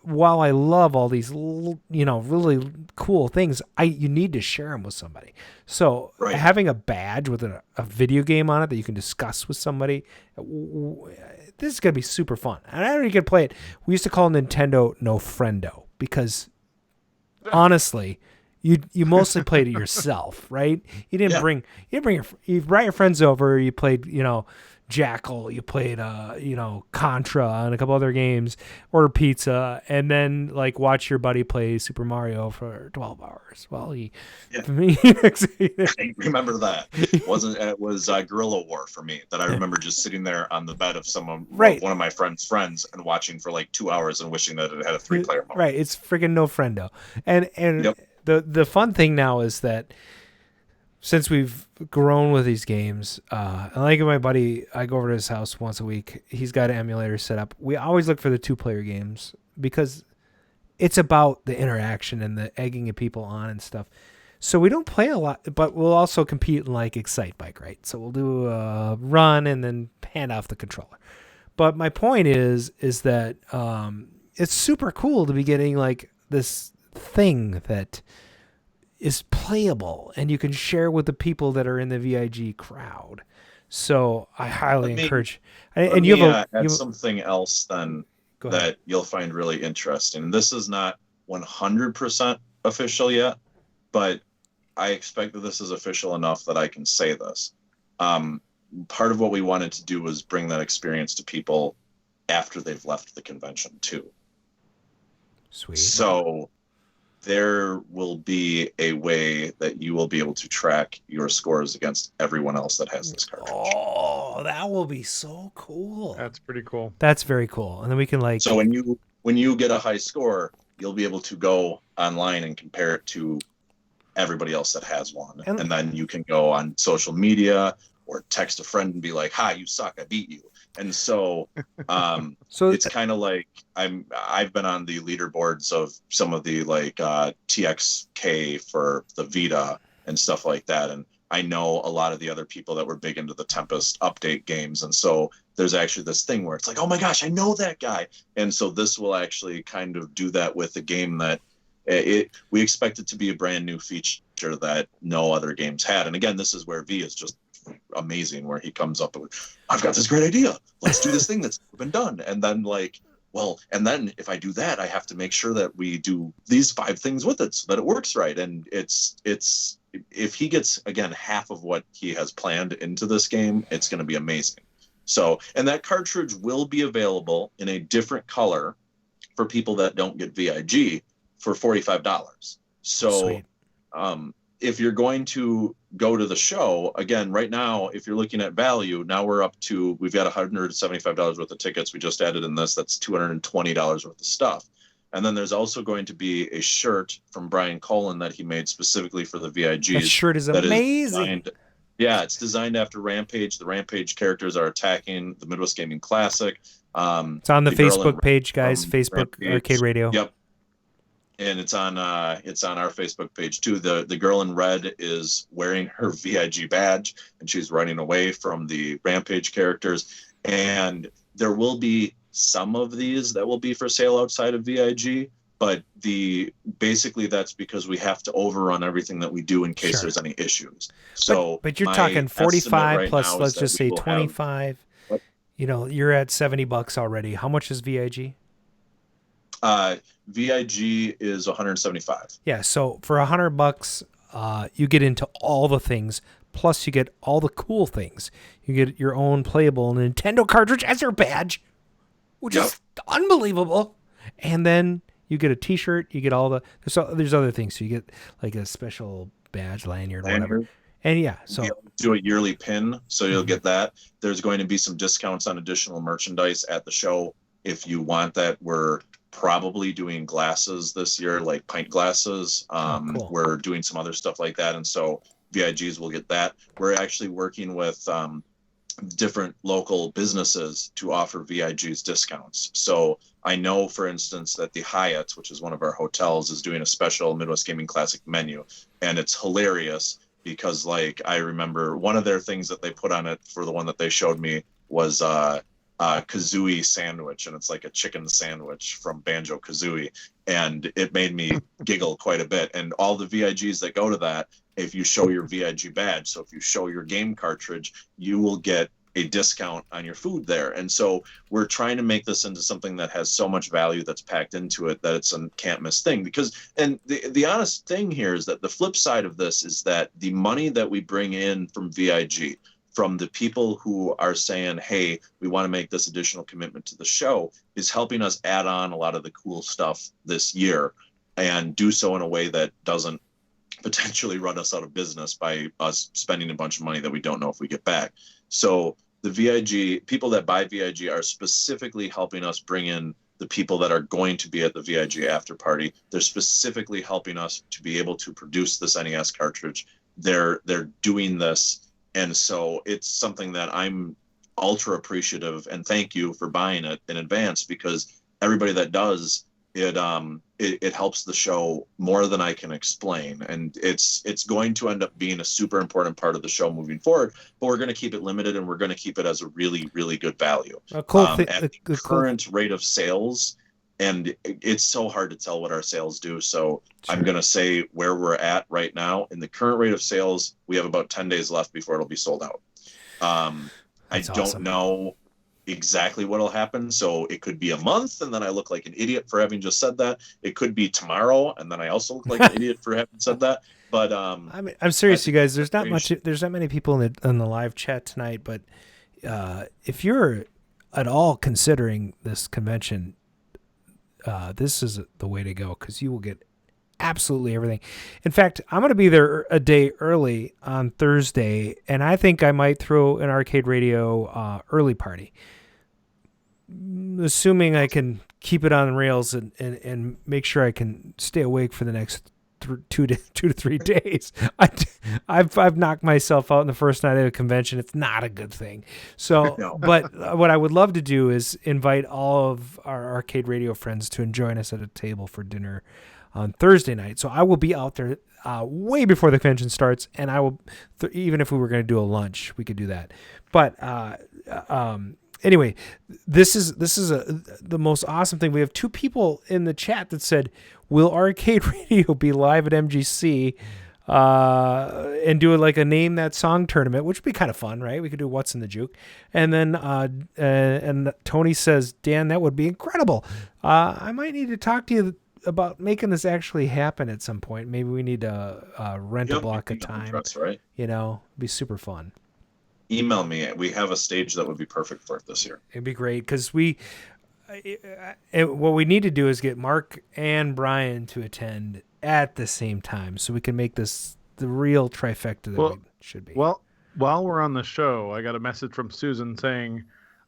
Speaker 2: while I love all these, you know, really cool things, you need to share them with somebody. So having a badge with a video game on it that you can discuss with somebody, this is going to be super fun. And I already could play it. We used to call Nintendo No Friendo because honestly, you mostly played it yourself, right? You didn't bring you brought your friends over. You played, you know, Jackal. You played, you know, Contra and a couple other games. Order pizza and then like watch your buddy play Super Mario for 12 hours. Well, I
Speaker 1: remember that. It was Guerrilla War for me that I remember just sitting there on the bed of one of my friends' friends and watching for like 2 hours and wishing that it had a 3-player mode.
Speaker 2: Right, it's friggin' No Friendo, and. The fun thing now is that since we've grown with these games, and like my buddy, I go over to his house once a week. He's got an emulator set up. We always look for the 2-player games because it's about the interaction and the egging of people on and stuff. So we don't play a lot, but we'll also compete in like Excite Bike, right? So we'll do a run and then hand off the controller. But my point is that it's super cool to be getting like this thing that is playable and you can share with the people that are in the VIG crowd. So I highly encourage. And you have
Speaker 1: something else then that you'll find really interesting. This is not 100% official yet, but I expect that this is official enough that I can say this. Part of what we wanted to do was bring that experience to people after they've left the convention too.
Speaker 2: Sweet.
Speaker 1: So there will be a way that you will be able to track your scores against everyone else that has this cartridge.
Speaker 2: Oh, that will be so cool.
Speaker 3: That's pretty cool.
Speaker 2: That's very cool. And then we can like.
Speaker 1: So when you get a high score, you'll be able to go online and compare it to everybody else that has one, and then you can go on social media or text a friend and be like, "Hi, you suck, I beat you." And so
Speaker 2: so
Speaker 1: it's kind of like I've been on the leaderboards of some of the like TXK for the Vita and stuff like that, and I know a lot of the other people that were big into the Tempest update games, and so there's actually this thing where it's like, oh my gosh, I know that guy. And so this will actually kind of do that with the game that we expect it to be a brand new feature that no other games had. And again, this is where V is just amazing, where he comes up with, I've got this great idea. Let's do this thing that's been done. And then like, well, and then if I do that, I have to make sure that we do these 5 things with it so that it works right. And it's if he gets, again, half of what he has planned into this game, it's going to be amazing. So, and that cartridge will be available in a different color for people that don't get VIG for $45. So, if you're going to go to the show, again, right now, if you're looking at value, now we've got $175 worth of tickets. We just added in this, that's $220 worth of stuff. And then there's also going to be a shirt from Brian Cullen that he made specifically for the VIGs.
Speaker 2: That shirt is amazing.
Speaker 1: It's designed after Rampage. The Rampage characters are attacking the Midwest Gaming Classic.
Speaker 2: It's on the Facebook page, guys. Facebook
Speaker 1: Rampage.
Speaker 2: Arcade Radio.
Speaker 1: Yep. And it's on our Facebook page too. The girl in red is wearing her VIG badge, and she's running away from the Rampage characters. And there will be some of these that will be for sale outside of VIG, but basically that's because we have to overrun everything that we do in case there's any issues. So,
Speaker 2: but you're talking 45
Speaker 1: right
Speaker 2: plus, let's just say 25. You're at $70 already. How much is VIG?
Speaker 1: VIG is 175.
Speaker 2: Yeah, so for $100, you get into all the things. Plus, you get all the cool things. You get your own playable Nintendo cartridge as your badge, which is unbelievable. And then you get a T-shirt. You get all there's other things. So you get like a special badge, lanyard, whatever. And so
Speaker 1: do a yearly pin, so you'll get that. There's going to be some discounts on additional merchandise at the show if you want that. We're probably doing glasses this year, like pint glasses.
Speaker 2: Cool.
Speaker 1: We're doing some other stuff like that, and so VIGs will get that. We're actually working with different local businesses to offer VIGs discounts. So I know, for instance, that the Hyatt, which is one of our hotels, is doing a special Midwest Gaming Classic menu, and it's hilarious because, like, I remember one of their things that they put on it for the one that they showed me was Kazooie sandwich, and it's like a chicken sandwich from Banjo-Kazooie, and it made me giggle quite a bit. And all the VIGs that go to that, if you show your VIG badge, so if you show your game cartridge, you will get a discount on your food there. And so we're trying to make this into something that has so much value that's packed into it that it's a can't miss thing. And the honest thing here is that the flip side of this is that the money that we bring in from VIG, from the people who are saying, hey, we want to make this additional commitment to the show, is helping us add on a lot of the cool stuff this year and do so in a way that doesn't potentially run us out of business by us spending a bunch of money that we don't know if we get back. So the VIG, people that buy VIG are specifically helping us bring in the people that are going to be at the VIG after party. They're specifically helping us to be able to produce this NES cartridge. They're doing this. And so it's something that I'm ultra appreciative, and thank you for buying it in advance, because everybody that does it helps the show more than I can explain. And it's going to end up being a super important part of the show moving forward, but we're going to keep it limited, and we're going to keep it as a really, really good value. At the current rate of sales, and it's so hard to tell what our sales do. So sure. I'm going to say where we're at right now. In the current rate of sales, we have about 10 days left before it'll be sold out. I don't know exactly what'll happen. So it could be a month, and then I look like an idiot for having just said that. It could be tomorrow, and then I also look like an idiot for having said that. But
Speaker 2: I'm serious, you guys. There's not many people in the live chat tonight. But if you're at all considering this convention, this is the way to go because you will get absolutely everything. In fact, I'm going to be there a day early on Thursday, and I think I might throw an Arcade Radio early party, assuming I can keep it on rails and make sure I can stay awake for the next 2 to 3 days. I've knocked myself out in the first night of a convention. It's not a good thing. So,
Speaker 1: No.
Speaker 2: but what I would love to do is invite all of our Arcade Radio friends to join us at a table for dinner on Thursday night. So I will be out there way before the convention starts, and I will, even if we were going to do a lunch, we could do that. But anyway, this is the most awesome thing. We have 2 people in the chat that said, "Will Arcade Radio be live at MGC and do like a name that song tournament?" Which would be kind of fun, right? We could do What's in the Juke. And then and Tony says, "Dan, that would be incredible. I might need to talk to you about making this actually happen at some point. Maybe we need to rent a block of time.
Speaker 1: That's right.
Speaker 2: You know, it'd be super fun."
Speaker 1: Email me. We have a stage that would be perfect for it this year.
Speaker 2: It'd be great because what we need to do is get Mark and Brian to attend at the same time so we can make this the real trifecta that we should be.
Speaker 3: Well, while we're on the show, I got a message from Susan saying,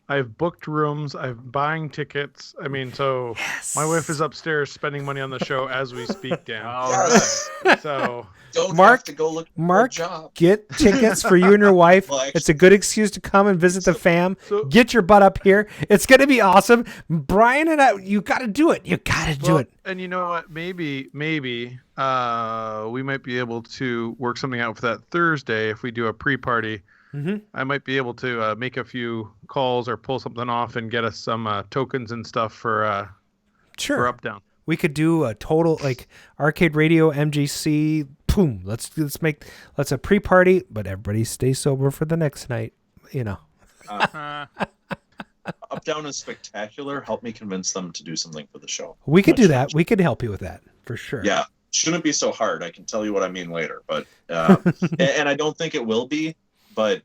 Speaker 3: "I've booked rooms. I'm buying tickets." I mean, so
Speaker 2: yes.
Speaker 3: My wife is upstairs spending money on the show as we speak, Dan.
Speaker 1: Yes.
Speaker 3: So
Speaker 1: Don't
Speaker 2: Mark,
Speaker 1: have to go look for
Speaker 2: Mark,
Speaker 1: a job.
Speaker 2: get tickets for you and your wife.
Speaker 1: Well, actually,
Speaker 2: it's a good excuse to come and visit the fam. Get your butt up here. It's going to be awesome. Brian and I, you got to do it. You got to do it.
Speaker 3: And you know what? Maybe we might be able to work something out for that Thursday if we do a pre-party.
Speaker 2: Mm-hmm.
Speaker 3: I might be able to make a few calls or pull something off and get us some tokens and stuff for
Speaker 2: Sure.
Speaker 3: Up Down.
Speaker 2: We could do a total like Arcade Radio MGC. Boom. Let's a pre-party, but everybody stay sober for the next night. You know.
Speaker 1: Up Down is spectacular. Help me convince them to do something for the show.
Speaker 2: We could do that. We could help you with that for sure.
Speaker 1: Yeah. Shouldn't be so hard. I can tell you what I mean later, but and I don't think it will be. But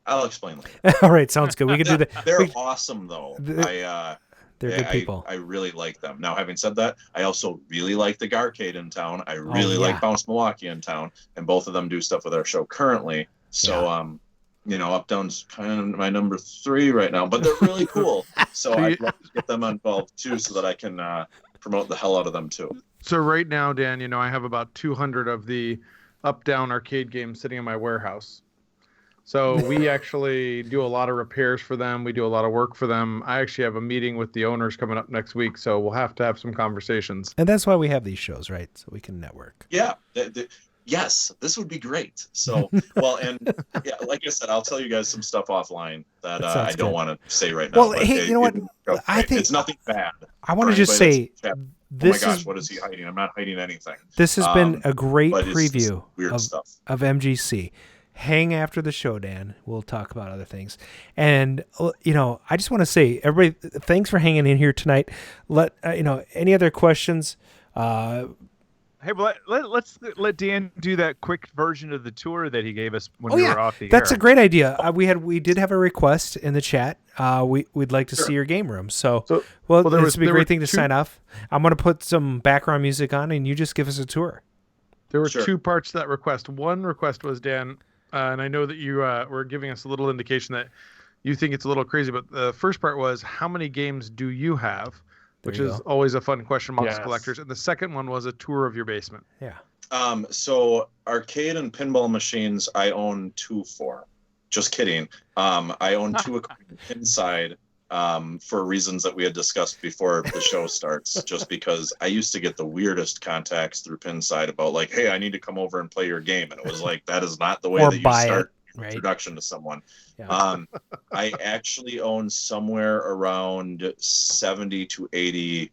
Speaker 1: I'll explain later.
Speaker 2: All right, sounds good. We could do that.
Speaker 1: They're awesome, though.
Speaker 2: They're good people.
Speaker 1: I really like them. Now, having said that, I also really like the Garcade in town. I really like Bounce Milwaukee in town, and both of them do stuff with our show currently. So, Up Down's kind of my number 3 right now, but they're really cool. So I'd love to get them involved too, so that I can promote the hell out of them too.
Speaker 3: So right now, Dan, I have about 200 of the Up Down arcade games sitting in my warehouse. So we actually do a lot of repairs for them. We do a lot of work for them. I actually have a meeting with the owners coming up next week, so we'll have to have some conversations.
Speaker 2: And that's why we have these shows, right? So we can network.
Speaker 1: Yeah. Yes, this would be great. So, and like I said, I'll tell you guys some stuff offline that I don't want to say right now.
Speaker 2: Well, hey, you know what? I think
Speaker 1: it's nothing bad.
Speaker 2: I want to just say,
Speaker 1: oh my gosh, what is he hiding? I'm not hiding anything.
Speaker 2: This has been a great preview
Speaker 1: of
Speaker 2: MGC. Hang after the show, Dan. We'll talk about other things. And, I just want to say, everybody, thanks for hanging in here tonight. Any other questions?
Speaker 4: Hey, but let's let Dan do that quick version of the tour that he gave us when we were off the air.
Speaker 2: That's a great idea. We did have a request in the chat. We'd like to see your game room. So this would be a great thing to sign off. I'm going to put some background music on, and you just give us a tour.
Speaker 3: There were 2 parts to that request. One request was, Dan, and I know that you were giving us a little indication that you think it's a little crazy, but the first part was, how many games do you have? Which is always a fun question amongst collectors. And the second one was a tour of your basement.
Speaker 2: Yeah.
Speaker 1: So arcade and pinball machines, I own 2 for. Just kidding. I own 2 inside for reasons that we had discussed before the show starts. Just because I used to get the weirdest contacts through Pinside about like, hey, I need to come over and play your game, and it was like, that is not the way that you start introduction to someone. Yeah. I actually own somewhere around 70 to 80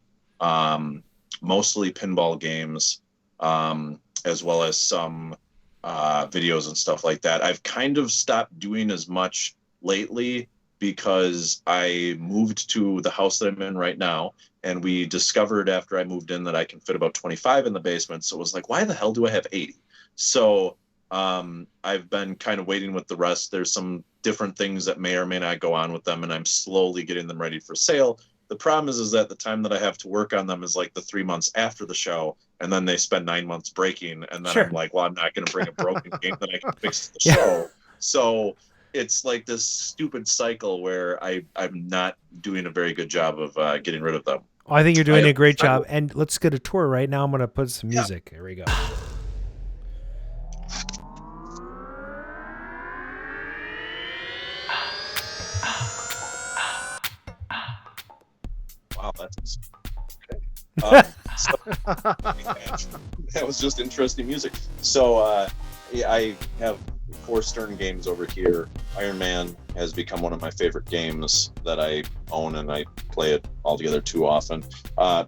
Speaker 1: mostly pinball games, as well as some videos and stuff like that. I've kind of stopped doing as much lately because I moved to the house that I'm in right now, and we discovered after I moved in that I can fit about 25 in the basement. So it was like, why the hell do I have 80? So I've been kind of waiting with the rest. There's some different things that may or may not go on with them, and I'm slowly getting them ready for sale. The problem is that the time that I have to work on them is like the 3 months after the show, and then they spend 9 months breaking, and then
Speaker 2: Sure.
Speaker 1: I'm like, well, I'm not going to bring a broken game that I can fix to the
Speaker 2: Yeah.
Speaker 1: show. So it's like this stupid cycle where I'm not doing a very good job of getting rid of them.
Speaker 2: Oh, I think you're doing a great job. And let's get a tour right now. I'm going to put some music. Here we go.
Speaker 1: Wow, that's okay. That was just interesting music. So I have 4 Stern games over here. Iron Man has become one of my favorite games that I own, and I play it altogether too often.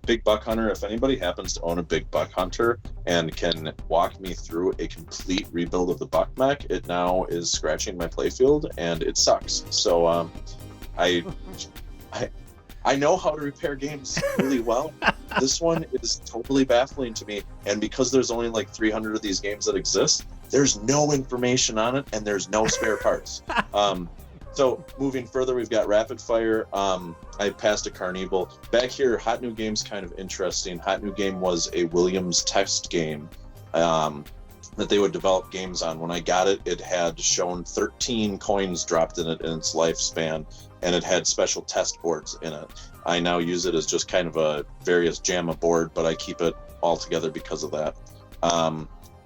Speaker 1: Big Buck Hunter, if anybody happens to own a Big Buck Hunter and can walk me through a complete rebuild of the Buck mech, it now is scratching my playfield, and it sucks. So I know how to repair games really well. This one is totally baffling to me, and because there's only like 300 of these games that exist, there's no information on it, and there's no spare parts. So moving further, we've got Rapid Fire. I passed a Carnival. Back here, Hot New Game's kind of interesting. Hot New Game was a Williams test game that they would develop games on. When I got it, it had shown 13 coins dropped in it in its lifespan, and it had special test boards in it. I now use it as just kind of a various JAMA board, but I keep it all together because of that.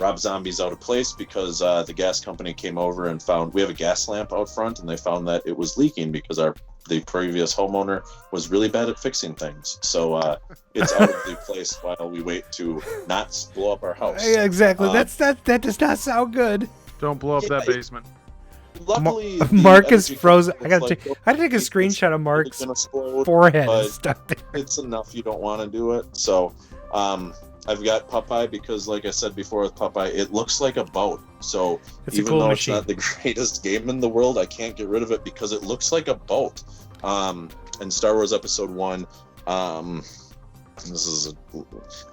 Speaker 1: Rob Zombie's out of place because the gas company came over and found we have a gas lamp out front, and they found that it was leaking because the previous homeowner was really bad at fixing things. So it's out of the place while we wait to not blow up our house.
Speaker 2: Yeah, exactly. That does not sound good.
Speaker 3: Don't blow up that basement.
Speaker 1: Luckily,
Speaker 2: Mark is frozen. I gotta take a screenshot of Mark's forehead.
Speaker 1: It's enough you don't want to do it. So I've got Popeye because, like I said before with Popeye, it looks like a boat. So even though it's not the greatest game in the world, I can't get rid of it because it looks like a boat. And Star Wars Episode 1, I've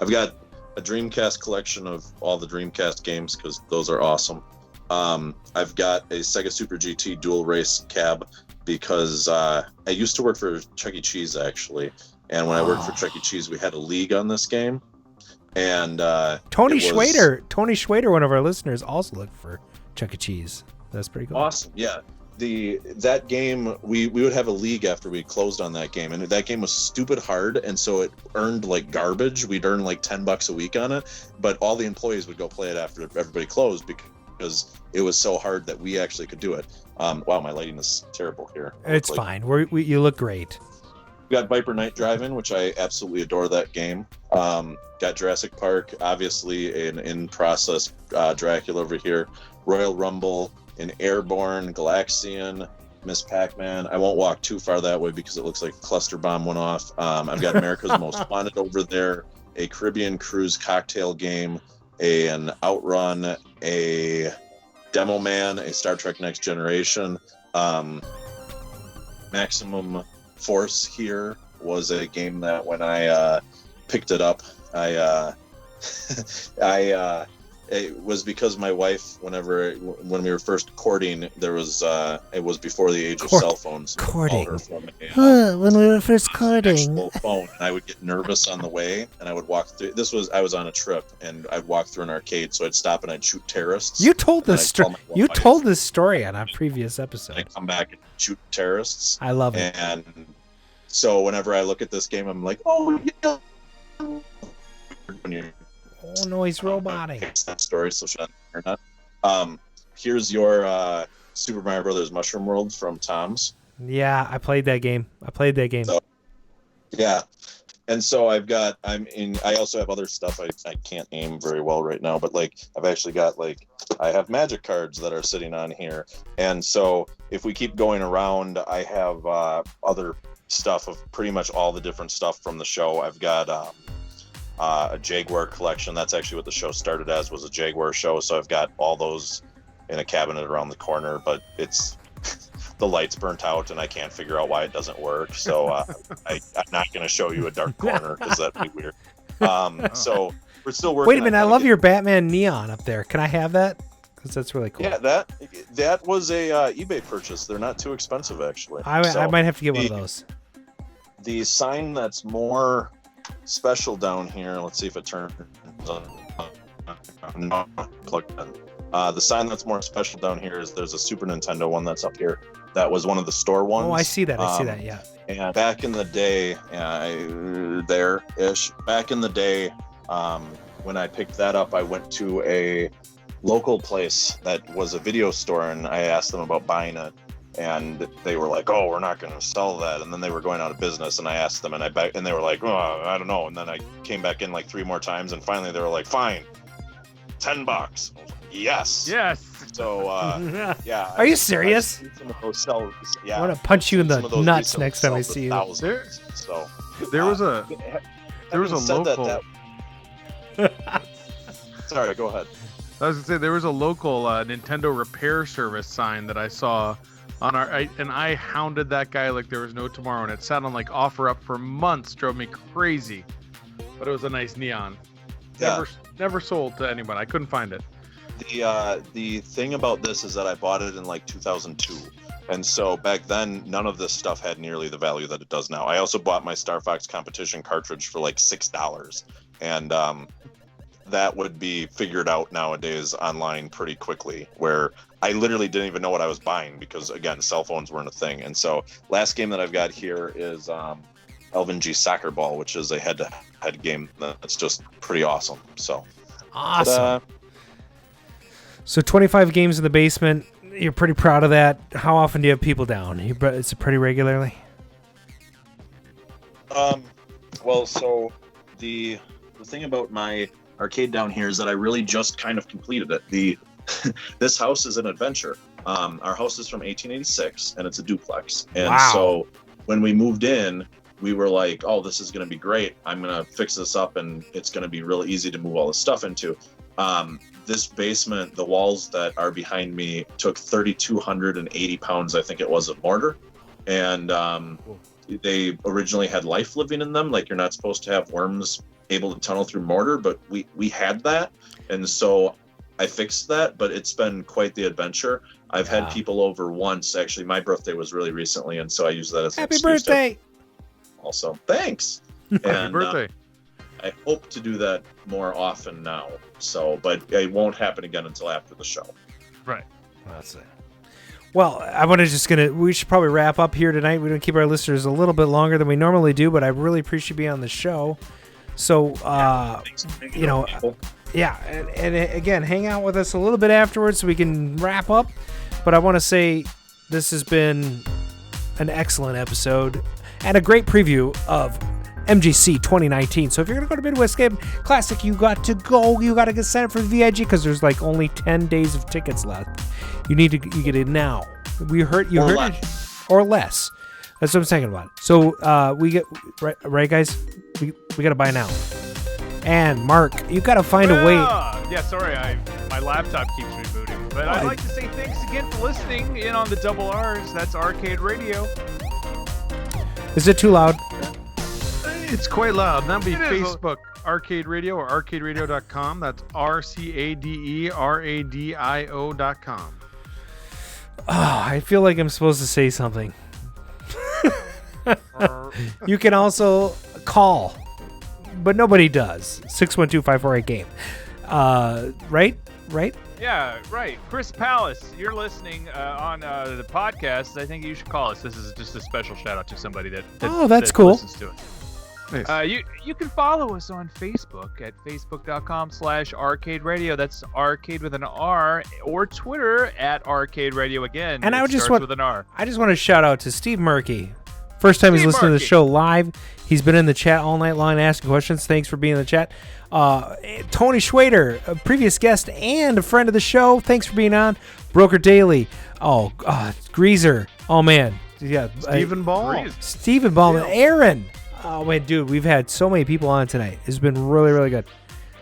Speaker 1: got a Dreamcast collection of all the Dreamcast games because those are awesome. I've got a Sega Super GT dual race cab because I used to work for Chuck E. Cheese, actually. And when I worked for Chuck E. Cheese, we had a league on this game. And
Speaker 2: Tony Schwader, one of our listeners, also looked for Chuck E. Cheese. That's pretty cool.
Speaker 1: Awesome, yeah. That game, we would have a league after we closed on that game, and that game was stupid hard, and so it earned like garbage. We'd earn like $10 a week on it, but all the employees would go play it after everybody closed because it was so hard that we actually could do it. Wow, my lighting is terrible here.
Speaker 2: It's fine. You look great.
Speaker 1: We got Viper Night Drive-In, which I absolutely adore that game. Got Jurassic Park, obviously an in-process Dracula over here. Royal Rumble, an Airborne, Galaxian, Miss Pac-Man. I won't walk too far that way because it looks like a cluster bomb went off. I've got America's Most Wanted over there, a Caribbean Cruise cocktail game, an Outrun, a Demo Man, a Star Trek Next Generation. Maximum Force here was a game that when I picked it up, it was because my wife, when we were first courting, there was it was before the age of cell phones.
Speaker 2: Courting.
Speaker 11: When we were first courting.
Speaker 1: Phone, and I would get nervous on the way, and I would walk through. I was on a trip, and I'd walk through an arcade, so I'd stop and I'd shoot terrorists.
Speaker 2: You told this story. You told this story on a previous episode.
Speaker 1: I come back and shoot terrorists.
Speaker 2: I love it.
Speaker 1: And so whenever I look at this game, I'm like, oh yeah.
Speaker 2: Oh no, he's roboting.
Speaker 1: It's that story, so should I or not? Here's your Super Mario Brothers Mushroom World from Tom's.
Speaker 2: Yeah, I played that game.
Speaker 1: So, yeah, and so I also have other stuff. I can't aim very well right now, but like I've actually got I have magic cards that are sitting on here, and so if we keep going around, I have other stuff of pretty much all the different stuff from the show. I've got a Jaguar collection. That's actually what the show started as, was a Jaguar show. So I've got all those in a cabinet around the corner, but it's the light's burnt out and I can't figure out why it doesn't work. So I'm not going to show you a dark corner because that'd be weird. So we're still working.
Speaker 2: Wait a minute, I love your Batman neon up there. Can I have that? Because that's really cool.
Speaker 1: Yeah, that was a eBay purchase. They're not too expensive, actually.
Speaker 2: I might have to get one of those.
Speaker 1: The sign that's more special down here, let's see if it turns on. No, plugged in. The sign that's more special down here is there's a Super Nintendo one that's up here. That was one of the store ones.
Speaker 2: Oh, I see that. Yeah.
Speaker 1: And back in the day, back in the day, when I picked that up, I went to a local place that was a video store, and I asked them about buying it. And they were like, "Oh, we're not going to sell that." And then they were going out of business. And I asked them, and they were like, "Oh, I don't know." And then I came back in like 3 more times, and finally they were like, "Fine, $10." Yes. So, yeah.
Speaker 2: Are you serious?
Speaker 1: Yeah.
Speaker 2: I want to punch you in the nuts next time I see you.
Speaker 1: So
Speaker 3: there was a local.
Speaker 1: Sorry, go ahead.
Speaker 3: I was gonna say there was a local Nintendo repair service sign that I saw on and I hounded that guy like there was no tomorrow, and it sat on like offer up for months, drove me crazy. But it was a nice neon.
Speaker 1: Yeah.
Speaker 3: Never sold to anyone. I couldn't find it.
Speaker 1: The thing about this is that I bought it in like 2002, and so back then none of this stuff had nearly the value that it does now. I also bought my Star Fox competition cartridge for like $6, and that would be figured out nowadays online pretty quickly, where I literally didn't even know what I was buying because, again, cell phones weren't a thing. And so last game that I've got here is Elvin G Soccer Ball, which is a head-to-head game that's just pretty awesome. So
Speaker 2: awesome. So 25 games in the basement. You're pretty proud of that. How often do you have people down? It's pretty regularly?
Speaker 1: Well, so the thing about my arcade down here is that I really just kind of completed it. This house is an adventure. Our house is from 1886 and it's a duplex. And so when we moved in, we were like, "Oh, this is going to be great. I'm going to fix this up and it's going to be really easy to move all this stuff into." This basement, the walls that are behind me took 3,280 pounds, I think it was, of mortar. And they originally had life living in them. Like, you're not supposed to have worms able to tunnel through mortar, but we had that. And so I fixed that, but it's been quite the adventure. I've had people over once. Actually, my birthday was really recently, and so I use that as an
Speaker 2: Happy
Speaker 1: excuse
Speaker 2: birthday!
Speaker 1: Also, thanks.
Speaker 3: Happy birthday.
Speaker 1: I hope to do that more often now. So, but it won't happen again until after the show.
Speaker 4: Right.
Speaker 2: That's it. Well, we should probably wrap up here tonight. We're going to keep our listeners a little bit longer than we normally do, but I really appreciate you being on the show. So, and again, hang out with us a little bit afterwards so we can wrap up. But I want to say this has been an excellent episode and a great preview of MGC 2019. So if you're going to go to Midwest Game Classic, you got to go. You got to get signed up for VIG because there's like only 10 days of tickets left. You get it now. You heard it, or less. That's what I'm saying about it. So we get right, guys. We got to buy now. And Mark, you got to find a way.
Speaker 4: Yeah, sorry, my laptop keeps rebooting. But I'd like to say thanks again for listening in on the double R's. That's Arcade Radio.
Speaker 2: Is it too loud?
Speaker 3: It's quite loud. That'd be Facebook Arcade Radio or arcaderadio.com. That's RcadeRadio.com.
Speaker 2: Oh, I feel like I'm supposed to say something. You can also call, but nobody does. 612-548-GAME. Right?
Speaker 4: Yeah, right. Chris Pallas, you're listening on the podcast. I think you should call us. This is just a special shout out to somebody that
Speaker 2: that's cool.
Speaker 4: Listens to us. Nice. You can follow us on Facebook at facebook.com/Arcade Radio. That's arcade with an R, or Twitter at Arcade Radio again.
Speaker 2: And I just
Speaker 4: with an R.
Speaker 2: I just want to shout out to Steve Murky. First time he's listening to the show live. He's been in the chat all night long asking questions. Thanks for being in the chat. Tony Schwader, a previous guest and a friend of the show. Thanks for being on. Broker Daily. Greaser. Oh man. Yeah.
Speaker 3: Stephen Ball.
Speaker 2: And Aaron. Oh, man, dude, we've had so many people on tonight. It's been really, really good.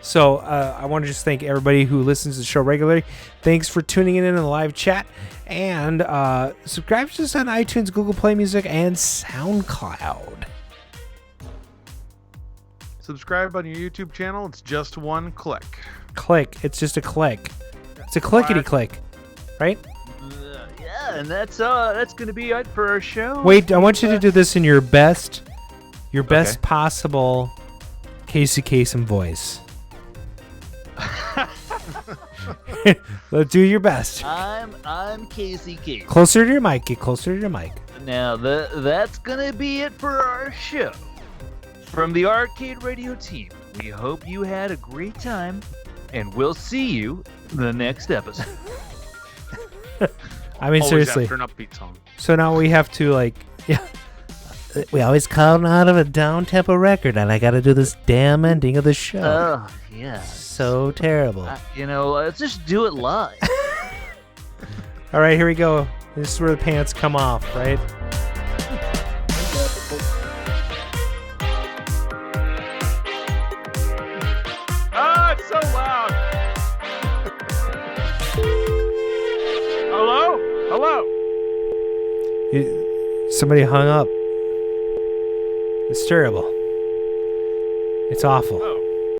Speaker 2: So I want to just thank everybody who listens to the show regularly. Thanks for tuning in the live chat. And subscribe to us on iTunes, Google Play Music, and SoundCloud.
Speaker 3: Subscribe on your YouTube channel. It's just one click.
Speaker 2: It's just a click. It's a clickety-click, right?
Speaker 4: Yeah, and that's going to be it for our show.
Speaker 2: Wait, I want you to do this in your best Your best possible Casey Kasem voice. Let's do your best.
Speaker 12: I'm Casey Kasem.
Speaker 2: Closer to your mic. Get closer to your mic.
Speaker 12: Now that's gonna be it for our show. From the Arcade Radio team, we hope you had a great time, and we'll see you the next episode.
Speaker 2: I mean,
Speaker 3: Always
Speaker 2: seriously.
Speaker 3: after an upbeat song.
Speaker 2: So now we have to
Speaker 11: We always call out of a down-tempo record, and I gotta do this damn ending of the show.
Speaker 12: Oh, yeah.
Speaker 11: So terrible.
Speaker 12: Let's just do it live.
Speaker 2: All right, here we go. This is where the pants come off, right?
Speaker 4: Oh, it's so loud. Hello?
Speaker 2: Somebody hung up. It's terrible. It's awful.
Speaker 4: Oh.